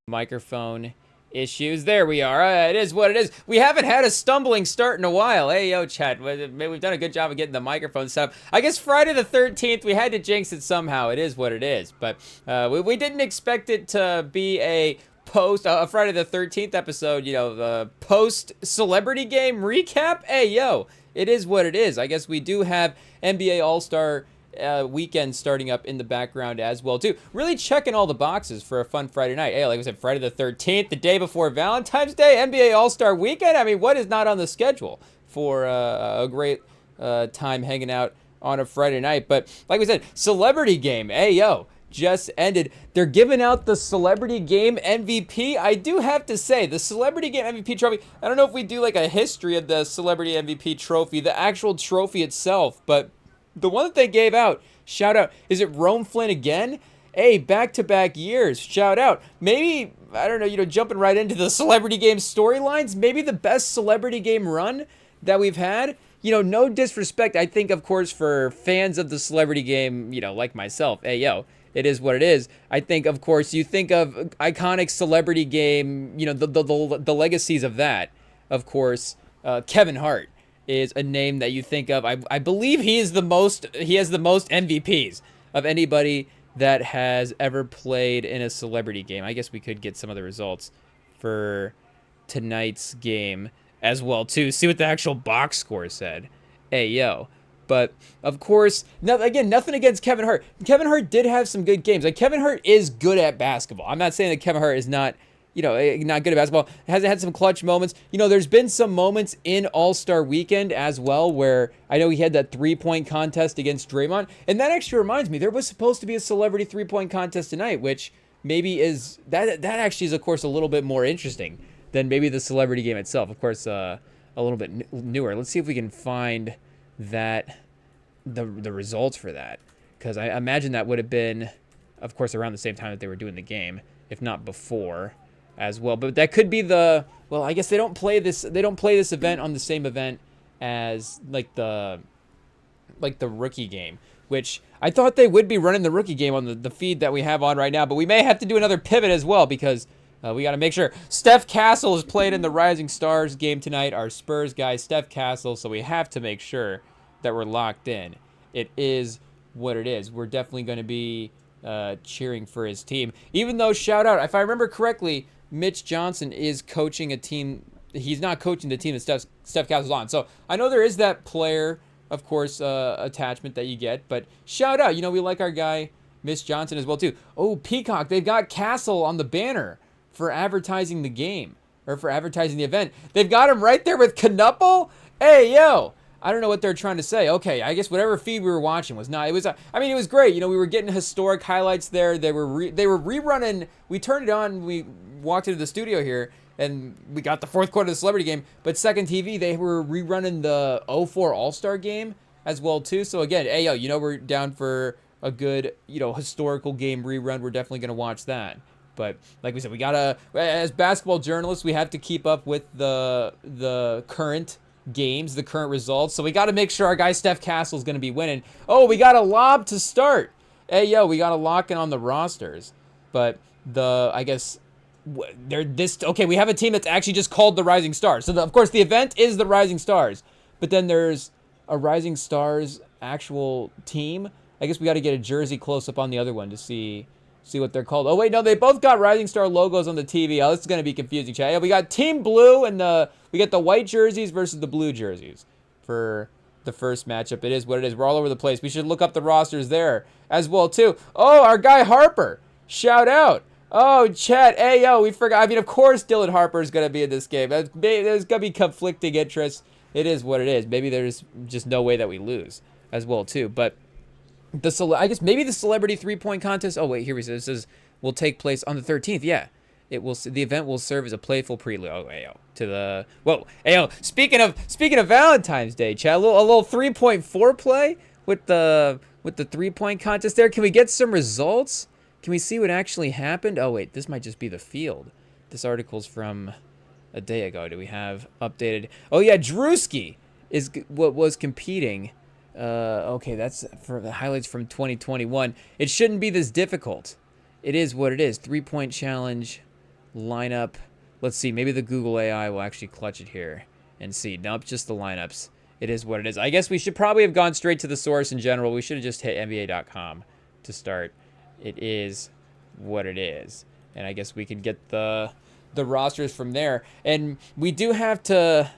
Microphone issues. There we are. It is what it is. We haven't had a stumbling start in a while. Hey, yo, chat. We've done a good job of getting the microphone set up. I guess Friday the 13th, we had to jinx it somehow. It is what it is. But we didn't expect it to be a Friday the 13th episode, the post-celebrity game recap. Hey, yo, it is what it is. I guess we do have NBA All-Star weekend starting up in the background as well too. Really checking all the boxes for a fun Friday night. Hey, like I said, Friday the 13th, the day before Valentine's Day, NBA All-Star Weekend. I mean, what is not on the schedule for a great time hanging out on a Friday night? But like we said, celebrity game. Hey, yo, just ended. They're giving out the celebrity game MVP. I do have to say, the celebrity game MVP trophy, I don't know if we do like a history of the celebrity MVP trophy, the actual trophy itself, but the one that they gave out, shout out, is it Rome Flynn again? Hey, back-to-back years, shout out. Maybe, I don't know, jumping right into the celebrity game storylines, maybe the best celebrity game run that we've had. No disrespect, I think, of course, for fans of the celebrity game, like myself. Hey, yo, it is what it is. I think, of course, you think of iconic celebrity game, the legacies of that, of course, Kevin Hart is a name that you think of. I believe he has the most MVPs of anybody that has ever played in a celebrity game. I guess we could get some of the results for tonight's game as well too. See what the actual box score said. Hey, yo. But of course, nothing against Kevin Hart. Kevin Hart did have some good games. Like, Kevin Hart is good at basketball. I'm not saying that Kevin Hart is not not good at basketball. Hasn't had some clutch moments. There's been some moments in All-Star Weekend as well where I know he had that three-point contest against Draymond. And that actually reminds me, there was supposed to be a celebrity three-point contest tonight, which maybe is, that actually is, of course, a little bit more interesting than maybe the celebrity game itself. Of course, a little bit newer. Let's see if we can find that, the results for that. Because I imagine that would have been, of course, around the same time that they were doing the game, if not before as well. But that could be I guess they don't play this event on the same event as like the rookie game, which I thought they would be running the rookie game on the feed that we have on right now, but we may have to do another pivot as well because we got to make sure. Steph Castle is played in the Rising Stars game tonight, our Spurs guy, Steph Castle, so we have to make sure that we're locked in. It is what it is. We're definitely going to be cheering for his team, even though, shout out, if I remember correctly, Mitch Johnson is coaching a team. He's not coaching the team that Steph Castle's on. So I know there is that player, of course, attachment that you get. But shout out, we like our guy Mitch Johnson as well too. Oh, Peacock, they've got Castle on the banner for advertising the game or for advertising the event. They've got him right there with Knuckle. Hey, yo. I don't know what they're trying to say. Okay, I guess whatever feed we were watching was not. It was. It was great. We were getting historic highlights there. They were rerunning. We turned it on. We walked into the studio here, and we got the fourth quarter of the celebrity game. But Second TV, they were rerunning the '04 All-Star game as well too. So again, hey, yo, we're down for a good, historical game rerun. We're definitely gonna watch that. But like we said, we gotta, as basketball journalists, we have to keep up with the current games, the current results. So we got to make sure our guy Steph Castle is going to be winning. Oh, we got a lob to start. Hey, yo, we got to lock in on the rosters. But I guess we have a team that's actually just called the Rising Stars. So of course the event is the Rising Stars, but then there's a Rising Stars actual team. I guess we got to get a jersey close up on the other one to see what they're called. Oh wait, no, they both got Rising Star logos on the TV. Oh, this is going to be confusing, chat. Yeah, we got Team Blue and we got the white jerseys versus the blue jerseys for the first matchup. It is what it is. We're all over the place. We should look up the rosters there as well too. Oh, our guy Harper. Shout out. Oh, chat. Hey, yo, we forgot. Of course Dylan Harper is going to be in this game. There's going to be conflicting interests. It is what it is. Maybe there's just no way that we lose as well too. But I guess maybe the celebrity three-point contest. Oh wait, here we go. It says will take place on the 13th. Yeah, it will. The event will serve as a playful prelude. Oh, ayo, to the ayo. Speaking of Valentine's Day, chat, a little 3-point foreplay with the three-point contest there. Can we get some results? Can we see what actually happened? Oh wait, this might just be the field. This article's from a day ago. Do we have updated? Oh yeah, Drewski is what was competing. Okay, that's for the highlights from 2021. It shouldn't be this difficult. it is what it is. 3-point challenge lineup. Let's see. Maybe the Google AI will actually clutch it here and see. Nope, just the lineups. It is what it is. I guess we should probably have gone straight to the source in general. We should have just hit NBA.com to start. It is what it is. And I guess we can get the rosters from there. And we do have to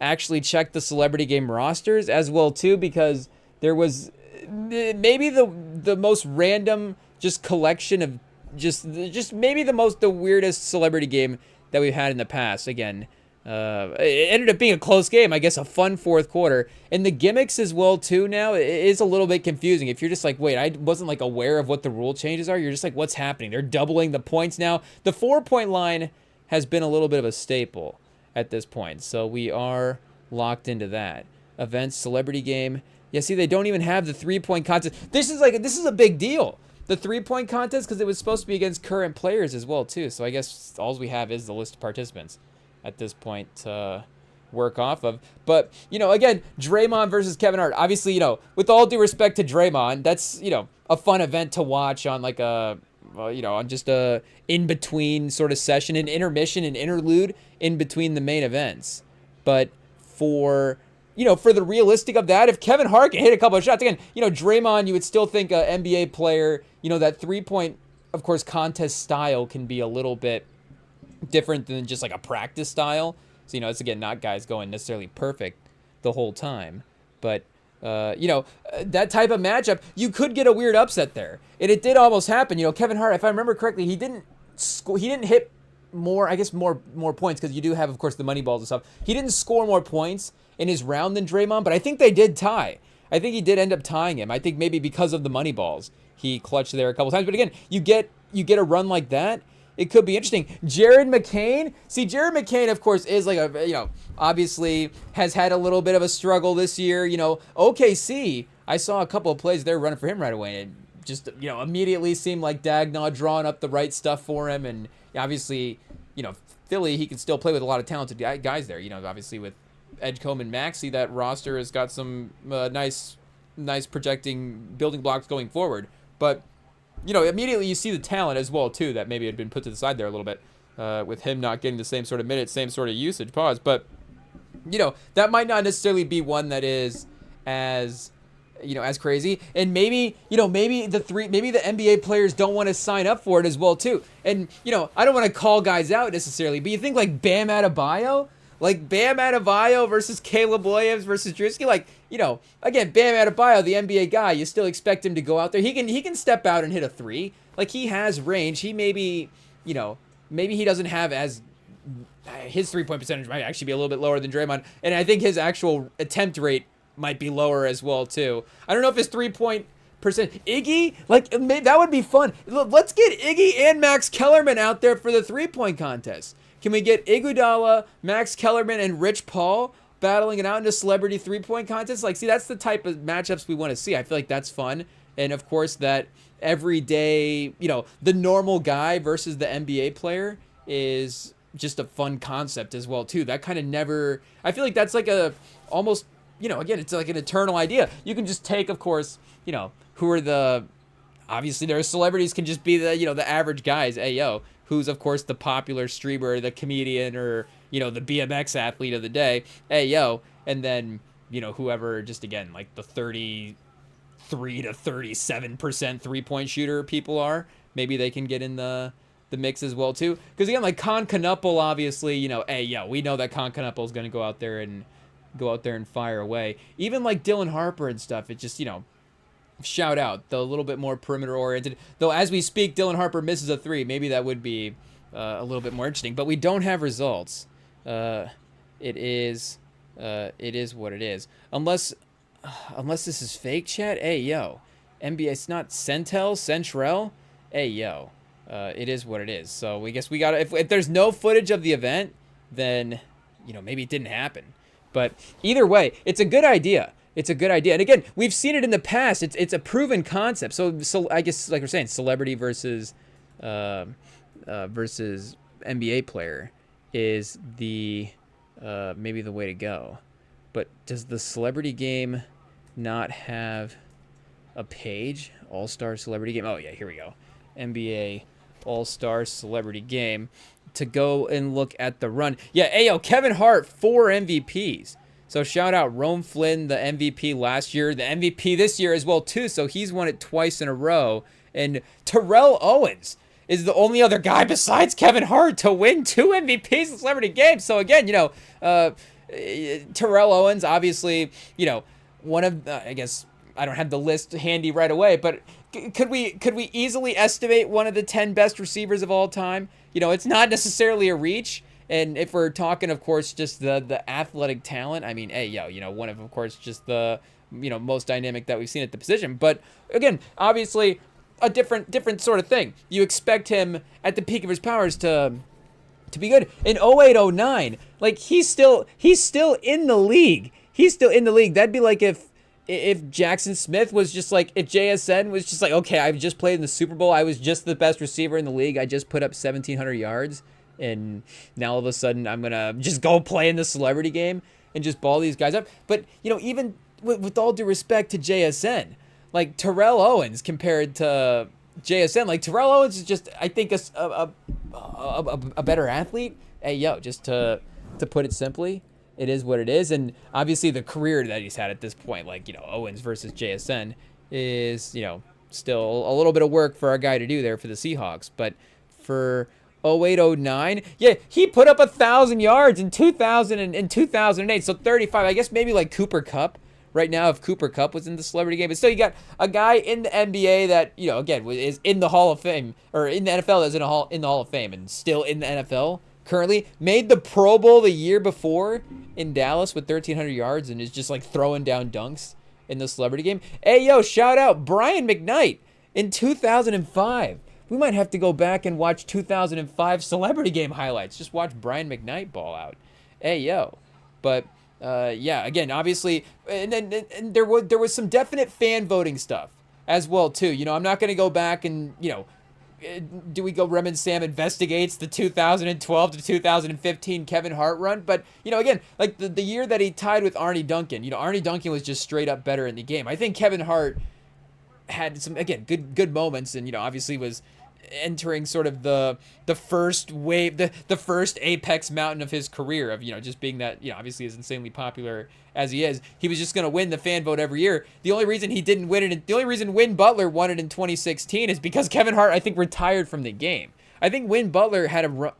actually check the celebrity game rosters as well too, because there was maybe the most random just collection of just maybe the weirdest celebrity game that we've had in the past. Again, it ended up being a close game, I guess, a fun fourth quarter. And the gimmicks as well too now, it is a little bit confusing. If you're just like, wait, I wasn't like aware of what the rule changes are, you're just like, what's happening? They're doubling the points now. The 4-point line has been a little bit of a staple at this point, so we are locked into that. Events, celebrity game. Yeah, see, they don't even have the 3-point contest. This is a big deal, the 3-point contest, because it was supposed to be against current players as well too. So I guess all we have is the list of participants at this point to work off of. But, you know, again, Draymond versus Kevin Hart. Obviously, you know, with all due respect to Draymond, that's, you know, a fun event to watch on like a, you know, on just a in-between sort of session, an intermission, an interlude in between the main events. But for, you know, for the realistic of that, if Kevin Hart can hit a couple of shots, again, you know, Draymond, you would still think an NBA player, you know, that 3-point, of course, contest style can be a little bit different than just like a practice style. So, you know, it's again not guys going necessarily perfect the whole time, but you know, that type of matchup, you could get a weird upset there, and it did almost happen. You know, Kevin Hart, if I remember correctly, he didn't hit more, I guess more points, because you do have, of course, the money balls and stuff. He didn't score more points in his round than Draymond, but I think they did tie. I think he did end up tying him. I think maybe because of the money balls, he clutched there a couple times. But again, you get a run like that, it could be interesting. Jared McCain. See, Jared McCain, of course, is like a, you know, obviously has had a little bit of a struggle this year. You know, OKC, I saw a couple of plays there running for him right away. And it just, you know, immediately seemed like Dagnaw drawing up the right stuff for him. And obviously, you know, Philly, he can still play with a lot of talented guys there. You know, obviously with Edgecombe and Maxey, that roster has got some nice projecting building blocks going forward. But, you know, immediately you see the talent as well, too, that maybe had been put to the side there a little bit with him not getting the same sort of minutes, same sort of usage, pause. But, you know, that might not necessarily be one that is as, you know, as crazy. And maybe, you know, maybe the NBA players don't want to sign up for it as well, too. And, you know, I don't want to call guys out necessarily, but you think like Bam Adebayo? Like Bam Adebayo versus Caleb Williams versus Drewski, like, you know, again, Bam Adebayo, the NBA guy, you still expect him to go out there. He can step out and hit a three. Like, he has range. He maybe, you know, maybe he doesn't have as, his 3-point percentage might actually be a little bit lower than Draymond. And I think his actual attempt rate might be lower as well, too. I don't know if his 3-point percent. Iggy, like, that would be fun. Let's get Iggy and Max Kellerman out there for the 3-point contest. Can we get Iguodala, Max Kellerman, and Rich Paul battling it out in a celebrity 3-point contest? Like, see, that's the type of matchups we want to see. I feel like that's fun. And, of course, that everyday, you know, the normal guy versus the NBA player is just a fun concept as well, too. That kind of never, I feel like that's like a almost, you know, again, it's like an eternal idea. You can just take, of course, you know, who are the, obviously their celebrities can just be the, you know, the average guys. Hey, yo, who's, of course, the popular streamer, the comedian, or, you know, the BMX athlete of the day. Hey, yo. And then, you know, whoever, just again, like the 33 to 37% 3-point shooter people are, maybe they can get in the mix as well, too. Because, again, like Con Knuppel, obviously, you know, hey, yo, we know that Con Knuppel is going to go out there and fire away. Even like Dylan Harper and stuff, it just, you know, shout out, the little bit more perimeter oriented. Though as we speak, Dylan Harper misses a 3. Maybe that would be a little bit more interesting. But we don't have results. It is what it is. Unless this is fake, chat. Hey, yo. NBA, it's not Centrell. Hey, yo. It is what it is. So we guess we got to, if there's no footage of the event, then, you know, maybe it didn't happen. But either way, it's a good idea. It's a good idea. And again, we've seen it in the past. It's a proven concept. So I guess, like we're saying, celebrity versus NBA player is the maybe the way to go. But does the celebrity game not have a page? All-Star celebrity game. Oh, yeah, here we go. NBA All-Star Celebrity Game to go and look at the run. Yeah, hey, yo, Kevin Hart, 4 MVPs. So shout out Rome Flynn, the MVP last year, the MVP this year as well, too. So he's won it twice in a row. And Terrell Owens is the only other guy besides Kevin Hart to win 2 MVPs in Celebrity Games. So again, Terrell Owens, obviously, one of, I guess, I don't have the list handy right away, but could we easily estimate one of the 10 best receivers of all time? It's not necessarily a reach. And if we're talking, of course, just the athletic talent, I mean, hey, one of course, just the, most dynamic that we've seen at the position. But again, obviously, a different sort of thing. You expect him at the peak of his powers to be good. In 08-09, like, he's still in the league. He's still in the league. That'd be like if Jackson Smith was just like, if JSN was just like, okay, I've just played in the Super Bowl. I was just the best receiver in the league. I just put up 1,700 yards. And now all of a sudden I'm going to just go play in the Celebrity Game and just ball these guys up. But, even with all due respect to JSN, like Terrell Owens compared to JSN, like Terrell Owens is just, I think, a better athlete. Hey, just to put it simply, it is what it is. And obviously the career that he's had at this point, like, Owens versus JSN is, still a little bit of work for our guy to do there for the Seahawks. But for 08-09, yeah, he put up 1,000 yards in 2000 and 2008, so 35. I guess maybe like Cooper Kupp right now, if Cooper Kupp was in the Celebrity Game. But still, you got a guy in the NBA that, again, is in the Hall of Fame, or in the NFL that's in the Hall of Fame, and still in the NFL currently, made the Pro Bowl the year before in Dallas with 1,300 yards, and is just like throwing down dunks in the Celebrity Game. Hey, shout out Brian McKnight in 2005. We might have to go back and watch 2005 Celebrity Game highlights. Just watch Brian McKnight ball out. Hey, But, again, obviously, and there was some definite fan voting stuff as well, too. I'm not going to go back and, do we go REMINGTOM investigates the 2012 to 2015 Kevin Hart run? But, again, like the year that he tied with Arnie Duncan, Arnie Duncan was just straight up better in the game. I think Kevin Hart had some, again, good moments, and obviously was entering sort of the first wave, the first apex mountain of his career of just being that obviously as insanely popular as he is. He was just going to win the fan vote every year. The only reason he didn't win it, the only reason Win Butler won it in 2016 is because Kevin Hart, I think, retired from the game. I think Win Butler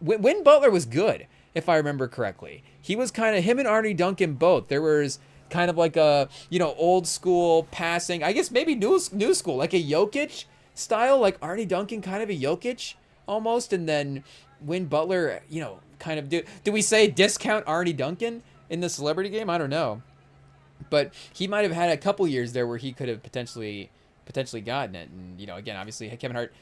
Win Butler was good, if I remember correctly. He was kind of, him and Arnie Duncan both. There was kind of like a, old school passing, I guess maybe new school, like a Jokic style, like Arnie Duncan, kind of a Jokic almost, and then Win Butler, kind of do we say discount Arnie Duncan in the Celebrity Game? I don't know. But he might have had a couple years there where he could have potentially gotten it. And, again, obviously Kevin Hart,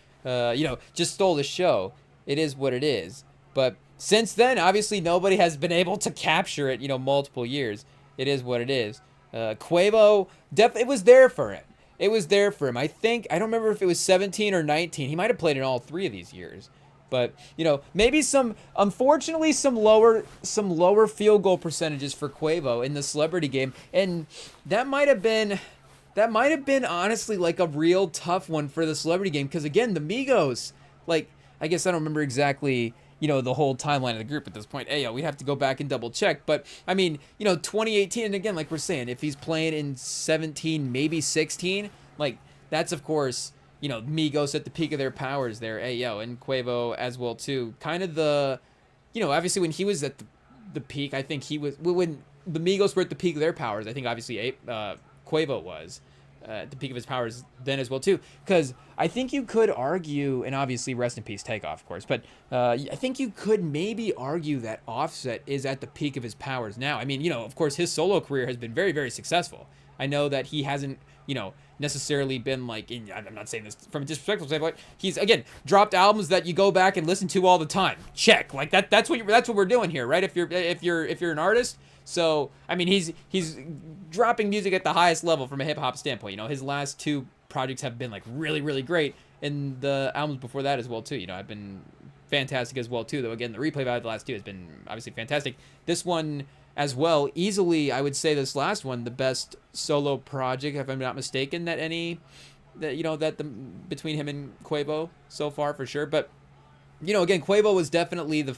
just stole the show. It is what it is. But since then, obviously nobody has been able to capture it, multiple years. It is what it is. Quavo, it was there for him. It was there for him. I don't remember if it was 17 or 19. He might have played in all 3 of these years. But, maybe unfortunately, some lower field goal percentages for Quavo in the Celebrity Game. And that might have been honestly like a real tough one for the Celebrity Game. Because again, the Migos, like, I guess I don't remember exactly, the whole timeline of the group at this point. Hey, we have to go back and double check. But, I mean, 2018, and again, like we're saying, if he's playing in 17, maybe 16, like, that's, of course, Migos at the peak of their powers there. Hey, and Quavo as well, too. Kind of the, obviously when he was at the peak, I think he was, when the Migos were at the peak of their powers, I think obviously Quavo was at the peak of his powers then as well, too. Because I think you could argue, and obviously rest in peace Takeoff, of course, but I think you could maybe argue that Offset is at the peak of his powers now. I mean, of course, his solo career has been very, very successful. I know that he hasn't, necessarily been like, I'm not saying this from a disrespectful standpoint, he's, again, dropped albums that you go back and listen to all the time. Check. Like that's what we're doing here, right? If you're an artist. So, I mean, he's dropping music at the highest level from a hip hop standpoint. His last 2 projects have been like really, really great, and the albums before that as well too, have been fantastic as well too. Though again, the replay value of the last 2 has been obviously fantastic. This one as well, easily, I would say this last one, the best solo project, if I'm not mistaken, between him and Quavo so far, for sure. But again, Quavo was definitely the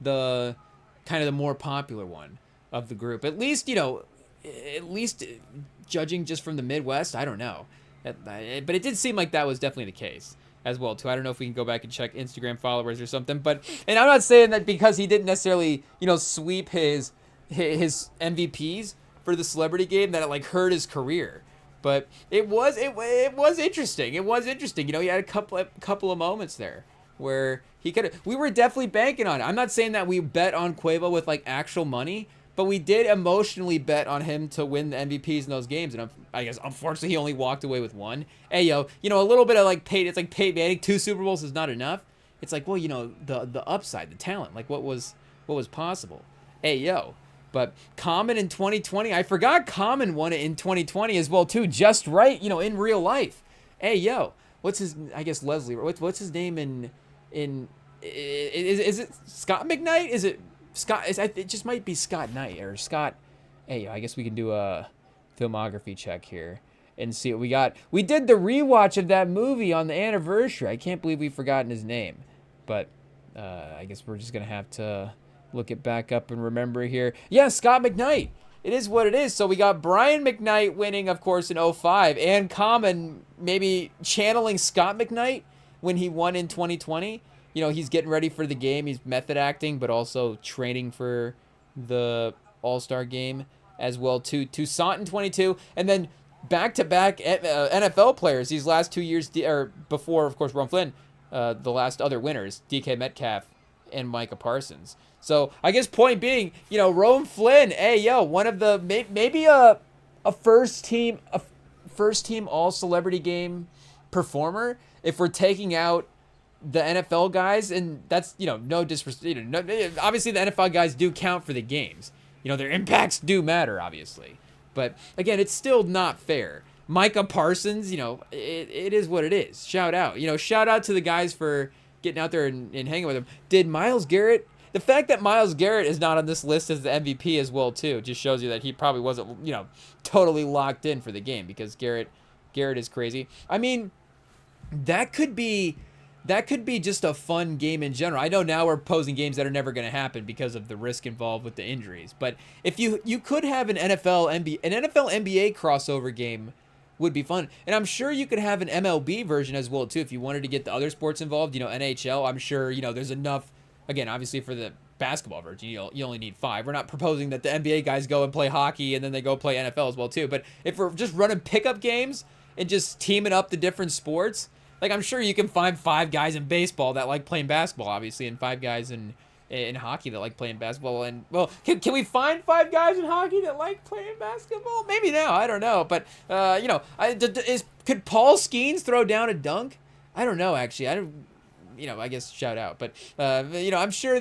kind of the more popular one of the group. At least, judging just from the Midwest, I don't know. But it did seem like that was definitely the case as well, too. I don't know if we can go back and check Instagram followers or something. And I'm not saying that because he didn't necessarily, sweep his MVPs for the celebrity game that it, like, hurt his career. But it was interesting. It was interesting. He had a couple of moments there where we were definitely banking on it. I'm not saying that we bet on Quavo with like actual money, but we did emotionally bet on him to win the MVPs in those games. And I guess unfortunately he only walked away with one. Hey, a little bit of like it's like Peyton Manning, 2 Super Bowls is not enough. It's like, well, the upside, the talent, like what was possible. But Common in 2020, I forgot Common won it in 2020 as well too, just right, in real life. What's his? I guess Leslie. What's his name in? Is it Scott McKnight? Is it Scott? It just might be Scott Knight or Scott. I guess we can do a filmography check here and see what we got. We did the rewatch of that movie on the anniversary. I can't believe we've forgotten his name, but I guess we're just gonna have to look it back up and remember here. Yeah, Scott McKnight. It is what it is. So we got Brian McKnight winning, of course, in 2005, and Common maybe channeling Scott McKnight when he won in 2020. He's getting ready for the game. He's method acting, but also training for the All-Star game as well, too. Toussaint in 22, and then back-to-back NFL players these last 2 years, or before, of course, Ron Flynn, the last other winners, DK Metcalf and Micah Parsons. So I guess point being, Rome Flynn, one of the maybe a first team all celebrity game performer if we're taking out the NFL guys, and that's no disrespect. Obviously the NFL guys do count for the games. Their impacts do matter, obviously, but again, it's still not fair. Micah Parsons, it is what it is. Shout out, shout out to the guys for getting out there and hanging with him. Did Myles Garrett? The fact that Myles Garrett is not on this list as the MVP as well too just shows you that he probably wasn't totally locked in for the game, because Garrett is crazy. I mean, that could be just a fun game in general. I know now we're posing games that are never going to happen because of the risk involved with the injuries, but if you could have an NFL NBA crossover game would be fun. And I'm sure you could have an MLB version as well too if you wanted to get the other sports involved. NHL, I'm sure there's enough. Again, obviously for the basketball version, you only need 5. We're not proposing that the NBA guys go and play hockey and then they go play NFL as well too. But if we're just running pickup games and just teaming up the different sports, like I'm sure you can find 5 guys in baseball that like playing basketball, obviously, and 5 guys in hockey that like playing basketball. And well, can we find 5 guys in hockey that like playing basketball? Maybe now, I don't know. But could Paul Skeens throw down a dunk? I don't know, actually. I guess shout out, but I'm sure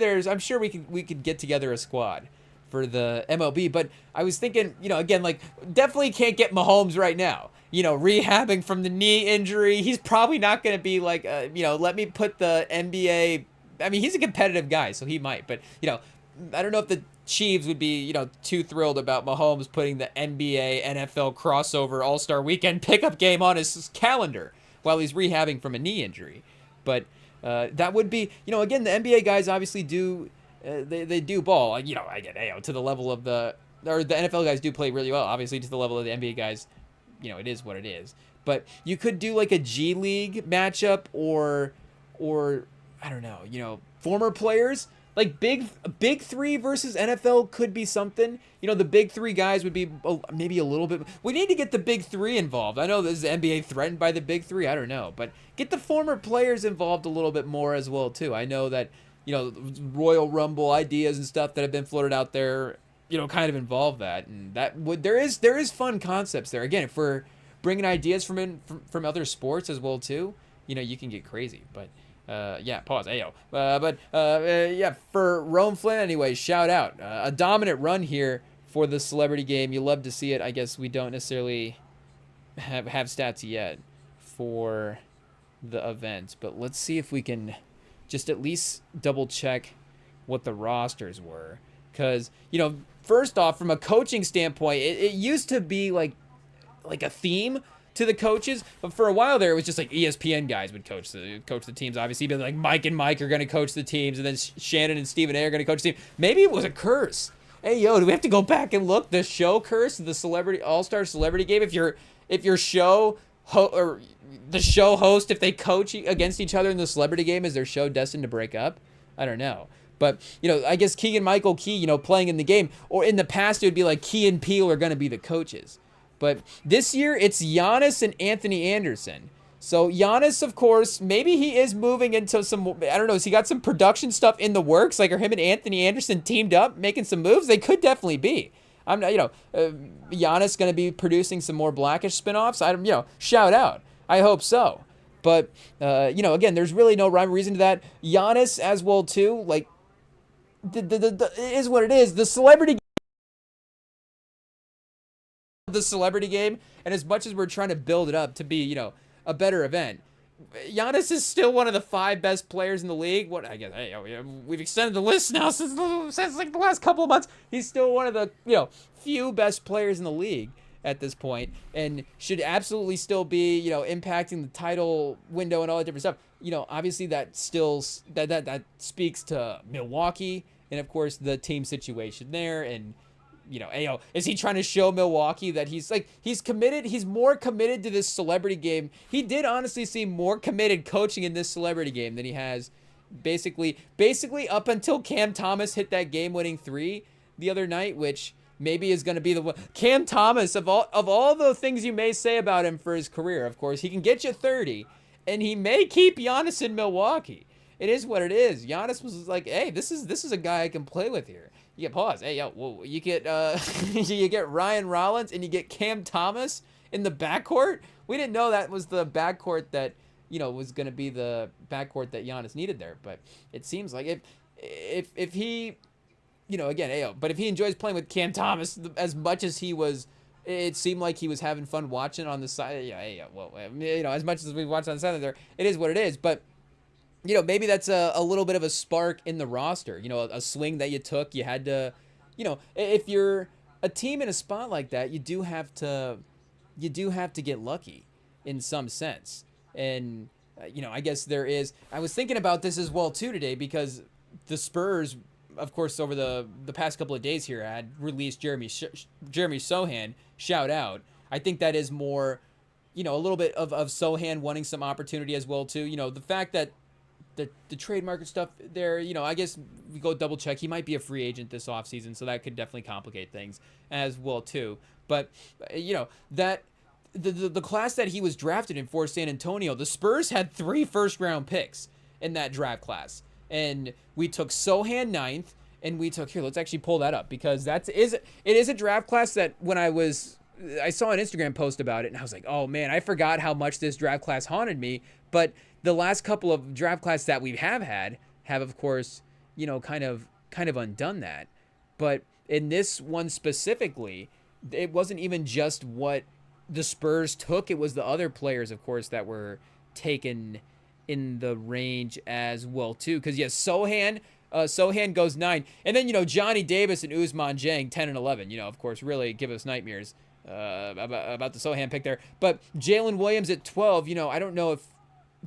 we could get together a squad for the MLB. But I was thinking, again, like definitely can't get Mahomes right now. Rehabbing from the knee injury, he's probably not going to be like, let me put the NBA. I mean, he's a competitive guy, so he might, but I don't know if the Chiefs would be, too thrilled about Mahomes putting the NBA NFL crossover All-Star Weekend pickup game on his calendar while he's rehabbing from a knee injury. But that would be, again, the NBA guys obviously do, they do ball. Again, to the level of the NFL guys do play really well. Obviously, to the level of the NBA guys, it is what it is. But you could do like a G League matchup, or I don't know, former players. Like big 3 versus NFL could be something. The big 3 guys would be maybe a little bit. We need to get the big 3 involved. I know this is the NBA threatened by the big 3. I don't know, but get the former players involved a little bit more as well too. I know that Royal Rumble ideas and stuff that have been floated out there, kind of involve that, and that would there is fun concepts there. Again, if we're bringing ideas from other sports as well too, you can get crazy, but. Pause. For Rome Flynn, anyway, shout out. A dominant run here for the celebrity game. You love to see it. I guess we don't necessarily have stats yet for the event, but let's see if we can just at least double check what the rosters were. Because, first off, from a coaching standpoint, it used to be like a theme to the coaches. But for a while there, it was just like ESPN guys would coach the teams. Obviously, but like Mike and Mike are going to coach the teams, and then Shannon and Stephen A are going to coach the team. Maybe it was a curse. Hey, yo, do we have to go back and look? The show curse, the celebrity all-star celebrity game. If your show or the show host, if they coach against each other in the celebrity game, is their show destined to break up? I don't know. But, I guess Keegan-Michael Key, playing in the game. Or in the past, it would be like Key and Peele are going to be the coaches. But this year, it's Giannis and Anthony Anderson. So Giannis, of course, maybe he is moving into some, I don't know, has he got some production stuff in the works? Like, are him and Anthony Anderson teamed up, making some moves? They could definitely be. I'm not, Giannis going to be producing some more Blackish spinoffs? Shout out. I hope so. But, again, there's really no rhyme or reason to that. Giannis as well, too, like, it is what it is. The celebrity game, and as much as we're trying to build it up to be, a better event, Giannis is still one of the 5 best players in the league. What I guess, we've extended the list now since like the last couple of months. He's still one of the few best players in the league at this point, and should absolutely still be impacting the title window and all that different stuff. Obviously that still that speaks to Milwaukee. And, of course, the team situation there. And, is he trying to show Milwaukee that he's committed? He's more committed to this celebrity game. He did honestly seem more committed coaching in this celebrity game than he has basically up until Cam Thomas hit that game-winning 3 the other night, which maybe is going to be the one. Cam Thomas, of all the things you may say about him for his career, of course, he can get you 30, and he may keep Giannis in Milwaukee. It is what it is. Giannis was like, hey, this is a guy I can play with here. You get pause. Hey, you get you get Ryan Rollins and you get Cam Thomas in the backcourt. We didn't know that was the backcourt that was going to be the backcourt that Giannis needed there. But it seems like if he, again, but if he enjoys playing with Cam Thomas as much as he was, it seemed like he was having fun watching on the side. As much as we watched on the side there, it is what it is. But maybe that's a little bit of a spark in the roster. A swing that you took. You had to, if you're a team in a spot like that, you do have to get lucky in some sense. And, I guess there is. I was thinking about this as well, too, today, because the Spurs, of course, over the past couple of days here, had released Jeremy Sohan. Shout out. I think that is more, a little bit of Sohan wanting some opportunity as well, too. The fact that the trade market stuff there, I guess we go double check. He might be a free agent this offseason, so that could definitely complicate things as well too. But that the class that he was drafted in for San Antonio, the Spurs had 3 first-round picks in that draft class, and we took Sohan 9th, and we took, here, let's actually pull that up, because it is a draft class that when I saw an Instagram post about it, and I was like, oh man, I forgot how much this draft class haunted me. But the last couple of draft classes that we have of course, kind of undone that. But in this one specifically, it wasn't even just what the Spurs took. It was the other players, of course, that were taken in the range as well too. Because yes, Sohan goes 9, and then Johnny Davis and Ousmane Dieng 10 and 11. Of course, really give us nightmares about the Sohan pick there. But Jalen Williams at 12. I don't know if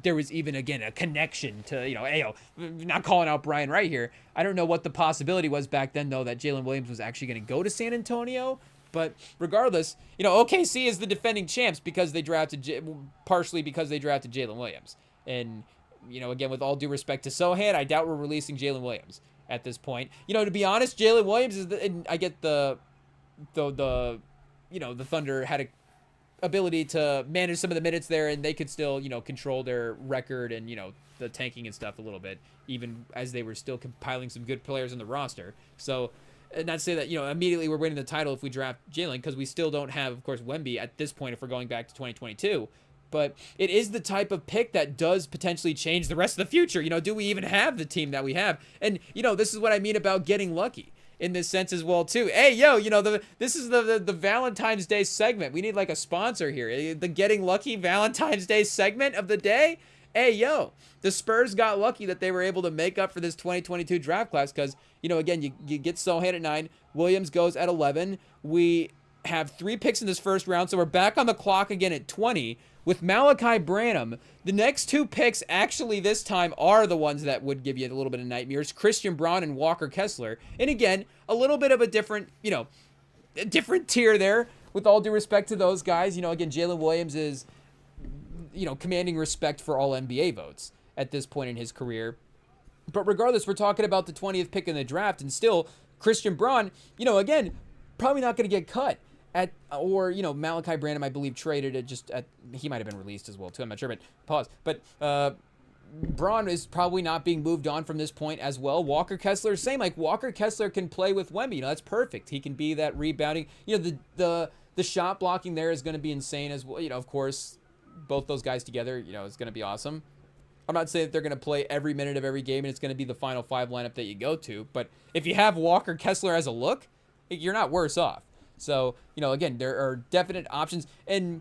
there was even, again, a connection to, not calling out Brian Wright here. I don't know what the possibility was back then, though, that Jalen Williams was actually going to go to San Antonio. But regardless, OKC is the defending champs because they drafted, partially because they drafted Jalen Williams. And, again, with all due respect to Sohan, I doubt we're releasing Jalen Williams at this point. To be honest, Jalen Williams is and I get the Thunder had a ability to manage some of the minutes there, and they could still, control their record and, the tanking and stuff a little bit, even as they were still compiling some good players in the roster. So, not to say that, immediately we're winning the title if we draft Jalen, because we still don't have, of course, Wemby at this point if we're going back to 2022. But it is the type of pick that does potentially change the rest of the future. Do we even have the team that we have? And, this is what I mean about getting lucky in this sense as well too. Hey, this is the Valentine's Day segment. We need like a sponsor here. The Getting Lucky Valentine's Day segment of the day. Hey, the Spurs got lucky that they were able to make up for this 2022 draft class because, again, you get Sohan at 9, Williams goes at 11. We have 3 picks in this first round, so we're back on the clock again at 20 with Malachi Branham. The next 2 picks actually this time are the ones that would give you a little bit of nightmares. Christian Braun and Walker Kessler. And again, a little bit of a different, a different tier there with all due respect to those guys. Again, Jalen Williams is, commanding respect for all NBA votes at this point in his career. But regardless, we're talking about the 20th pick in the draft, and still Christian Braun, again, probably not going to get cut. Malachi Branham, I believe, traded it he might have been released as well, too. I'm not sure, but pause. But Braun is probably not being moved on from this point as well. Walker Kessler, same. Like, Walker Kessler can play with Wemby. That's perfect. He can be that rebounding. The shot blocking there is going to be insane as well. Of course, both those guys together, is going to be awesome. I'm not saying that they're going to play every minute of every game and it's going to be the final 5 lineup that you go to. But if you have Walker Kessler as a look, you're not worse off. So, again, there are definite options. And,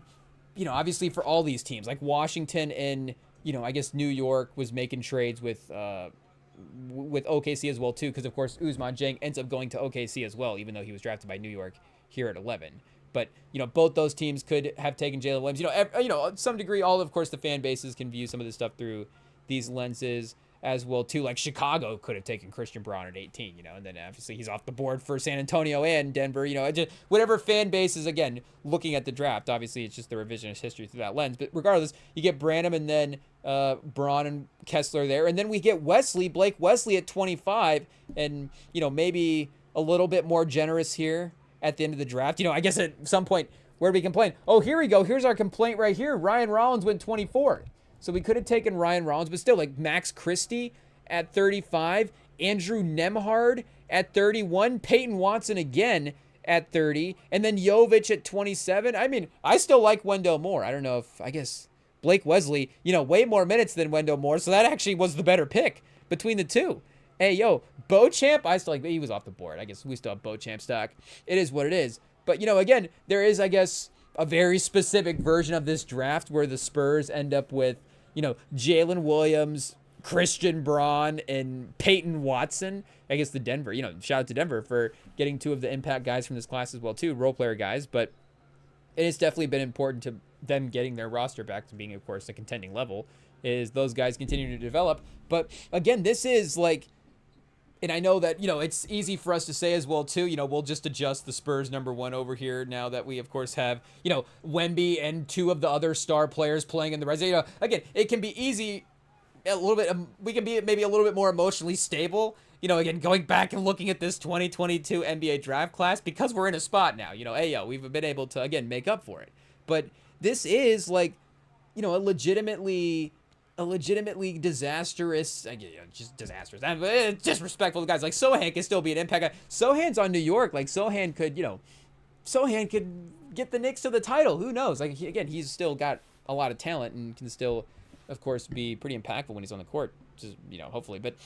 obviously for all these teams, like Washington and, I guess New York was making trades with OKC as well, too. Because, of course, Ousmane Dieng ends up going to OKC as well, even though he was drafted by New York here at 11. But, both those teams could have taken Jalen Williams. To some degree, all, of course, the fan bases can view some of this stuff through these lenses as well, too. Like, Chicago could have taken Christian Braun at 18, and then obviously he's off the board for San Antonio and Denver, just whatever fan base is, again, looking at the draft. Obviously, it's just the revisionist history through that lens. But regardless, you get Branham and then Braun and Kessler there. And then we get Blake Wesley at 25, and, maybe a little bit more generous here at the end of the draft. I guess at some point, where do we complain? Oh, here we go. Here's our complaint right here. Ryan Rollins went 24. So we could have taken Ryan Rollins, but still, like Max Christie at 35, Andrew Nembhard at 31, Peyton Watson again at 30, and then Jovic at 27. I mean, I still like Wendell Moore. I don't know I guess Blake Wesley, way more minutes than Wendell Moore, so that actually was the better pick between the two. Hey, Beauchamp, I still like, he was off the board. I guess we still have Beauchamp stock. It is what it is. But, again, there is, I guess, a very specific version of this draft where the Spurs end up with, Jalen Williams, Christian Braun, and Peyton Watson. I guess the Denver, shout out to Denver for getting 2 of the impact guys from this class as well, too, role player guys. But it has definitely been important to them getting their roster back to being, of course, a contending level, is those guys continue to develop. But, again, this is like, and I know that, it's easy for us to say as well, too, we'll just adjust the Spurs number 1 over here now that we, of course, have, Wemby and 2 of the other star players playing in the res. Again, it can be easy a little bit. We can be maybe a little bit more emotionally stable, again, going back and looking at this 2022 NBA draft class because we're in a spot now, we've been able to, again, make up for it. But this is like, a legitimately disastrous, just disastrous, and disrespectful to guys. Like, Sohan can still be an impact guy. Sohan's on New York. Like, Sohan could get the Knicks to the title. Who knows? Like, he's still got a lot of talent and can still, of course, be pretty impactful when he's on the court, just, hopefully. But,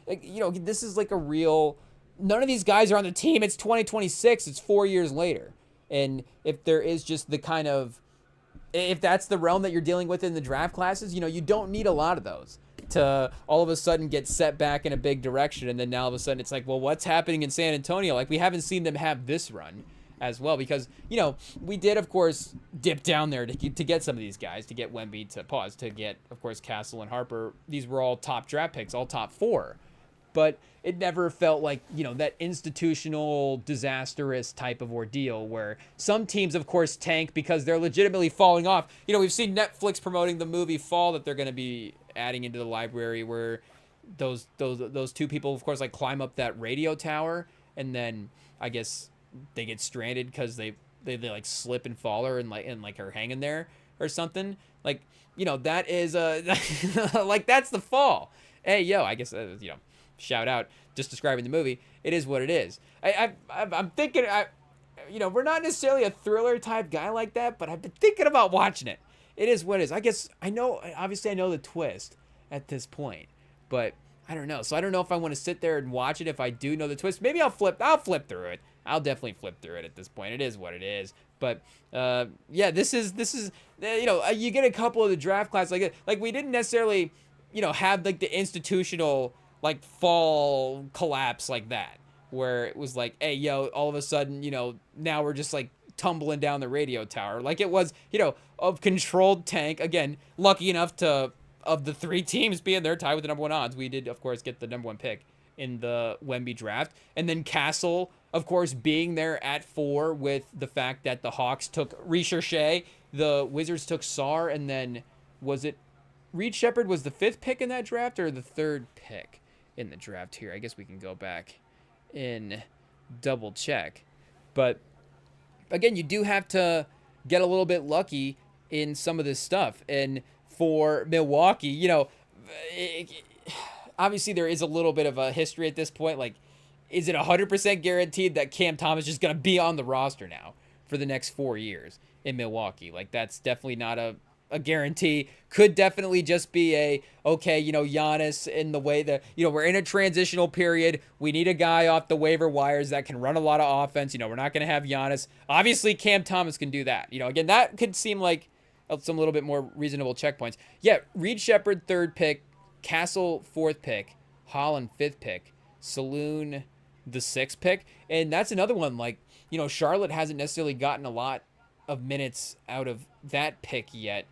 this is like a real, none of these guys are on the team. It's 2026. It's 4 years later. And if there is just the kind of, if that's the realm that you're dealing with in the draft classes, you don't need a lot of those to all of a sudden get set back in a big direction. And then now all of a sudden it's like, well, what's happening in San Antonio? Like, we haven't seen them have this run as well because, we did, of course, dip down there to get some of these guys, to get Wemby, to get, of course, Castle and Harper. These were all top draft picks, all top 4. But it never felt like, that institutional, disastrous type of ordeal where some teams, of course, tank because they're legitimately falling off. We've seen Netflix promoting the movie Fall that they're going to be adding into the library where those 2 people, of course, like climb up that radio tower and then I guess they get stranded because they like slip and fall and are hanging there or something. Like, that is like that's the Fall. Hey, I guess, shout out, just describing the movie. It is what it is. I'm thinking, we're not necessarily a thriller type guy like that, but I've been thinking about watching it. It is what it is. I guess obviously I know the twist at this point, but I don't know. So I don't know if I want to sit there and watch it. If I do know the twist, maybe I'll flip through it. I'll definitely flip through it at this point. It is what it is. But this is you get a couple of the draft class like we didn't necessarily have like the institutional like fall collapse like that where it was like, hey, yo, all of a sudden, now we're just like tumbling down the radio tower. Like it was, a controlled tank. Again, lucky enough of the 3 teams being there, tied with the number 1 odds. We did, of course, get the number 1 pick in the Wemby draft. And then Castle, of course, being there at 4 with the fact that the Hawks took Recherche, the Wizards took Sarr, and then was it Reed Shepherd was the 5th pick in that draft or the 3rd pick in the draft here? I guess we can go back and double check. But again, you do have to get a little bit lucky in some of this stuff. And for Milwaukee, obviously there is a little bit of a history at this point. Like, is it 100% guaranteed that Cam Thomas is just going to be on the roster now for the next 4 years in Milwaukee? Like, that's definitely not a guarantee. Could definitely just be Giannis in the way that, we're in a transitional period. We need a guy off the waiver wires that can run a lot of offense. We're not going to have Giannis. Obviously, Cam Thomas can do that. Again, that could seem like some little bit more reasonable checkpoints. Yeah, Reed Shepherd, 3rd pick. Castle, 4th pick. Holland, 5th pick. Saloon, the 6th pick. And that's another one. Like, Charlotte hasn't necessarily gotten a lot of minutes out of that pick yet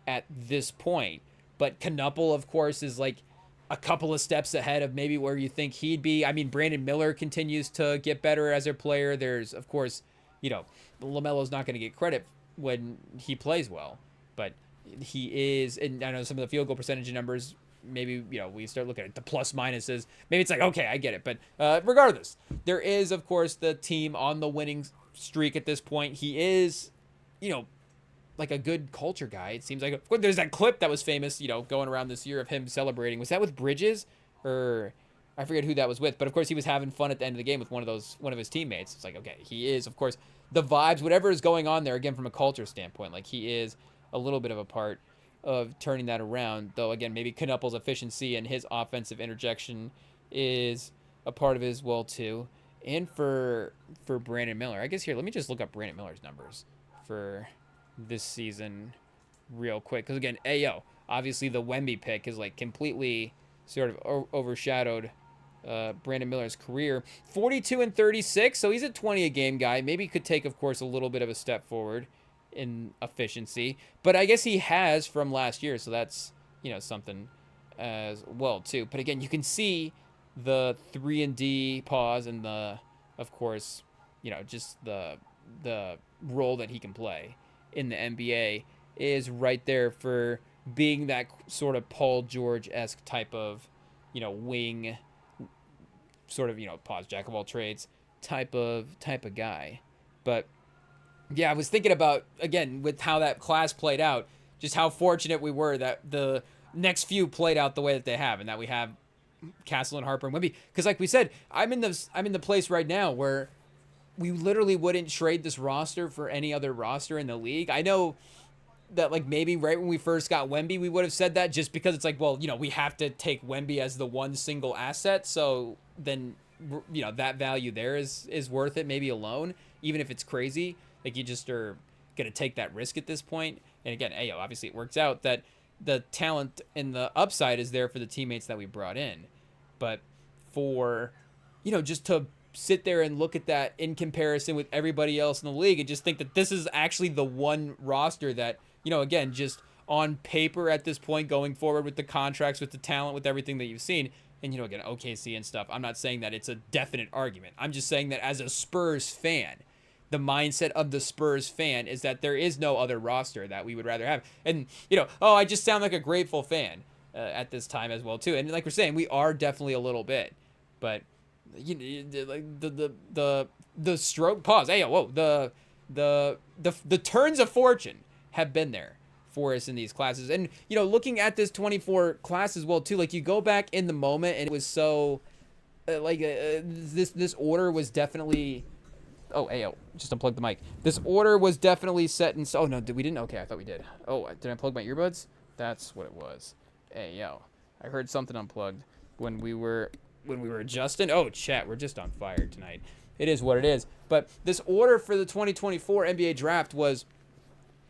at this point. But Knuppel, of course, is like a couple of steps ahead of maybe where you think he'd be. I mean, Brandon Miller continues to get better as a player. There's, of course, LaMelo's not going to get credit when he plays well. But he is, and I know some of the field goal percentage numbers, maybe, we start looking at the plus minuses. Maybe it's like, okay, I get it. But regardless, there is, of course, the team on the winning streak at this point. He is, like a good culture guy. It seems like there's that clip that was famous, going around this year of him celebrating. Was that with Bridges, or I forget who that was with? But of course, he was having fun at the end of the game with one of his teammates. It's like, okay, he is, of course, the vibes, whatever is going on there. Again, from a culture standpoint, like he is a little bit of a part of turning that around. Though again, maybe Knuppel's efficiency and his offensive interjection is a part of it as well too. And for Brandon Miller, I guess here, let me just look up Brandon Miller's numbers for this season real quick, because again, obviously the Wemby pick is like completely sort of overshadowed Brandon Miller's career. 42 and 36, so he's a 20 a game guy. Maybe could take, of course, a little bit of a step forward in efficiency, but I guess he has from last year, so that's something as well too. But again, you can see the 3-and-D pause and the, of course, just the role that he can play in the NBA is right there for being that sort of Paul George-esque type of, wing, sort of, pause, jack of all trades type of guy. But yeah, I was thinking about, again, with how that class played out, just how fortunate we were that the next few played out the way that they have, and that we have Castle and Harper and Wemby. Because like we said, I'm in the place right now where we literally wouldn't trade this roster for any other roster in the league. I know that, like, maybe right when we first got Wemby, we would have said that, just because it's like, well, we have to take Wemby as the one single asset. So then, that value there is worth it, maybe alone, even if it's crazy. Like, you just are going to take that risk at this point. And again, obviously it works out that the talent and the upside is there for the teammates that we brought in. But for, just to sit there and look at that in comparison with everybody else in the league and just think that this is actually the one roster that, again, just on paper at this point going forward with the contracts, with the talent, with everything that you've seen, and, again, OKC and stuff, I'm not saying that it's a definite argument. I'm just saying that as a Spurs fan, the mindset of the Spurs fan is that there is no other roster that we would rather have. And, I just sound like a grateful fan at this time as well, too. And like we're saying, we are definitely a little bit. But, like the stroke pause. The turns of fortune have been there for us in these classes. And, looking at this 24 class as well, too, like you go back in the moment and it was so, this order was definitely... just unplugged the mic. This order was definitely set in... Oh, no, we didn't? Okay, I thought we did. Oh, did I plug my earbuds? That's what it was. I heard something unplugged when we were adjusting. Oh, chat, we're just on fire tonight. It is what it is. But this order for the 2024 NBA draft was,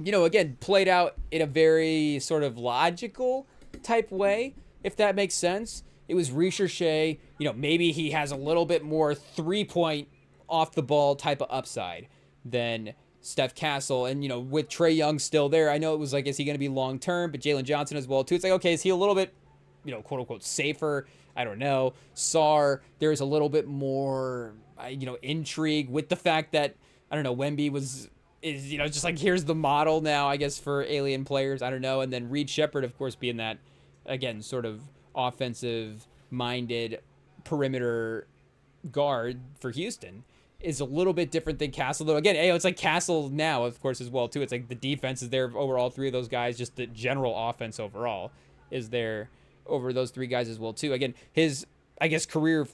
again, played out in a very sort of logical type way, if that makes sense. it was Richerche. Maybe he has a little bit more 3-point off the ball type of upside than Steph Castle. And, with Trae Young still there, I know it was like, is he going to be long term? But Jalen Johnson as well, too. It's like, okay, is he a little bit, quote unquote, safer? I don't know. Sarr, there's a little bit more, intrigue with the fact that, I don't know, Wemby is, just like, here's the model now, I guess, for alien players. I don't know. And then Reed Shepherd, of course, being that, again, sort of offensive-minded perimeter guard for Houston is a little bit different than Castle, though. Again, it's like Castle now, of course, as well, too. It's like the defense is there over all three of those guys. Just the general offense overall is there over those three guys as well, too. Again, his, I guess, career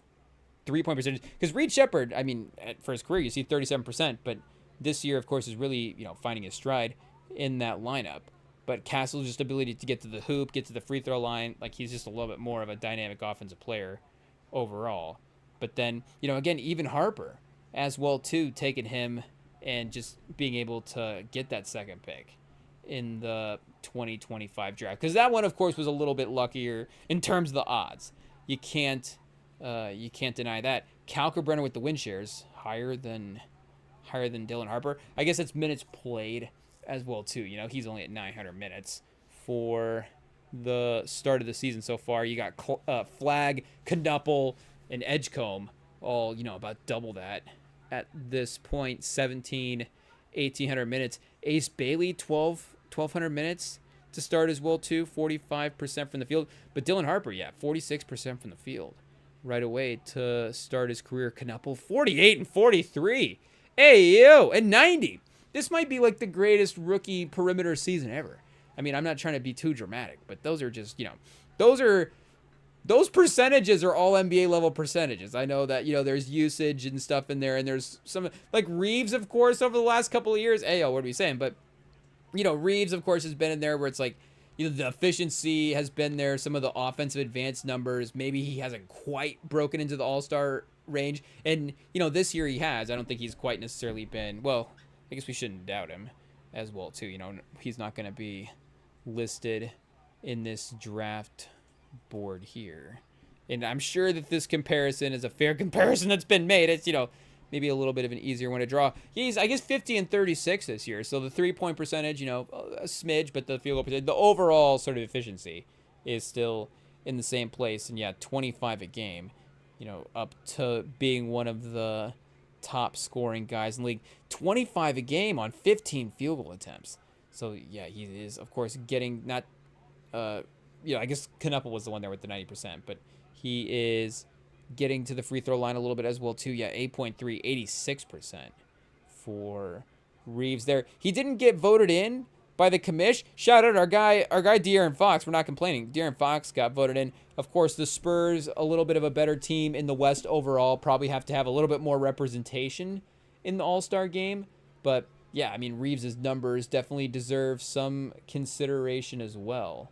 three-point percentage. Because Reed Shepherd, I mean, for his career, you see 37%. But this year, of course, is really, finding his stride in that lineup. But Castle's just ability to get to the hoop, get to the free throw line, like he's just a little bit more of a dynamic offensive player overall. But then, again, even Harper as well, too, taking him and just being able to get that second pick in the 2025 draft. Because that one, of course, was a little bit luckier in terms of the odds. You can't deny that. Kalkbrenner with the win shares higher than Dylan Harper. I guess it's minutes played as well, too. He's only at 900 minutes for the start of the season so far. You got Flag, Knuppel, and Edgecombe all, about double that at this point. 1,800 minutes. Ace Bailey, 1,200 minutes to start as well, too. 45% from the field. But Dylan Harper, 46% from the field right away to start his career. Knuppel, 48 and 43. Ayo, and 90. This might be like the greatest rookie perimeter season ever. I mean, I'm not trying to be too dramatic, but those are just, those percentages are all NBA level percentages. I know that, there's usage and stuff in there, and there's some, like Reeves, of course, over the last couple of years. Ayo, what are we saying? But, Reeves, of course, has been in there where it's like, the efficiency has been there, some of the offensive advanced numbers. Maybe he hasn't quite broken into the all-star range. And, this year he has. I don't think he's quite necessarily been, well, I guess we shouldn't doubt him as well, too. He's not going to be listed in this draft board here. And I'm sure that this comparison is a fair comparison that's been made. It's, maybe a little bit of an easier one to draw. He's, I guess, 50 and 36 this year. So the 3-point percentage, a smidge, but the field goal percentage, the overall sort of efficiency is still in the same place. And, 25 a game, up to being one of the top scoring guys in the league. 25 a game on 15 field goal attempts. So, he is, of course, getting not, I guess Knuppel was the one there with the 90%, but he is getting to the free throw line a little bit as well, too. 8.3, 86% for Reeves there. He didn't get voted in by the commish. Shout out our guy De'Aaron Fox. We're not complaining. De'Aaron Fox got voted in. Of course, the Spurs, a little bit of a better team in the West overall, probably have to have a little bit more representation in the All-Star game. But, Reeves' numbers definitely deserve some consideration as well.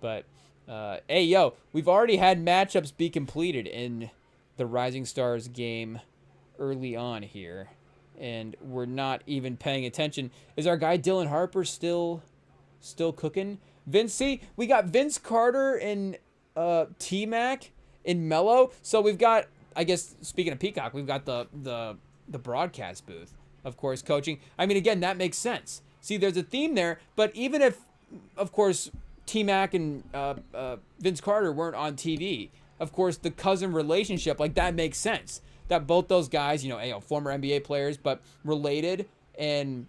But, we've already had matchups be completed in the Rising Stars game early on here. And we're not even paying attention. Is our guy Dylan Harper still cooking? We got Vince Carter and T-Mac in Mello. So we've got, I guess, speaking of Peacock, we've got the broadcast booth, of course, coaching. I mean, again, that makes sense. See, there's a theme there. But even if, of course, T-Mac and Vince Carter weren't on TV, of course, the cousin relationship, like, that makes sense. That both those guys, former NBA players, but related and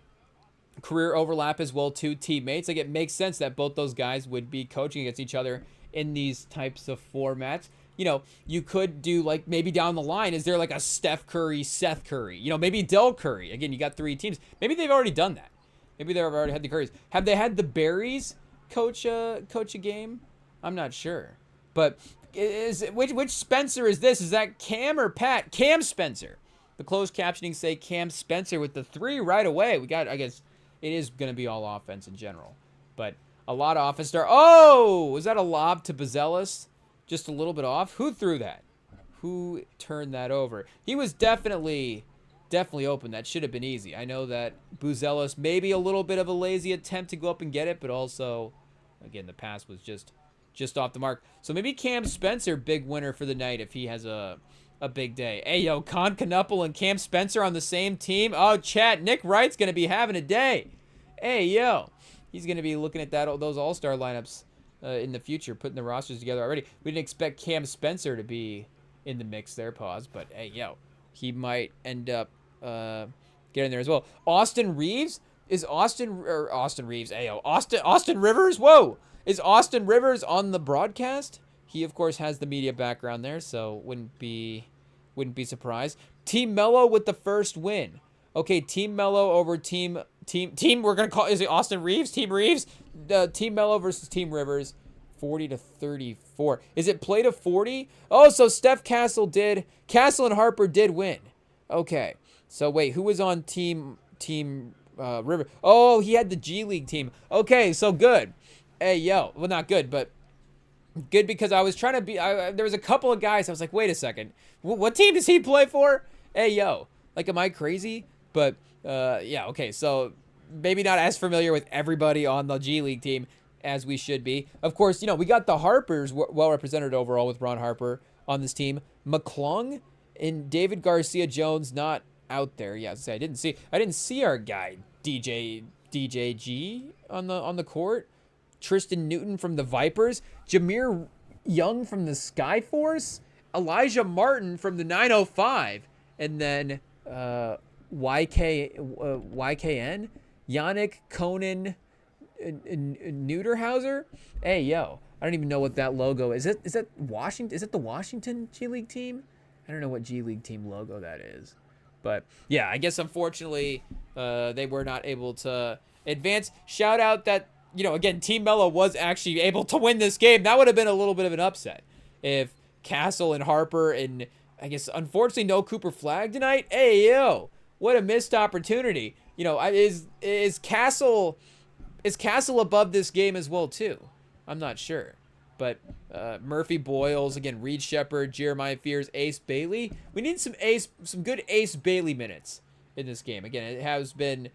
career overlap as well, too, teammates. Like, it makes sense that both those guys would be coaching against each other in these types of formats. You could do, like, maybe down the line, is there like a Steph Curry, Seth Curry? Maybe Del Curry. Again, you got 3 teams. Maybe they've already done that. Maybe they've already had the Currys. Have they had the Berries coach a game? I'm not sure. But which Spencer is this? Is that Cam or Pat? Cam Spencer. The closed captioning say Cam Spencer with the 3 right away. We got, I guess, it is going to be all offense in general. But a lot of offense start. Oh, was that a lob to Buzelis? Just a little bit off. Who threw that? Who turned that over? He was definitely open. That should have been easy. I know that Buzelis, maybe a little bit of a lazy attempt to go up and get it, but also, again, the pass was just just off the mark. So maybe Cam Spencer, big winner for the night if he has a big day. Hey, yo, Con Knuppel and Cam Spencer on the same team. Oh, chat, Nick Wright's going to be having a day. Hey, yo. He's going to be looking at those all-star lineups in the future, putting the rosters together already. We didn't expect Cam Spencer to be in the mix there, pause. But, hey, yo, he might end up getting there as well. Austin Reeves? Is Austin Reeves? Hey, yo, Austin Rivers? Whoa! Is Austin Rivers on the broadcast? He, of course, has the media background there, so wouldn't be surprised. Team Mello with the first win. Okay, Team Mello over Team. We're gonna call. Is it Austin Reeves? Team Reeves. Team Mello versus Team Rivers, 40-34. Is it play to 40? Oh, so Castle and Harper did win. Okay, so wait, who was on Team River? Oh, he had the G League team. Okay, so good. Hey, yo, well, not good, but good because I was trying to be. There was a couple of guys. I was like, wait a second, what team does he play for? Hey, yo, like, am I crazy? But yeah, okay, so maybe not as familiar with everybody on the G League team as we should be. Of course, we got the Harpers well represented overall with Ron Harper on this team. McClung and David Garcia Jones not out there. Yeah, I didn't see our guy DJG on the court. Tristan Newton from the Vipers, Jameer Young from the Skyforce, Elijah Martin from the 905, and then YKN, Yannick Conan Neuterhauser. Hey, yo, I don't even know what that logo is. Is that Washington? Is it the Washington G League team? I don't know what G League team logo that is. But yeah, I guess unfortunately they were not able to advance. Shout out that, again, Team Mello was actually able to win this game. That would have been a little bit of an upset if Castle and Harper and, I guess, unfortunately, no Cooper Flag tonight. Hey, yo, what a missed opportunity. Is Castle above this game as well, too? I'm not sure. But Murphy Boyles, again, Reed Shepard, Jeremiah Fears, Ace Bailey. We need some good Ace Bailey minutes in this game. Again, it has been,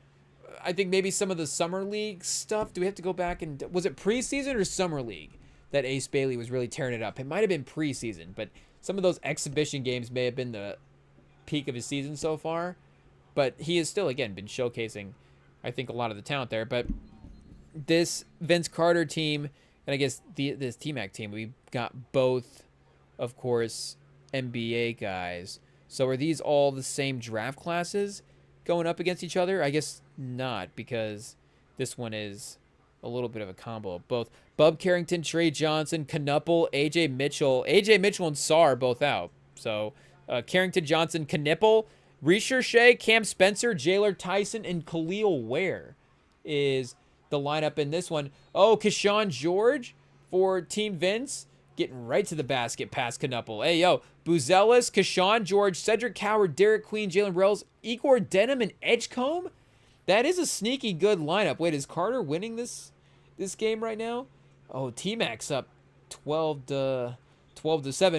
I think, maybe some of the Summer League stuff. Do we have to go back and... Was it preseason or Summer League that Ace Bailey was really tearing it up? It might have been preseason, but some of those exhibition games may have been the peak of his season so far. But he has still, again, been showcasing, I think, a lot of the talent there. But this Vince Carter team, and I guess this T-Mac team, we got both, of course, NBA guys. So are these all the same draft classes going up against each other? I guess not, because this one is a little bit of a combo of both. Bub Carrington, Trey Johnson, Knuppel, AJ Mitchell. AJ Mitchell and Sarr both out. So Carrington, Johnson, Knuppel, Reisher Shea, Cam Spencer, Jailer Tyson, and Khalil Ware is the lineup in this one. Oh, Keshawn George for Team Vince, getting right to the basket past Knuppel. Hey, yo, Buzelis, Keshawn George, Cedric Coward, Derek Queen, Jalen Rells, Igor Denham, and Edgecombe. That is a sneaky good lineup. Wait, is Carter winning this game right now? Oh, T-Mac's up 12-7,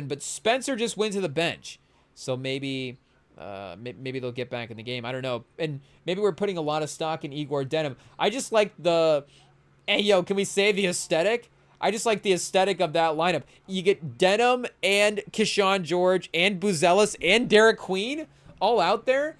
but Spencer just went to the bench. So maybe they'll get back in the game. I don't know. And maybe we're putting a lot of stock in Igor Denham. I just like hey, yo, can we say the aesthetic? I just like the aesthetic of that lineup. You get Denham and Keshawn George and Buzelis and Derek Queen all out there.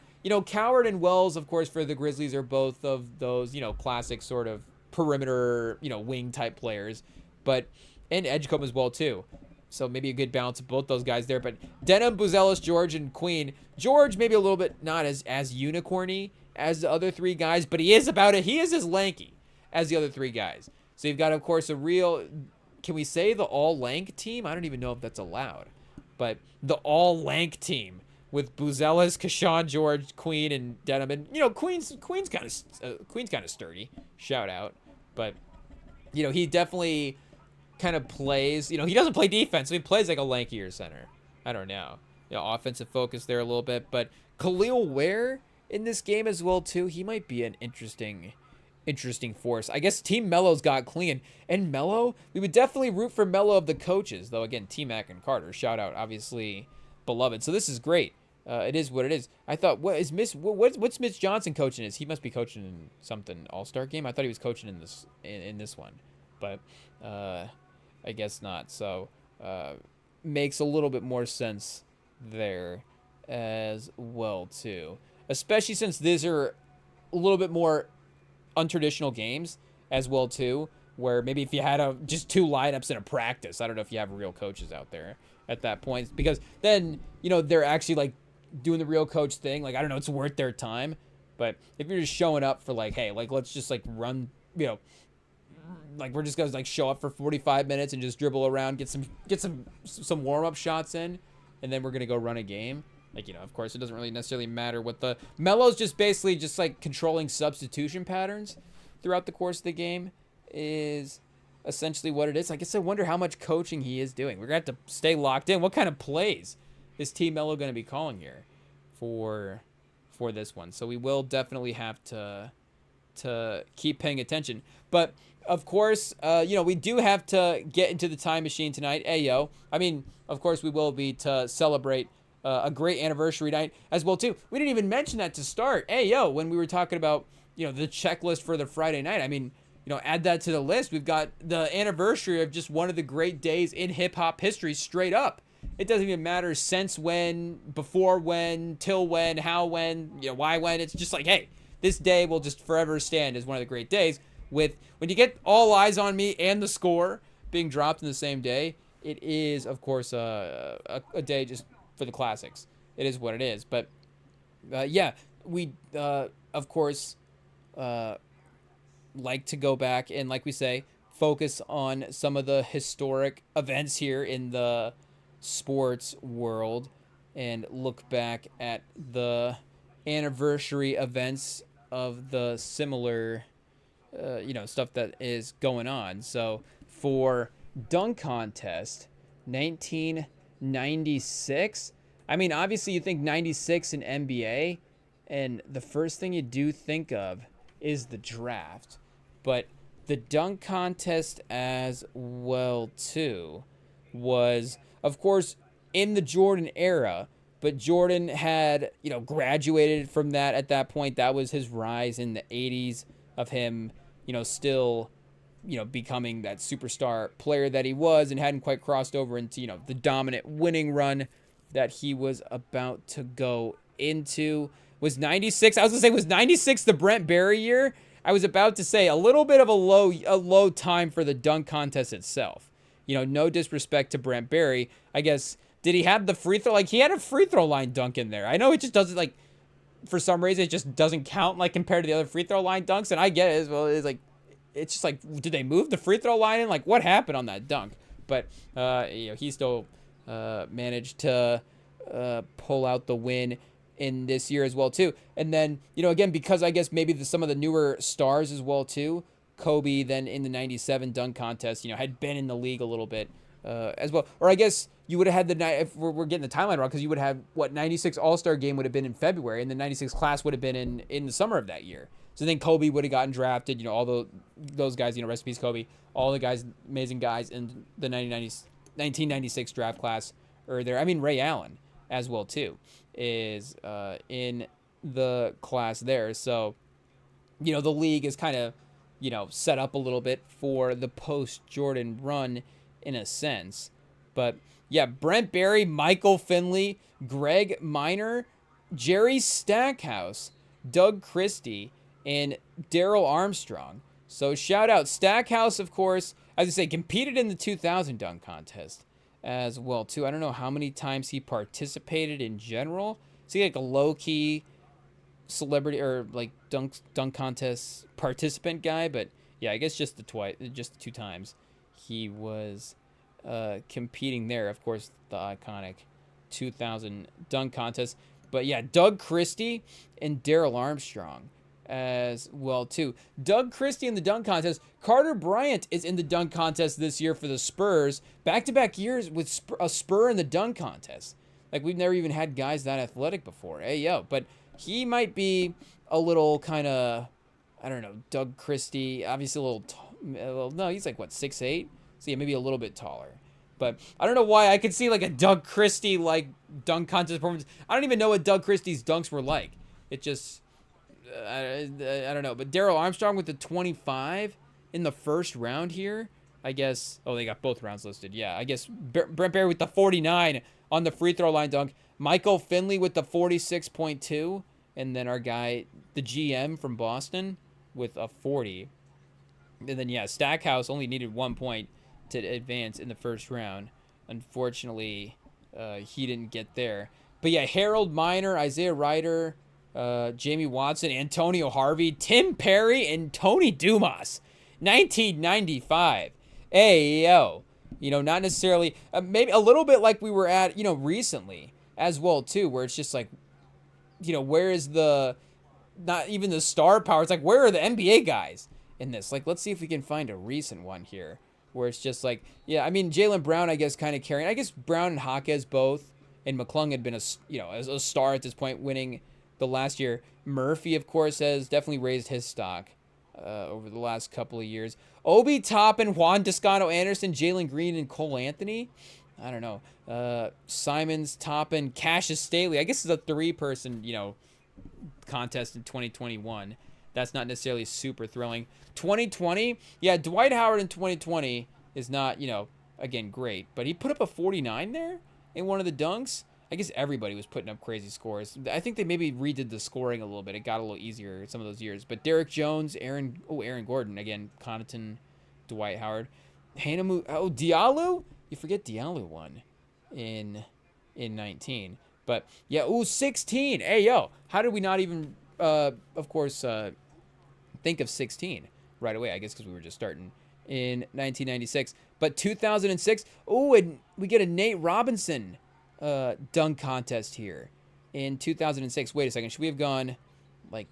Coward and Wells, of course, for the Grizzlies are both of those, classic sort of perimeter, wing type players. And Edgecombe as well, too. So maybe a good balance of both those guys there. But Denham, Buzelis, George, and Queen. George maybe a little bit not as unicorny as the other three guys, but he is as lanky as the other three guys. So you've got, of course, can we say the all-lank team? I don't even know if that's allowed. But the all-lank team with Buzelis, Keshawn George, Queen, and Denham. And, Queen's kind of sturdy. Shout out. But, he definitely kind of plays, he doesn't play defense, so he plays like a lankier center. I don't know. Offensive focus there a little bit, but Khalil Ware in this game as well too. He might be an interesting force. I guess Team Mello's got clean, and Mello, we would definitely root for Mello of the coaches, though. Again, T-Mac and Carter, shout out, obviously beloved. So this is great. It is what it is. I thought, what's Mitch Johnson coaching? He must be coaching in something All-Star game. I thought he was coaching in this one, but. I guess not. So makes a little bit more sense there as well too. Especially since these are a little bit more untraditional games as well too, where maybe if you had just two lineups in a practice, I don't know if you have real coaches out there at that point, because then they're actually like doing the real coach thing. Like I don't know, it's worth their time. But if you're just showing up for like, hey, like let's just like run, like we're just gonna like show up for 45 minutes and just dribble around, get some warm up shots in, and then we're gonna go run a game. Like, of course, it doesn't really necessarily matter what the Melo's just basically just like controlling substitution patterns throughout the course of the game is essentially what it is. I guess I wonder how much coaching he is doing. We're gonna have to stay locked in. What kind of plays is Team Melo gonna be calling here for this one? So we will definitely have to keep paying attention. But of course, we do have to get into the time machine tonight. Ayo. I mean, of course we will be to celebrate a great anniversary night as well too. We didn't even mention that to start. Ayo, when we were talking about the checklist for the Friday night. I mean, add that to the list. We've got the anniversary of just one of the great days in hip hop history straight up. It doesn't even matter since when, before when, till when, how when, why when. It's just like, hey, this day will just forever stand as one of the great days. When you get All Eyes on Me and The Score being dropped in the same day, it is, of course, a day just for the classics. It is what it is. But, we, of course, like to go back and, like we say, focus on some of the historic events here in the sports world and look back at the anniversary events of the similar stuff that is going on. So for dunk contest 1996, I mean, obviously you think 96 in NBA and the first thing you do think of is the draft, but the dunk contest as well too was, of course, in the Jordan era, but Jordan had, graduated from that at that point. That was his rise in the 80s of him, still, becoming that superstar player that he was and hadn't quite crossed over into, the dominant winning run that he was about to go into. Was 96, I was going to say, was 96 the Brent Berry year? I was about to say a little bit of a low time for the dunk contest itself. No disrespect to Brent Berry. I guess, did he have the free throw? Like, he had a free throw line dunk in there. I know it just doesn't, like, for some reason, it just doesn't count, like, compared to the other free throw line dunks. And I get it as well. It's just like, did they move the free throw line in? Like, what happened on that dunk? But, he still managed to pull out the win in this year as well too. And then, again, because I guess maybe some of the newer stars as well too, Kobe then in the 97 dunk contest, had been in the league a little bit as well. Or I guess you would have had the night, if we're getting the timeline wrong, because you would have 96 All-Star game would have been in February, and the 96 class would have been in the summer of that year. So then Kobe would have gotten drafted, all those guys, rest in peace Kobe, all the guys, amazing guys in the 1996 draft class are there. I mean, Ray Allen as well too is in the class there. So, the league is kind of, set up a little bit for the post-Jordan run in a sense. But, yeah, Brent Berry, Michael Finley, Greg Minor, Jerry Stackhouse, Doug Christie, and Daryl Armstrong. So, shout out Stackhouse, of course, as I say, competed in the 2000 dunk contest as well too. I don't know how many times he participated in general. Is he like a low-key celebrity or like dunk contest participant guy? But yeah, I guess just the two times he was competing there. Of course, the iconic 2000 dunk contest. But yeah, Doug Christie and Daryl Armstrong as well too. Doug Christie in the dunk contest. Carter Bryant is in the dunk contest this year for the Spurs. Back-to-back years with a Spur in the dunk contest. Like, we've never even had guys that athletic before. Hey, yo. But he might be a little kind of, I don't know, Doug Christie. Obviously a little, no, he's like, what, 6'8"? So yeah, maybe a little bit taller. But I don't know why I could see like a Doug Christie like dunk contest performance. I don't even know what Doug Christie's dunks were like. It just, I don't know. But Daryl Armstrong with the 25 in the first round here I guess. Oh, they got both rounds listed. Yeah, I guess Brent Barry with the 49 on the free throw line dunk. Michael Finley with the 46.2. And then our guy, the GM from Boston, with a 40. And then, yeah, Stackhouse only needed 1 point to advance in the first round. Unfortunately, he didn't get there. But, yeah, Harold Miner, Isaiah Ryder, Jamie Watson, Antonio Harvey, Tim Perry, and Tony Dumas. 1995. Hey, yo. You know, not necessarily, maybe a little bit like we were at, you know, recently as well, too, where it's just like, you know, where is the, not even the star power. It's like, where are the NBA guys in this? Like, let's see if we can find a recent one here where it's just like, yeah, I mean, Jaylen Brown, I guess, kind of carrying. I guess Brown and Jaquez both, and McClung had been a star at this point, winning the last year. Murphy, of course, has definitely raised his stock over the last couple of years. Obi Toppin, Juan Toscano Anderson, Jalen Green, and Cole Anthony. I don't know. Simons, Toppin, Cassius Staley. I guess it's a 3-person, you know, contest in 2021. That's not necessarily super thrilling. 2020, yeah, Dwight Howard in 2020 is not, you know, again, great. But he put up a 49 there in one of the dunks. I guess everybody was putting up crazy scores. I think they maybe redid the scoring a little bit. It got a little easier some of those years. But Derek Jones, Aaron Gordon, again, Connaughton, Dwight Howard. Diallo? You forget Diallo won in 19. But, yeah, 16. Hey, yo, how did we not even, of course, think of 16 right away? I guess because we were just starting in 1996. But 2006, and we get a Nate Robinson dunk contest here in 2006. Wait a second. Should we have gone, like,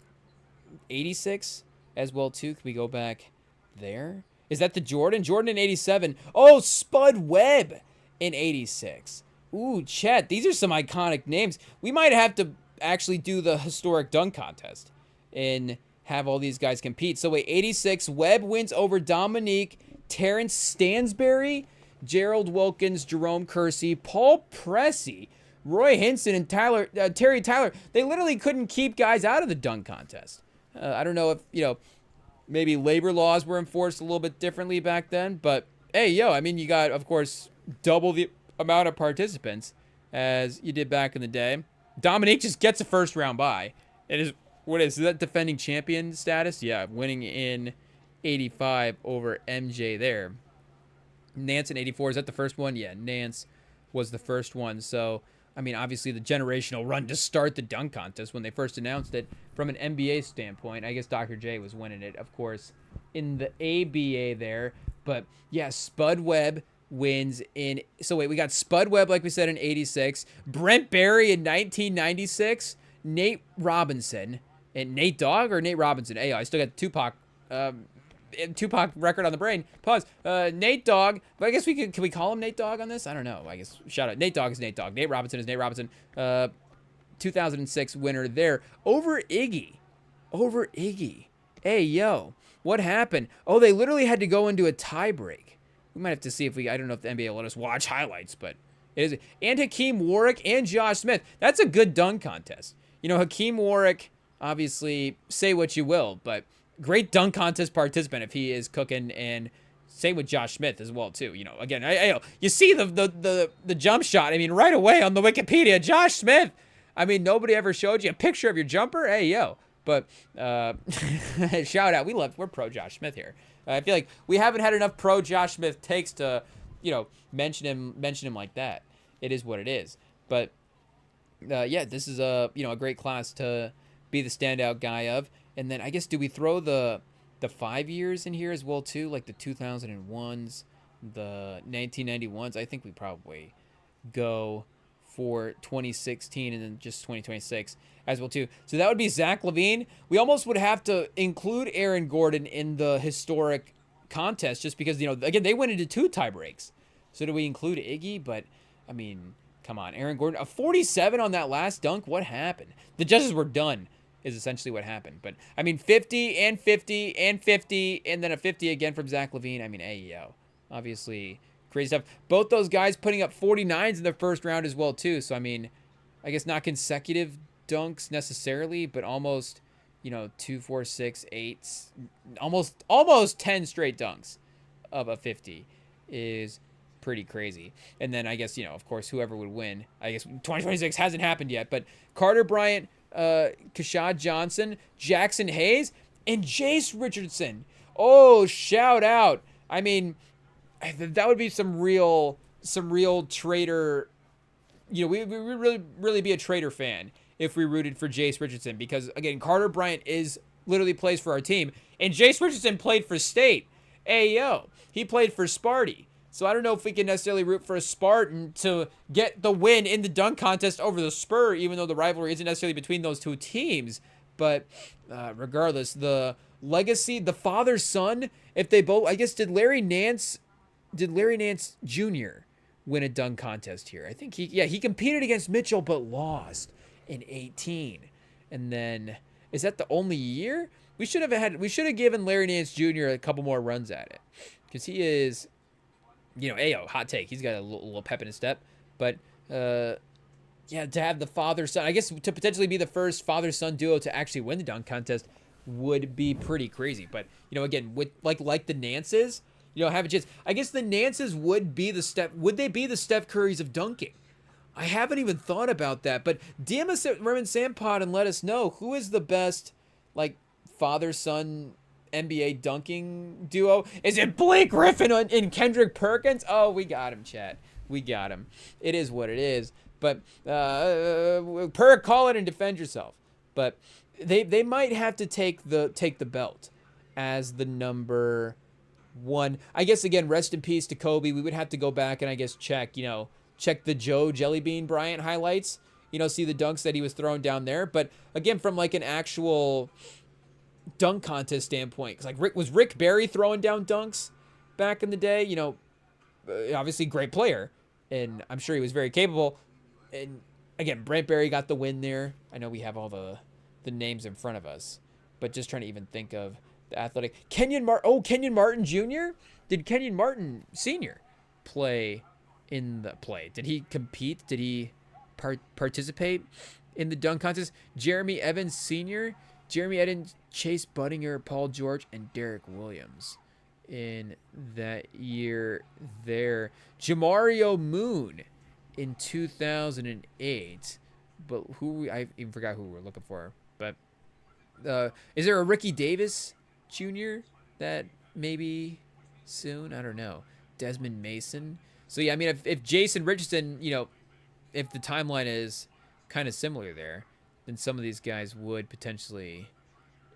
86 as well, too? Can we go back there? Is that the Jordan? Jordan in 87. Oh, Spud Webb in 86. Ooh, Chet, these are some iconic names. We might have to actually do the historic dunk contest and have all these guys compete. So wait, 86, Webb wins over Dominique, Terrence Stansberry, Gerald Wilkins, Jerome Kersey, Paul Pressey, Roy Hinson, and Terry Tyler. They literally couldn't keep guys out of the dunk contest. I don't know if, you know, maybe labor laws were enforced a little bit differently back then. But, hey, yo, I mean, you got, of course, double the amount of participants as you did back in the day. Dominique just gets a first round bye. Is that defending champion status? Yeah, winning in 85 over MJ there. Nance in 84, is that the first one? Yeah, Nance was the first one. So, I mean, obviously the generational run to start the dunk contest when they first announced it from an NBA standpoint. I guess Dr. J was winning it, of course, in the ABA there. But, yeah, Spud Webb wins in, so wait, we got Spud Webb, like we said, in 86, Brent Barry in 1996, Nate Robinson, and Nate Dogg or Nate Robinson? Hey, I still got Tupac record on the brain. Pause. Nate Dogg, but I guess can we call him Nate Dogg on this? I don't know. I guess, shout out. Nate Dogg is Nate Dogg. Nate Robinson is Nate Robinson. 2006 winner there. Over Iggy. Hey, yo, what happened? Oh, they literally had to go into a tie break. We might have to see if I don't know if the NBA will let us watch highlights, but it is. And Hakeem Warwick and Josh Smith. That's a good dunk contest. You know, Hakeem Warwick, obviously, say what you will, but great dunk contest participant if he is cooking, and same with Josh Smith as well, too. You know, again, you see the jump shot. I mean, right away on the Wikipedia, Josh Smith. I mean, nobody ever showed you a picture of your jumper. Hey, yo. But shout out. We're pro Josh Smith here. I feel like we haven't had enough pro Josh Smith takes to, you know, mention him like that. It is what it is. But yeah, this is a great class to be the standout guy of. And then I guess, do we throw the 5 years in here as well too, like the 2001s, the 1991s? I think we probably go for 2016 and then just 2026 as well too. So that would be Zach LaVine. We almost would have to include Aaron Gordon in the historic contest just because, you know, again, they went into 2 tie breaks. So do we include Iggy? But I mean, come on, Aaron Gordon, a 47 on that last dunk. What happened? The judges were done is essentially what happened. But I mean, 50 and 50 and 50 and then a 50 again from Zach LaVine. I mean, hey, yo, obviously crazy stuff. Both those guys putting up 49s in the first round as well too. So I mean, I guess not consecutive dunks necessarily, but almost, you know, 2, 4, 6, 8, almost 10 straight dunks of a 50 is pretty crazy. And then I guess, of course, whoever would win, I guess 2026 hasn't happened yet, but Carter Bryant, Kashad Johnson, Jackson Hayes, and Jace Richardson. Oh, shout out. I mean, that would be some real trader. We would really be a trader fan if we rooted for Jace Richardson, because again, Carter Bryant literally plays for our team, and Jace Richardson played for State. Ayo, he played for Sparty. So I don't know if we can necessarily root for a Spartan to get the win in the dunk contest over the Spur, even though the rivalry isn't necessarily between those two teams. But regardless, the legacy, the father-son, if they both, I guess, did Larry Nance Jr. win a dunk contest here? I think he competed against Mitchell but lost in 18. And then, is that the only year? We should have given Larry Nance Jr. a couple more runs at it, because he is, Ayo, hot take. He's got a little pep in his step. But, to have the father-son, I guess to potentially be the first father-son duo to actually win the dunk contest would be pretty crazy. But, again, with like the Nances, have a chance. I guess the Nances would be the Steph Currys of dunking? I haven't even thought about that. But DM us at Merman Sandpod and let us know who is the best, father-son NBA dunking duo. Is it Blake Griffin and Kendrick Perkins? Oh, we got him, chat. We got him. It is what it is. But call it and defend yourself. But they might have to take the belt as the number one. I guess, again, rest in peace to Kobe. We would have to go back and I guess check the Joe Jellybean Bryant highlights. See the dunks that he was throwing down there. But again, from an actual dunk contest standpoint, because Rick Barry throwing down dunks back in the day? Obviously great player, and I'm sure he was very capable. And again, Brent Barry got the win there. I know we have all the names in front of us, but just trying to even think of the athletic. Kenyon Martin Jr. Did Kenyon Martin Sr. play in the play? Did he compete? Did he participate in the dunk contest? Jeremy Evans Sr., Chase Budinger, Paul George, and Derek Williams in that year there. Jamario Moon in 2008. But I even forgot who we were looking for. But is there a Ricky Davis Jr. that maybe soon? I don't know. Desmond Mason. So, yeah, I mean, if Jason Richardson, if the timeline is kind of similar there, then some of these guys would potentially,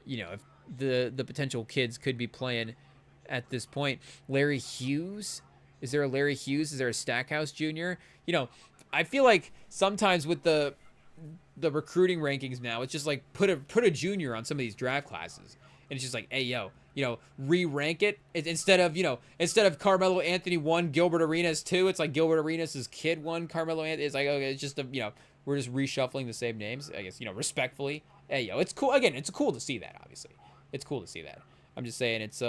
if the potential kids could be playing at this point. Larry Hughes. Is there a Larry Hughes? Is there a Stackhouse Jr.? I feel like sometimes with the recruiting rankings now, it's just put a junior on some of these draft classes. And it's just re-rank it. Instead of Carmelo Anthony 1, Gilbert Arenas 2, it's Gilbert Arenas' kid 1, Carmelo Anthony. It's okay, it's just we're just reshuffling the same names, I guess, respectfully. It's cool. Again, it's cool to see that, obviously. It's cool to see that. I'm just saying it's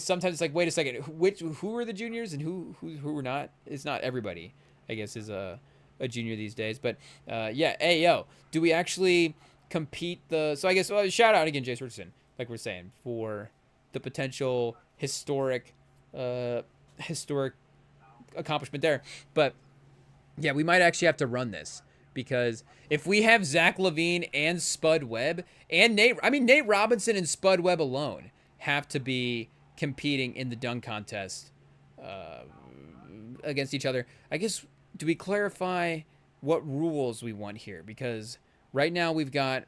sometimes it's wait a second, who are the juniors and who were not? It's not everybody, I guess, is a junior these days. But do we actually compete so I guess shout out again Jace Richardson, like we're saying, for the potential historic accomplishment there. But yeah, we might actually have to run this, because if we have Zach LaVine and Spud Webb and Nate Robinson and Spud Webb alone have to be competing in the dunk contest against each other. I guess, do we clarify what rules we want here? Because right now we've got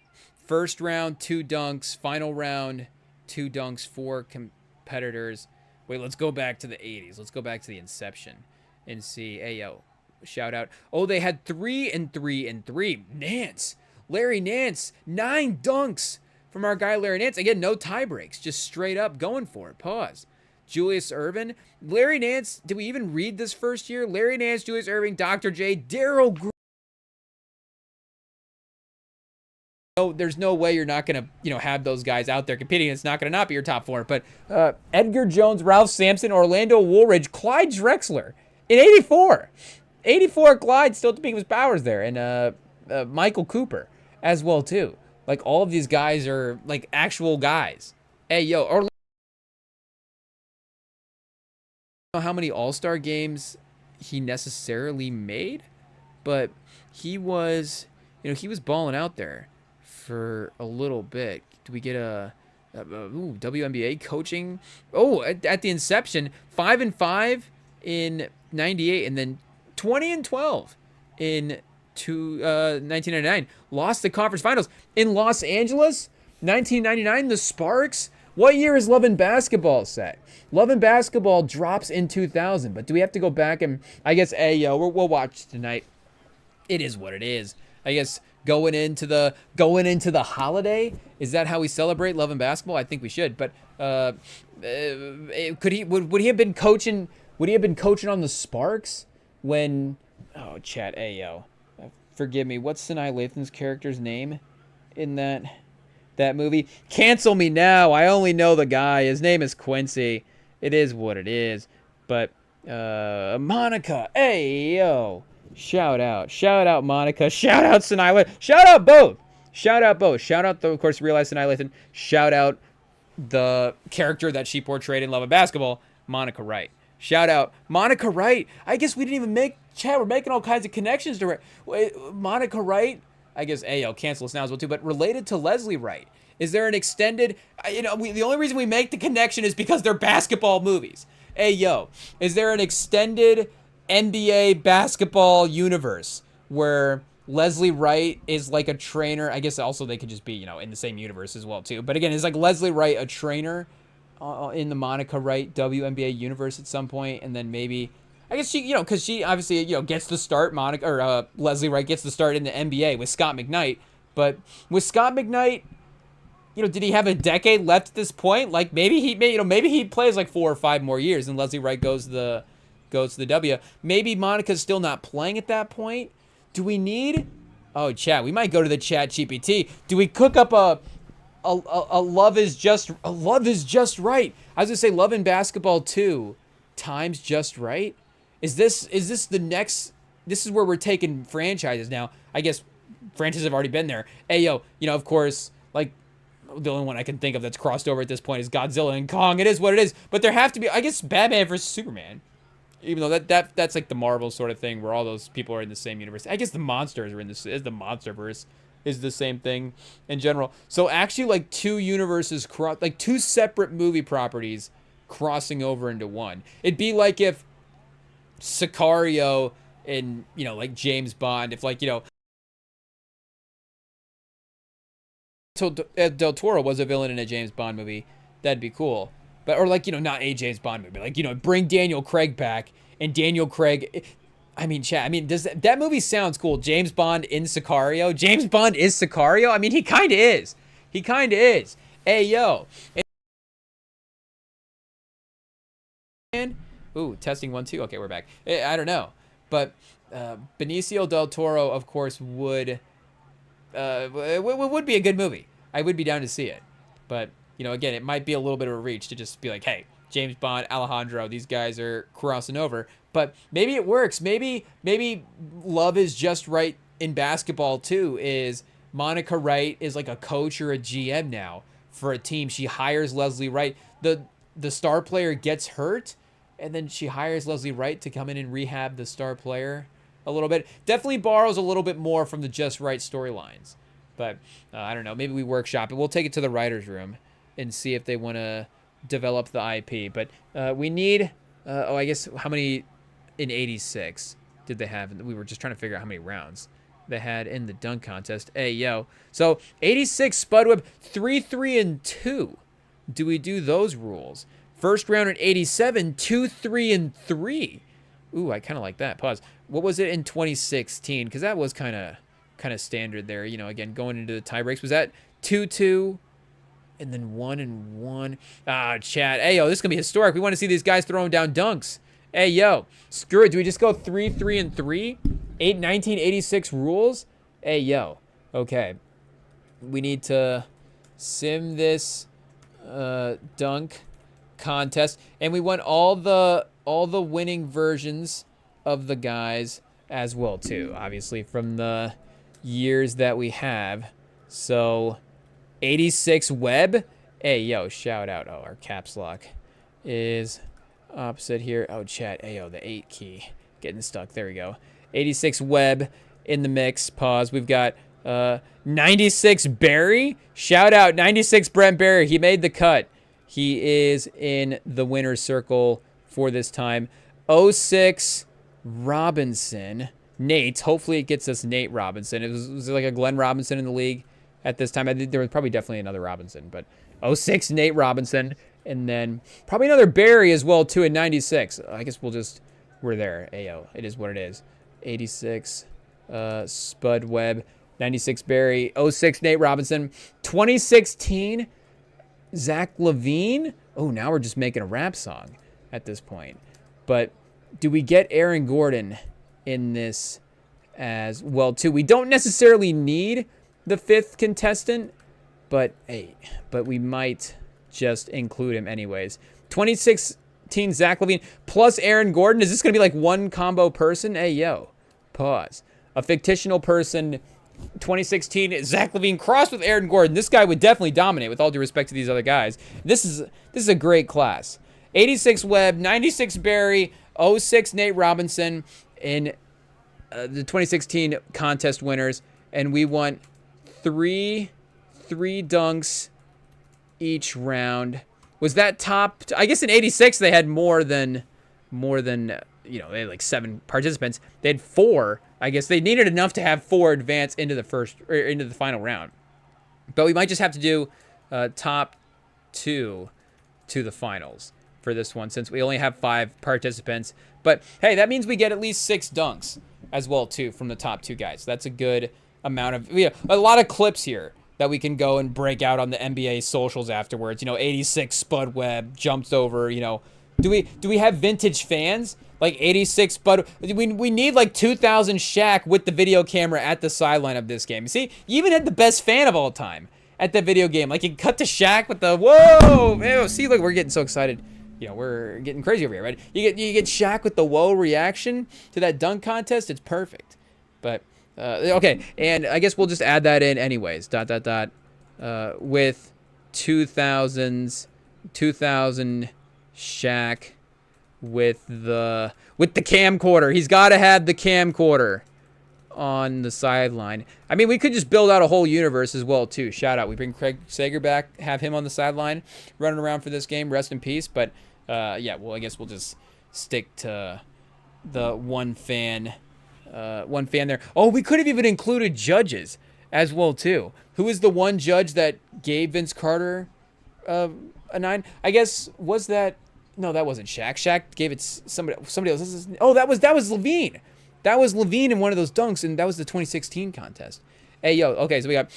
first round 2 dunks, final round 2 dunks, 4 competitors. Wait, let's go back to the 80s. Let's go back to the inception and see. Shout out. Oh, they had 3 and 3 and 3. Larry Nance, 9 dunks from our guy Larry Nance. Again, no tie breaks, just straight up going for it. Pause. Julius Erving, Larry Nance. Did we even read this first year? Larry Nance, Julius Erving, Dr. J, Daryl Green. There's no way you're not going to, have those guys out there competing. It's not going to not be your top 4. But Edgar Jones, Ralph Sampson, Orlando Woolridge, Clyde Drexler in 84. 84 Clyde still at the peak of his powers there. And Michael Cooper as well, too. All of these guys are, actual guys. Orlando know how many All-Star games he necessarily made, but he was, he was balling out there for a little bit. Do we get WNBA coaching? Oh, at the inception, 5-5 in '98, and then 20-12 in 1999. Lost the conference finals in Los Angeles, 1999. The Sparks. What year is Love and Basketball set? Love and Basketball drops in 2000, but do we have to go back and, I guess, we'll watch tonight. It is what it is. I guess going into the holiday, is that how we celebrate Love and Basketball? I think we should. But would he have been coaching? Would he have been coaching on the Sparks when? Oh, chat. Forgive me. What's Sanaa Lathan's character's name in that movie? Cancel me now. I only know the guy. His name is Quincy. It is what it is. But Monica. Shout out Monica. Shout out Sanaa Lathan. Shout out both. Shout out, of course, realize Sanaa Lathan. Shout out the character that she portrayed in Love and Basketball, Monica Wright. Shout out Monica Wright. I guess we didn't even make chat. We're making all kinds of connections to her. Monica Wright. I guess cancel us now as well too. But related to Leslie Wright, is there an extended? The only reason we make the connection is because they're basketball movies. Is there an extended NBA basketball universe where Leslie Wright is like a trainer? I guess also they could just be, in the same universe as well too. But again, is like Leslie Wright a trainer in the Monica Wright WNBA universe at some point? And then maybe, I guess she, because she obviously, gets the start, Leslie Wright gets the start in the NBA with Scott McKnight. But with Scott McKnight, did he have a decade left at this point? Like maybe he plays like 4 or 5 more years and Leslie Wright goes to the W. Maybe Monica's still not playing at that point. Do we need? Oh, chat. We might go to the chat GPT. Do we cook up a Love is Just Right? I was gonna say Love and Basketball 2 times Just Right. Is this the next? This is where we're taking franchises now. I guess franchises have already been there. Of course, like the only one I can think of that's crossed over at this point is Godzilla and Kong. It is what it is. But there have to be, I guess, Batman versus Superman. Even though that's like the Marvel sort of thing where all those people are in the same universe. I guess the monsters are in this. Is the MonsterVerse is the same thing in general. So actually, like 2 universes like 2 separate movie properties crossing over into one. It'd be like if Sicario and like James Bond, if like Del Toro was a villain in a James Bond movie, that'd be cool. But or like not a James Bond movie, like bring Daniel Craig back, and Daniel Craig. I mean, chat. Does that movie sounds cool? James Bond in Sicario. James Bond is Sicario. He kind of is. He kind of is. Ooh, testing 1 2. Okay, we're back. I don't know, but Benicio del Toro, of course, would be a good movie. I would be down to see it, but. Again, it might be a little bit of a reach to just be like, hey, James Bond, Alejandro, these guys are crossing over. But maybe it works. Maybe Love is Just Right in basketball too. Is Monica Wright is like a coach or a GM now for a team. She hires Leslie Wright. The star player gets hurt, and then she hires Leslie Wright to come in and rehab the star player a little bit. Definitely borrows a little bit more from the Just Right storylines. But I don't know. Maybe we workshop it. We'll take it to the writer's room and see if they want to develop the IP. But we need, I guess, how many in 86 did they have? We were just trying to figure out how many rounds they had in the dunk contest. So 86 Spudweb, 3-3-2. Do we do those rules? First round in 87, 2-3-3. Ooh, I kind of like that. Pause. What was it in 2016? Because that was kind of standard there. Again, going into the tie breaks. Was that 2-2? And then 1-1. Chat. This is going to be historic. We want to see these guys throwing down dunks. Screw it. Do we just go 3-3-3? 1986 rules? Okay. We need to sim this dunk contest. And we want all the winning versions of the guys as well, too. Obviously, from the years that we have. So... 86 Web. Shout out. Our caps lock is Opposite here. Oh, chat. Ayo, the 8 key. Getting stuck. There we go. 86 Webb in the mix. Pause. We've got 96 Barry. Shout out 96 Brent Barry. He made the cut. He is in the winner's circle for this time. 06 Robinson. Nate. Hopefully it gets us Nate Robinson. Was like a Glenn Robinson in the league at this time. I think there was probably definitely another Robinson, but 06 Nate Robinson. And then probably another Barry as well, too, at 96. I guess we're there. Ayo, it is what it is. 86 Spud Webb. 96 Barry. 06 Nate Robinson. 2016 Zach Levine. Oh, now we're just making a rap song at this point. But do we get Aaron Gordon in this as well, too? We don't necessarily need the 5th contestant, but hey, we might just include him anyways. 2016 Zach Levine plus Aaron Gordon. Is this going to be like one combo person? Hey, yo, pause. A fictional person, 2016 Zach Levine crossed with Aaron Gordon. This guy would definitely dominate with all due respect to these other guys. This is a great class. 86 Webb, 96 Barry, 06 Nate Robinson in the 2016 contest winners. And we want three dunks each round. Was that top? I guess in 86 they had more than they had like 7 participants. They had 4. I guess they needed enough to have 4 advance into the final round. But we might just have to do top 2 to the finals for this one, since we only have 5 participants. But hey, that means we get at least 6 dunks as well too from the top 2 guys. That's a good amount of a lot of clips here that we can go and break out on the NBA socials afterwards. 86 Spud Webb jumps over. Do we have vintage fans like 86 Spud? We need like 2,000 Shaq with the video camera at the sideline of this game. See, you even had the best fan of all time at the video game. Like you cut to Shaq with the whoa. Ew, see, look, we're getting so excited. We're getting crazy over here, right? You get Shaq with the whoa reaction to that dunk contest. It's perfect. But okay, and I guess we'll just add that in anyways. ... With 2000 Shaq with the camcorder. He's got to have the camcorder on the sideline. I mean, we could just build out a whole universe as well too. Shout out. We bring Craig Sager back, have him on the sideline running around for this game. Rest in peace. But yeah, well, I guess we'll just stick to the one fan there. Oh, we could have even included judges as well too. Who is the one judge that gave Vince Carter a 9? I guess was that. No, that wasn't Shaq. Shaq gave it somebody else. Oh, that was Levine. That was Levine in one of those dunks, and that was the 2016 contest. Hey, yo, okay, so we got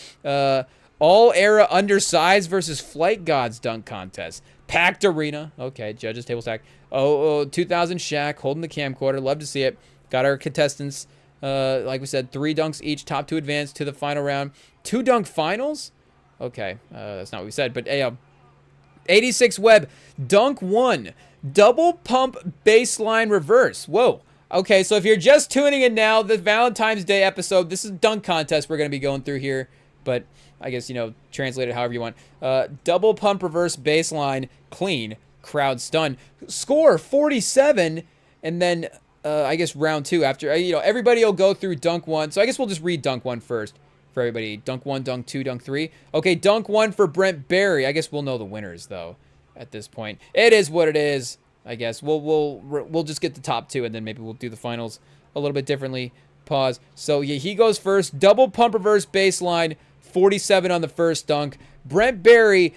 all-era undersized versus Flight Gods dunk contest. Packed arena. Okay, judges table stack. 2000 Shaq holding the camcorder. Love to see it. Got our contestants, like we said, 3 dunks each. Top 2 advance to the final round. 2 dunk finals? Okay, that's not what we said, but hey, 86 Webb, dunk 1, double pump baseline reverse. Whoa. Okay, so if you're just tuning in now, the Valentine's Day episode, this is dunk contest we're going to be going through here, but I guess, translate it however you want. Double pump reverse baseline, clean, crowd stun. Score 47, and then I guess round 2 after, everybody will go through dunk 1. So I guess we'll just read dunk 1 first. For everybody, dunk 1, dunk 2, dunk 3. Okay, dunk 1 for Brent Barry. I guess we'll know the winners though at this point. It is what it is. I guess we'll just get the top 2, and then maybe we'll do the finals a little bit differently. Pause. So yeah, he goes first. Double pump reverse baseline, 47 on the first dunk. Brent Barry,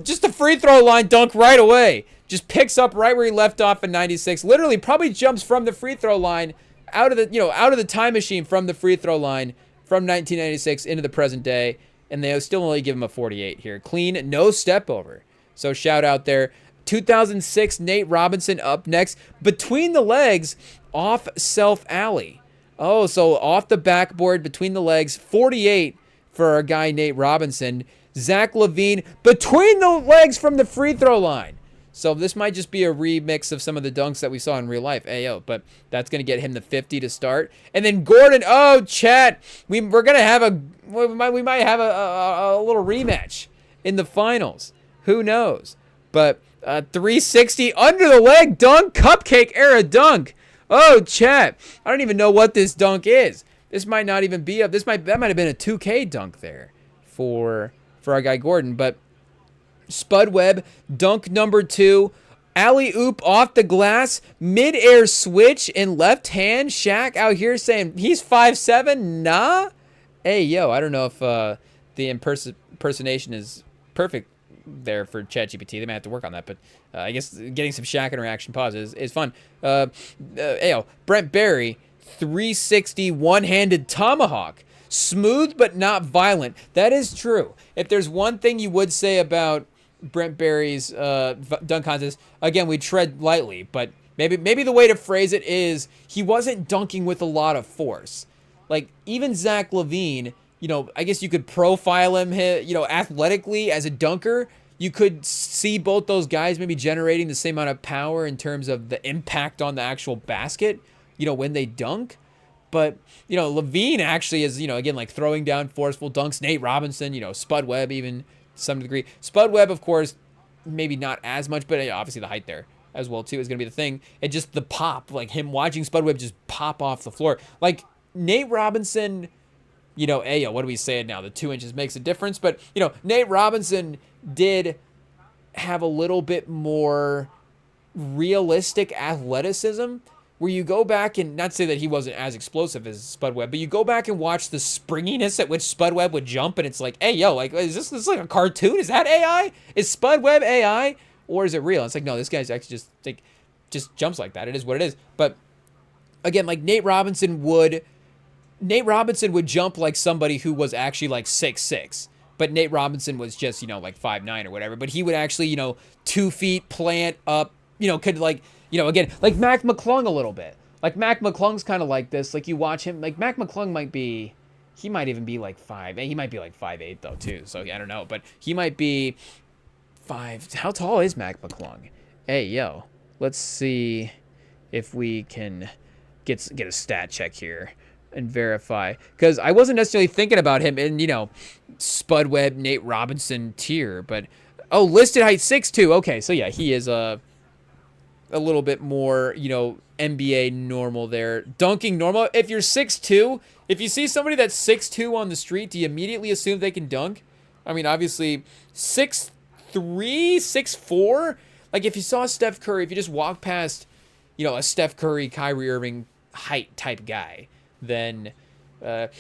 just a free throw line dunk right away. Just picks up right where he left off in 96. Literally, probably jumps from the free throw line out of the time machine from the free throw line. From 1996 into the present day, and they still only give him a 48 here. Clean, no step over. So shout out there. 2006 Nate Robinson up next. Between the legs, off self alley. Oh, so off the backboard, between the legs, 48 for our guy Nate Robinson. Zach Levine, between the legs from the free throw line. So this might just be a remix of some of the dunks that we saw in real life. Ayo, but that's going to get him the 50 to start. And then Gordon, chat, we're going to have we might have a little rematch in the finals. Who knows? But 360 under the leg dunk, cupcake era dunk. Oh, chat. I don't even know what this dunk is. This might not even be up. That might have been a 2K dunk there for our guy Gordon. But Spud Webb, dunk number 2. Alley-oop off the glass, mid-air switch in left hand. Shaq out here saying he's 5'7". Nah. Hey, yo, I don't know if the impersonation is perfect there for ChatGPT. They might have to work on that, but I guess getting some Shaq interaction pauses is fun. Yo, Brent Barry, 360 one-handed tomahawk. Smooth but not violent. That is true. If there's one thing you would say about Brent Barry's dunk contest, again, we tread lightly, but maybe the way to phrase it is he wasn't dunking with a lot of force. Like, even Zach LaVine, you know, I guess you could profile him, you know, athletically as a dunker. You could see both those guys maybe generating the same amount of power in terms of the impact on the actual basket, you know, when they dunk. But, you know, LaVine actually is, you know, again, like throwing down forceful dunks. Nate Robinson, you know, Spud Webb even to some degree. Spud Webb, of course, maybe not as much, but obviously the height there as well, too, is going to be the thing. And just the pop, like him watching Spud Webb just pop off the floor. Like, Nate Robinson, you know, what do we say now? The 2 inches makes a difference. But, you know, Nate Robinson did have a little bit more realistic athleticism, where you go back and not say that he wasn't as explosive as Spud Webb, but you go back and watch the springiness at which Spud Webb would jump, and it's like, hey, yo, like, is this like a cartoon? Is that AI? Is Spud Webb AI? Or is it real? It's like, no, this guy's actually just jumps like that. It is what it is. But again, like Nate Robinson would jump like somebody who was actually like 6'6". But Nate Robinson was just, you know, like 5'9" or whatever. But he would actually, you know, 2 feet plant up, you know, could like, you know, again, like Mac McClung a little bit. Like Mac McClung's kind of like this. Like you watch him, like Mac McClung he might even be like 5'8". He might be like 5'8" though too. So I don't know, but he might be 5. How tall is Mac McClung? Hey, yo, let's see if we can get a stat check here and verify, because I wasn't necessarily thinking about him in, you know, Spud Webb, Nate Robinson tier, but listed height 6'2". Okay, so yeah, he is a little bit more, you know, NBA normal there. Dunking normal. If you're 6'2", if you see somebody that's 6'2" on the street, do you immediately assume they can dunk? I mean, obviously 6'3", 6'4". Like if you saw Steph Curry, if you just walk past, you know, a Steph Curry, Kyrie Irving height type guy, then and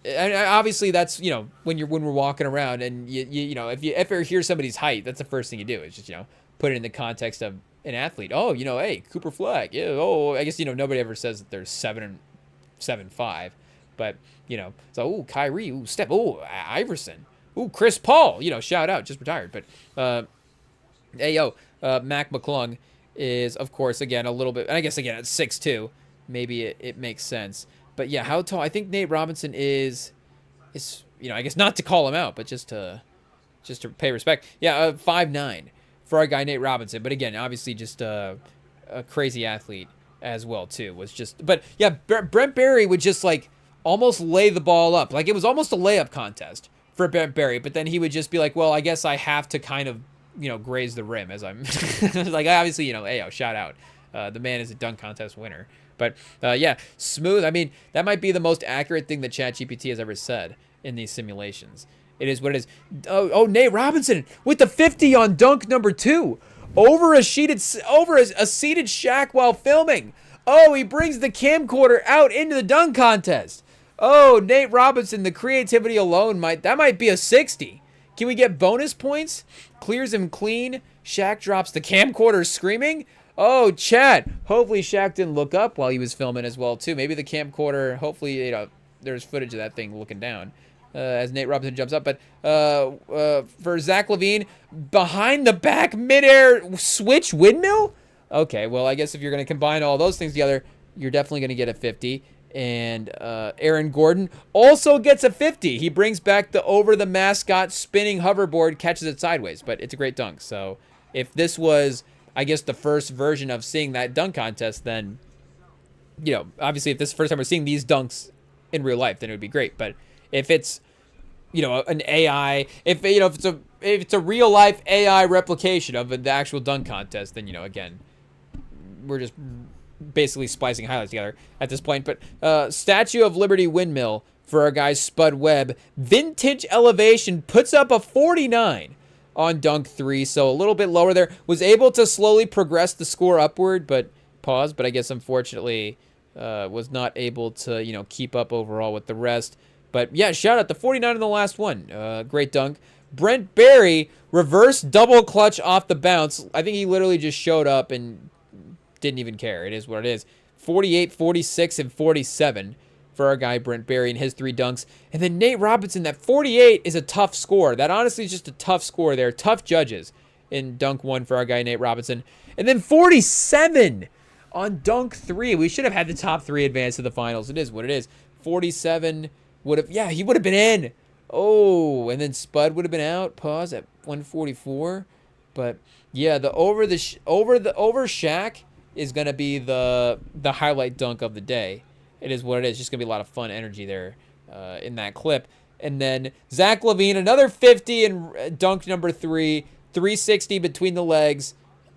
obviously that's, you know, when we're walking around and you know, if you ever hear somebody's height, that's the first thing you do is just, you know, put it in the context of an athlete. Oh, you know, hey, Cooper Flag. Yeah. Oh, I guess, you know, nobody ever says that they're 7'5", but, you know, so Kyrie, Steph, Iverson, Chris Paul, you know, shout out, just retired. But Mac McClung is, of course, again, a little bit, and I guess again at 6'2", maybe it makes sense. But yeah, how tall? I think Nate Robinson is, you know, I guess not to call him out, but just to pay respect. Yeah, 5'9" for our guy Nate Robinson. But again, obviously just a crazy athlete as well too. But yeah, Brent Barry would just like almost lay the ball up, like it was almost a layup contest for Brent Barry. But then he would just be like, well, I guess I have to kind of, you know, graze the rim as I'm like, obviously, you know, shout out, the man is a dunk contest winner. But yeah, smooth. I mean, that might be the most accurate thing that ChatGPT has ever said in these simulations. It is what it is. Oh, Nate Robinson with the 50 on dunk number 2 over a seated Shaq while filming. Oh, he brings the camcorder out into the dunk contest. Oh, Nate Robinson, the creativity alone might be a 60. Can we get bonus points? Clears him clean. Shaq drops the camcorder screaming. Oh, chat. Hopefully Shaq didn't look up while he was filming as well, too. Maybe the camcorder, hopefully, you know, there's footage of that thing looking down as Nate Robinson jumps up. But for Zach LaVine, behind the back midair switch windmill? Okay, well, I guess if you're going to combine all those things together, you're definitely going to get a 50. And Aaron Gordon also gets a 50. He brings back the over the mascot spinning hoverboard, catches it sideways. But it's a great dunk. So if this was, I guess, the first version of seeing that dunk contest, then, you know, obviously if this is the first time we're seeing these dunks in real life, then it would be great. But if it's an AI. If it's a real life AI replication of the actual dunk contest, then again, we're just basically splicing highlights together at this point. But Statue of Liberty windmill for our guy Spud Webb. Vintage elevation puts up a 49 on dunk 3, so a little bit lower there. Was able to slowly progress the score upward, but I guess unfortunately was not able to keep up overall with the rest. But yeah, shout out the 49 in the last one. Great dunk. Brent Barry reverse double clutch off the bounce. I think he literally just showed up and didn't even care. It is what it is. 48, 46, and 47 for our guy Brent Barry and his 3 dunks. And then Nate Robinson, that 48 is a tough score. That honestly is just a tough score there. Tough judges in dunk 1 for our guy Nate Robinson. And then 47 on dunk 3. We should have had the top 3 advance to the finals. It is what it is. 47 would have, yeah, he would have been in. Oh, and then Spud would have been out. Pause at 144. But yeah, the over Shaq is gonna be the highlight dunk of the day. It is what it is. Just gonna be a lot of fun energy there in that clip. And then Zach LaVine, another 50 in dunk number 3, 360 between the legs,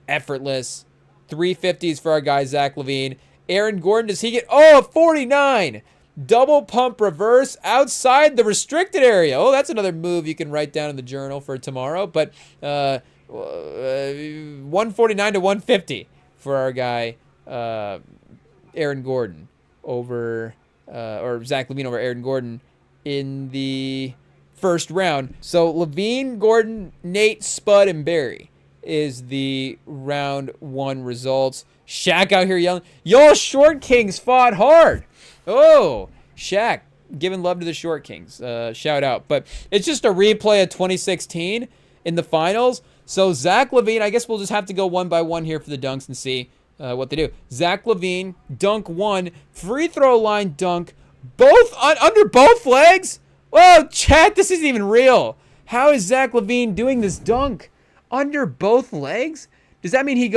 effortless. 350s for our guy Zach LaVine. Aaron Gordon, does he get 49? Double pump reverse outside the restricted area. Oh, that's another move you can write down in the journal for tomorrow. But 149 to 150 for our guy Aaron Gordon over or Zach LaVine over Aaron Gordon in the first round. So LaVine, Gordon, Nate, Spud, and Barry is the round 1 results. Shaq out here yelling, "Y'all Short Kings fought hard." Oh, Shaq giving love to the Short Kings. Shout out. But it's just a replay of 2016 in the finals. So Zach LaVine, I guess we'll just have to go one by one here for the dunks and see what they do. Zach LaVine, dunk 1, free throw line dunk, both under both legs. Whoa, chat, this isn't even real. How is Zach LaVine doing this dunk under both legs? Does that mean he